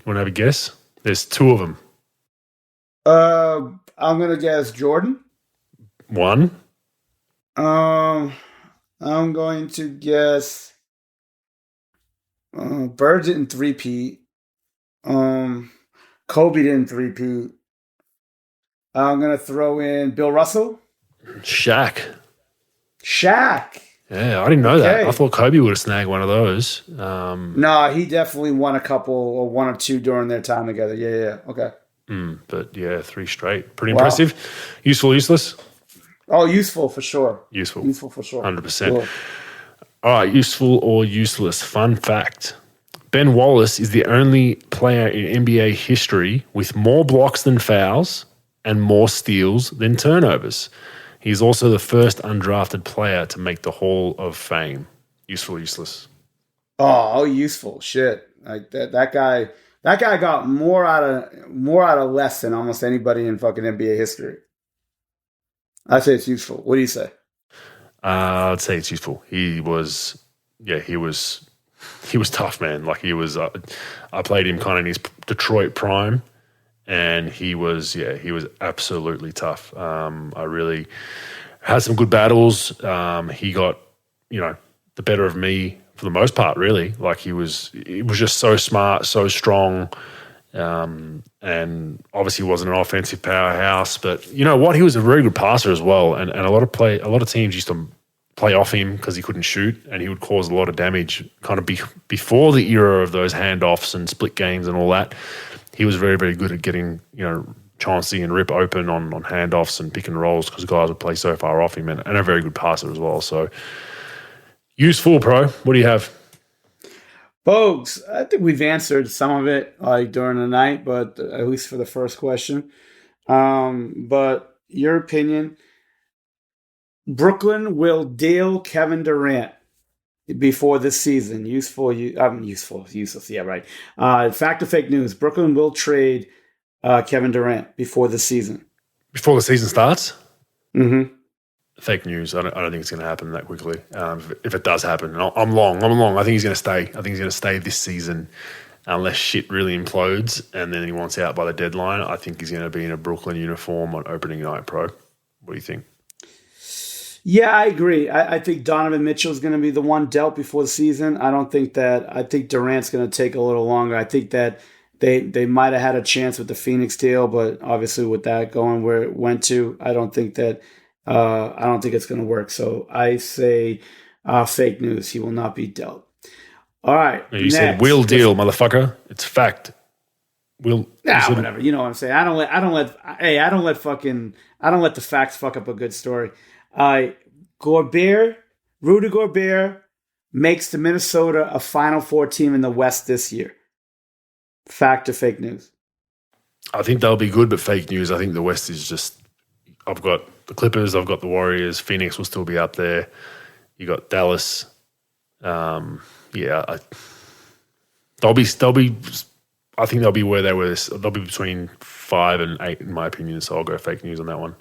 want to have a guess? There's 2 of them. I'm going to guess Jordan. 1. I'm going to guess Bird didn't three-peat. Kobe didn't three-peat. I'm going to throw in Bill Russell. Shaq. Yeah, I didn't know that. I thought Kobe would have snagged one of those. No, he definitely won a couple or 1 or 2 during their time together. Yeah. Okay. But yeah, 3 straight. Pretty impressive. Useful, useless? Oh, useful for sure. Useful for sure. 100%. Cool. All right, useful or useless. Fun fact. Ben Wallace is the only player in NBA history with more blocks than fouls and more steals than turnovers. He's also the first undrafted player to make the Hall of Fame. Useful, useless. Oh, useful. Shit. Like that guy got more out of less than almost anybody in fucking NBA history. I'd say it's useful. What do you say? I'd say it's useful. He was tough, man. Like he was, I played him kind of in his Detroit prime, and he was absolutely tough. I really had some good battles. He got, the better of me for the most part, really. Like he was just so smart, so strong. And obviously wasn't an offensive powerhouse, but you know what? He was a very good passer as well. And a lot of teams used to play off him because he couldn't shoot, and he would cause a lot of damage kind of before the era of those handoffs and split games and all that. He was very, very good at getting, Chauncey and Rip open on handoffs and pick and rolls because guys would play so far off him, and a very good passer as well. So useful, pro. What do you have? Bogues, I think we've answered some of it during the night, but at least for the first question. But your opinion, Brooklyn will deal Kevin Durant before this season. Useless. Yeah, right. Fact or fake news, Brooklyn will trade Kevin Durant before the season. Before the season starts? Mm-hmm. Fake news. I don't think it's going to happen that quickly. If it does happen, I'm long. I think he's going to stay. I think he's going to stay this season unless shit really implodes and then he wants out by the deadline. I think he's going to be in a Brooklyn uniform on opening night, pro. What do you think? Yeah, I agree. I think Donovan Mitchell is going to be the one dealt before the season. I think Durant's going to take a little longer. I think that they might have had a chance with the Phoenix deal, but obviously with that going where it went to, I don't think it's going to work. So I say fake news. He will not be dealt. All right. You said will deal, motherfucker. It's fact. Whatever. You know what I'm saying. I don't let the facts fuck up a good story. Rudy Gobert, makes the Minnesota a Final Four team in the West this year? Fact or fake news? I think they'll be good, but fake news. I think the West is just. I've got the Clippers. I've got the Warriors. Phoenix will still be up there. You got Dallas. They'll be. I think they'll be where they were. They'll be between 5 and 8, in my opinion. So I'll go fake news on that one.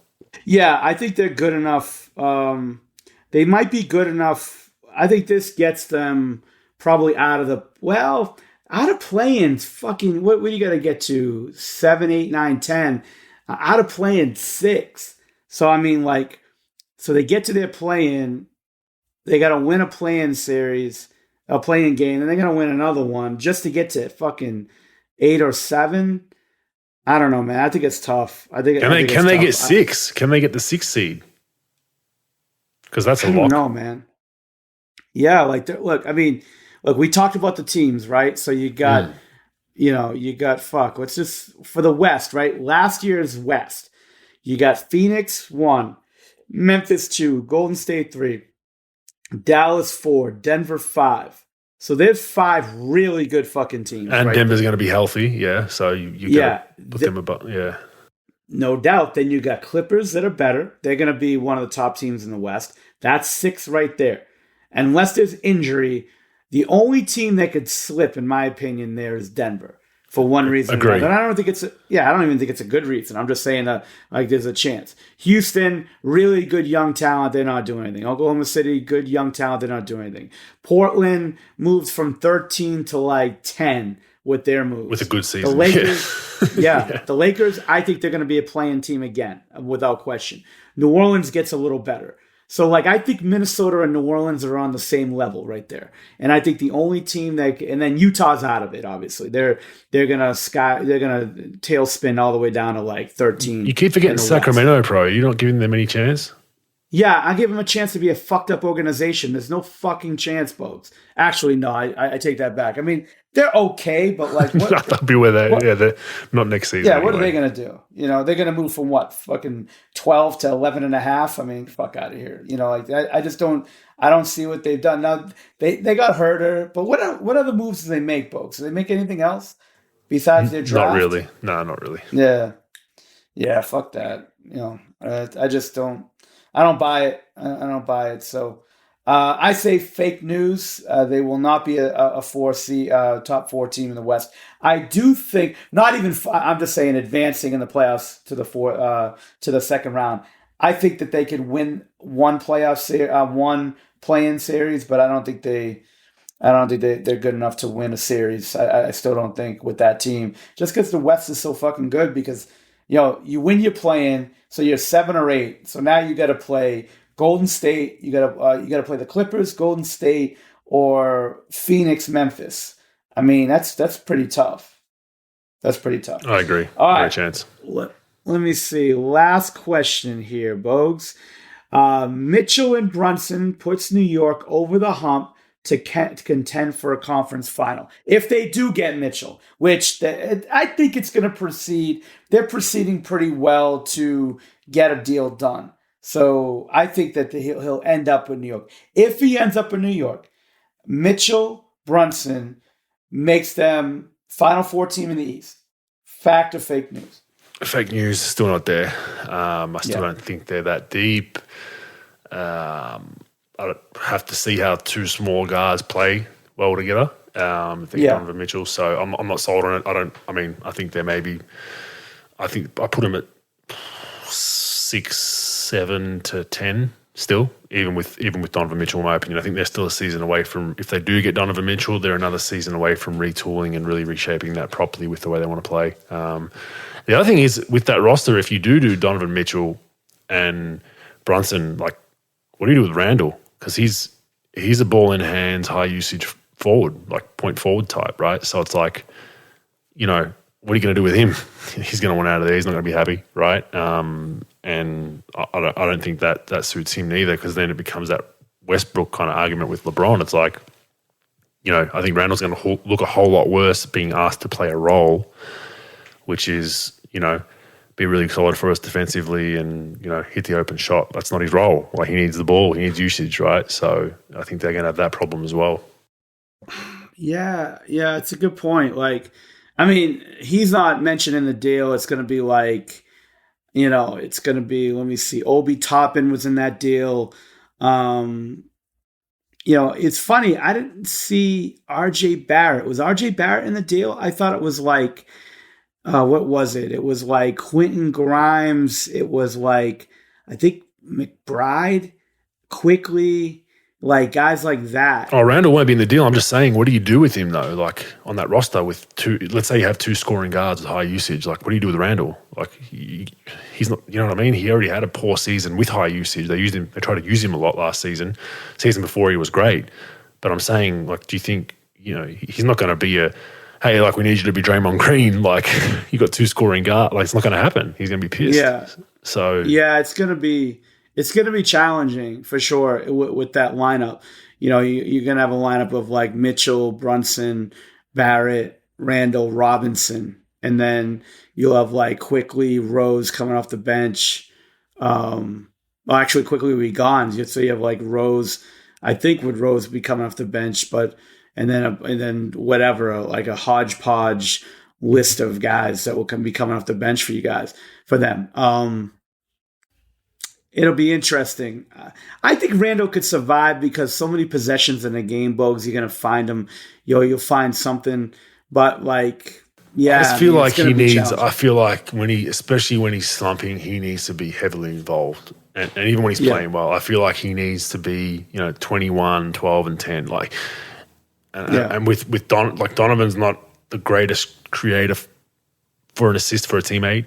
Yeah, I think they're good enough. They might be good enough. I think this gets them probably out of playing. Fucking what do you got to get to? 7, 8, 9, 10. Out of playing 6. So I mean, so they get to their play-in. They got to win a play-in series, a play-in game, and they're gonna win another one just to get to fucking 8 or 7. I don't know, man. I think it's tough. Can they get 6? Can they get the 6th seed? Because that's a lot. I don't know, man. Yeah, look. I mean, look. We talked about the teams, right? So you got, Let's just for the West, right? Last year's West, you got Phoenix 1, Memphis 2, Golden State 3, Dallas 4, Denver 5. So there's 5 really good fucking teams. And right Denver's going to be healthy, yeah. So you got to put them above, yeah. No doubt. Then you got Clippers that are better. They're going to be one of the top teams in the West. That's 6 right there. Unless there's injury, the only team that could slip, in my opinion, there is Denver. For one reason or another. And I don't even think it's a good reason. I'm just saying that there's a chance. Houston, really good young talent, they're not doing anything. Oklahoma City, good young talent, they're not doing anything. Portland moves from 13 to 10 with their moves. With a good season. The Lakers, the Lakers, I think they're going to be a playing team again, without question. New Orleans gets a little better. So, I think Minnesota and New Orleans are on the same level right there. And I think the only team and then Utah's out of it, obviously. They're gonna tailspin all the way down to 13. You keep forgetting Sacramento, bro. You're not giving them any chance? Yeah, I give them a chance to be a fucked up organization. There's no fucking chance, Bogues. Actually, no, I take that back. I mean, they're okay, but what? That'll be where they're not next season. Yeah, anyway. What are they going to do? They're going to move from what? Fucking 12 to 11 and a half? I mean, fuck out of here. I just don't, I don't see what they've done. Now, they got Herter, but what other moves do they make, Bogues? Do they make anything else besides their draft? Not really. No, not really. Yeah. Yeah, fuck that. I just don't. I don't buy it. I don't buy it. So I say fake news. They will not be a top 4 team in the West. I do think I'm just saying advancing in the playoffs to the second round. I think that they could win one play-in series, but I don't think they're good enough to win a series. I still don't think with that team, just because the West is so fucking good. Because you win your play-in, so you're 7 or 8. So now you got to play Golden State. You got to play the Clippers, Golden State, or Phoenix, Memphis. I mean, that's pretty tough. That's pretty tough. I agree. All right. No chance. Let me see. Last question here, Bogues. Mitchell and Brunson puts New York over the hump to contend for a conference final. If they do get Mitchell, which I think it's going to proceed. They're proceeding pretty well to get a deal done. So I think that he'll end up in New York. If he ends up in New York, Mitchell, Brunson makes them Final Four team in the East. Fact or fake news? Fake news, still not there. I still don't think they're that deep. I have to see how 2 small guards play well together. Donovan Mitchell. So I'm not sold on it. I think they're maybe. I think I put them at 6, 7 to 10 still, even with Donovan Mitchell, in my opinion. I think they're still a season away from, if they do get Donovan Mitchell, they're another season away from retooling and really reshaping that properly with the way they want to play. The other thing is, with that roster, if you do Donovan Mitchell and Brunson, what do you do with Randall? Because he's a ball in hands, high usage forward, point forward type, right? So it's what are you going to do with him? He's going to want out of there. He's not going to be happy, right? And I don't think that suits him neither, because then it becomes that Westbrook kind of argument with LeBron. It's I think Randall's going to look a whole lot worse being asked to play a role, which is, be really solid for us defensively and, hit the open shot. That's not his role. Like, he needs the ball. He needs usage, right? So I think they're going to have that problem as well. Yeah, it's a good point. Like, I mean, he's not mentioned in the deal. It's going to be like, it's going to be, let me see, Obi Toppin was in that deal. It's funny. I didn't see RJ Barrett. Was RJ Barrett in the deal? I thought it was like, what was it? It was like Quentin Grimes. It was like, I think McBride, Quickly, like guys like that. Oh, Randall won't be in the deal. I'm just saying, what do you do with him though? Like on that roster with two, let's say you have two scoring guards with high usage. Like, what do you do with Randall? Like he's not, you know what I mean? He already had a poor season with high usage. They tried to use him a lot last season. Season before he was great. But I'm saying, like, do you think, he's not going to be hey, like, we need you to be Draymond Green. Like, you got two scoring guards. Like, it's not going to happen. He's going to be pissed. Yeah. So yeah, it's going to be challenging for sure with that lineup. You're going to have a lineup of like Mitchell, Brunson, Barrett, Randall, Robinson, and then you'll have like Quickly, Rose coming off the bench. Actually, Quickly will be gone. So you have like Rose. I think would Rose be coming off the bench, and then whatever, like a hodgepodge list of guys that will be coming off the bench for them. It'll be interesting. I think Randall could survive because so many possessions in a game, Bogues, you're going to find him. You'll find something. But, like, yeah. I just feel like he needs – I feel like especially when he's slumping, he needs to be heavily involved. And even when he's playing well, I feel like he needs to be, 21, 12, and 10. Like, and with Donovan's not the greatest creator for an assist for a teammate.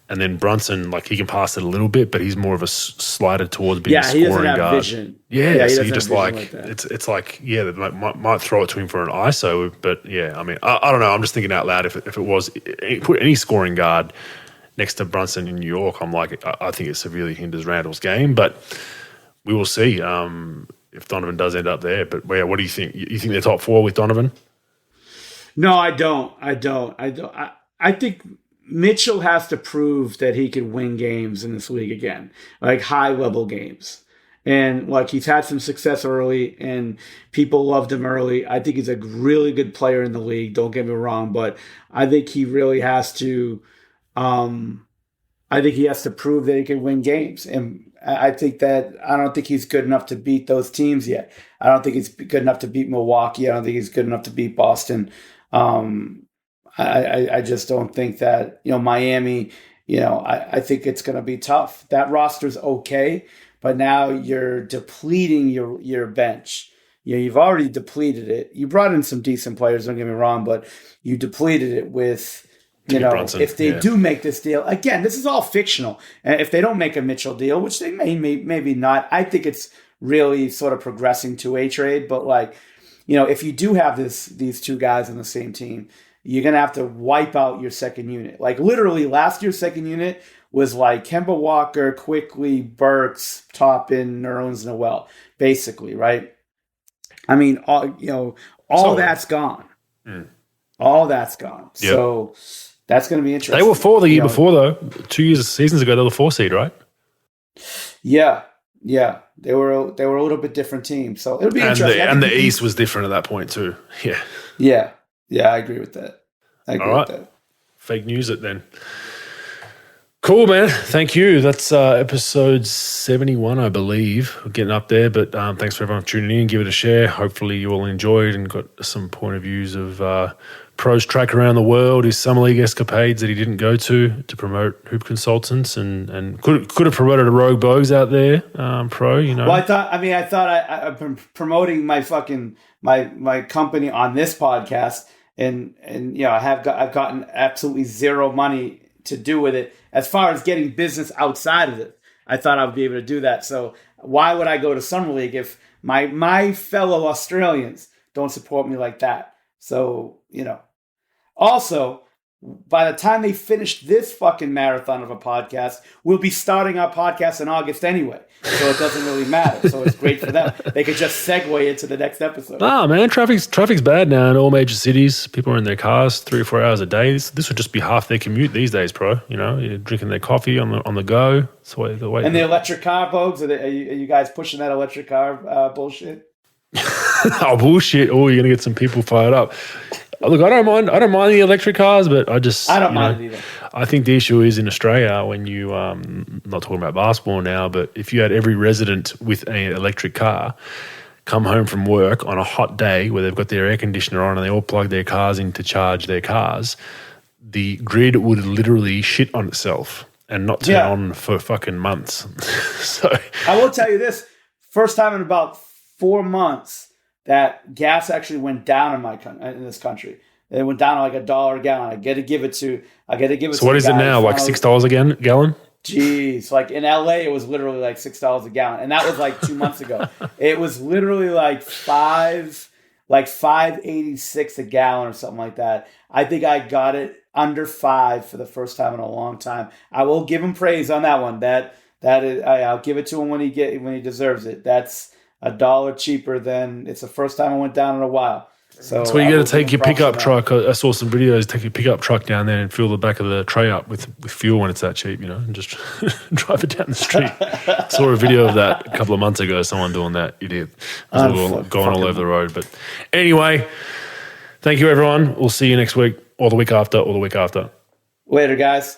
And then Brunson, like, he can pass it a little bit, but he's more of a slider towards being a scoring guard. Yeah, he doesn't have vision. Yeah, so you just like it's like, yeah, they might throw it to him for an ISO, but yeah, I mean, I don't know. I'm just thinking out loud. If it was put any scoring guard next to Brunson in New York, I'm like, I think it severely hinders Randall's game, but we will see if Donovan does end up there. But yeah, what do you think? You think they're top four with Donovan? No, I don't. I think Mitchell has to prove that he can win games in this league again, like high-level games. And, like, he's had some success early, and people loved him early. I think he's a really good player in the league, don't get me wrong, but I think he really has to prove that he can win games. And I don't think he's good enough to beat those teams yet. I don't think he's good enough to beat Milwaukee. I don't think he's good enough to beat Boston. I just don't think that, Miami, I think it's going to be tough. That roster's okay, but now you're depleting your bench. You've already depleted it. You brought in some decent players, don't get me wrong, but you depleted it with, Brunson, if they do make this deal, again, this is all fictional. And if they don't make a Mitchell deal, which they maybe not, I think it's really sort of progressing to a trade. But like, if you do have these two guys on the same team, you're going to have to wipe out your second unit. Like, literally, last year's second unit was like Kemba Walker, Quickly, Burks, Toppin, Nerlens Noel, basically, right? I mean, all that's gone. Mm. All that's gone. Yep. So that's going to be interesting. They were 4 the year before, though. 2 seasons ago, they were 4 seed, right? Yeah. They were a little bit different team. So it'll be interesting. And the East was different at that point, too. Yeah. Yeah, I agree with that. With that. Fake news it then. Cool, man. Thank you. That's episode 71, I believe. We're getting up there, but thanks for everyone tuning in. Give it a share. Hopefully you all enjoyed and got some point of views of Pro's track around the world, his summer league escapades that he didn't go to promote Hoop Consultants, and could have promoted a rogue Bogues out there, Pro. Well, I thought I've been promoting my fucking my company on this podcast. And I've gotten absolutely zero money to do with it as far as getting business outside of it. I thought I would be able to do that. So why would I go to Summer League if my fellow Australians don't support me like that? So, also, by the time they finish this fucking marathon of a podcast, we'll be starting our podcast in August anyway. So it doesn't really matter. So it's great for them. They could just segue into the next episode. Nah, man, traffic's bad now in all major cities. People are in their cars 3 or 4 hours a day. This would just be half their commute these days, bro. You know, you're drinking their coffee on the go. That's the way. And the electric car, Bogues, are you guys pushing that electric car bullshit? Oh, bullshit. Oh, you're going to get some people fired up. Look, I don't mind the electric cars, but I don't mind it either. I think the issue is in Australia when you, not talking about basketball now, but if you had every resident with an electric car come home from work on a hot day where they've got their air conditioner on and they all plug their cars in to charge their cars, the grid would literally shit on itself and not turn on for fucking months. So I will tell you this, first time in about 4 months that gas actually went down in this country. It went down to like $1 a gallon. I got to give it to. So what is it now? Like $6 a gallon? Jeez, like in LA, it was literally like $6 a gallon, and that was like 2 months ago. It was literally like $5.86 a gallon or something like that. I think I got it under $5 for the first time in a long time. I will give him praise on that one. I'll give it to him when he deserves it. That's $1 cheaper than it's the first time I went down in a while. So you got to take your pickup truck. I saw some videos. Take your pickup truck down there and fill the back of the tray up with fuel when it's that cheap, you know, and just drive it down the street. Saw a video of that a couple of months ago. Someone doing that, idiot, going all over the road. But anyway, thank you everyone. We'll see you next week or the week after or the week after. Later, guys.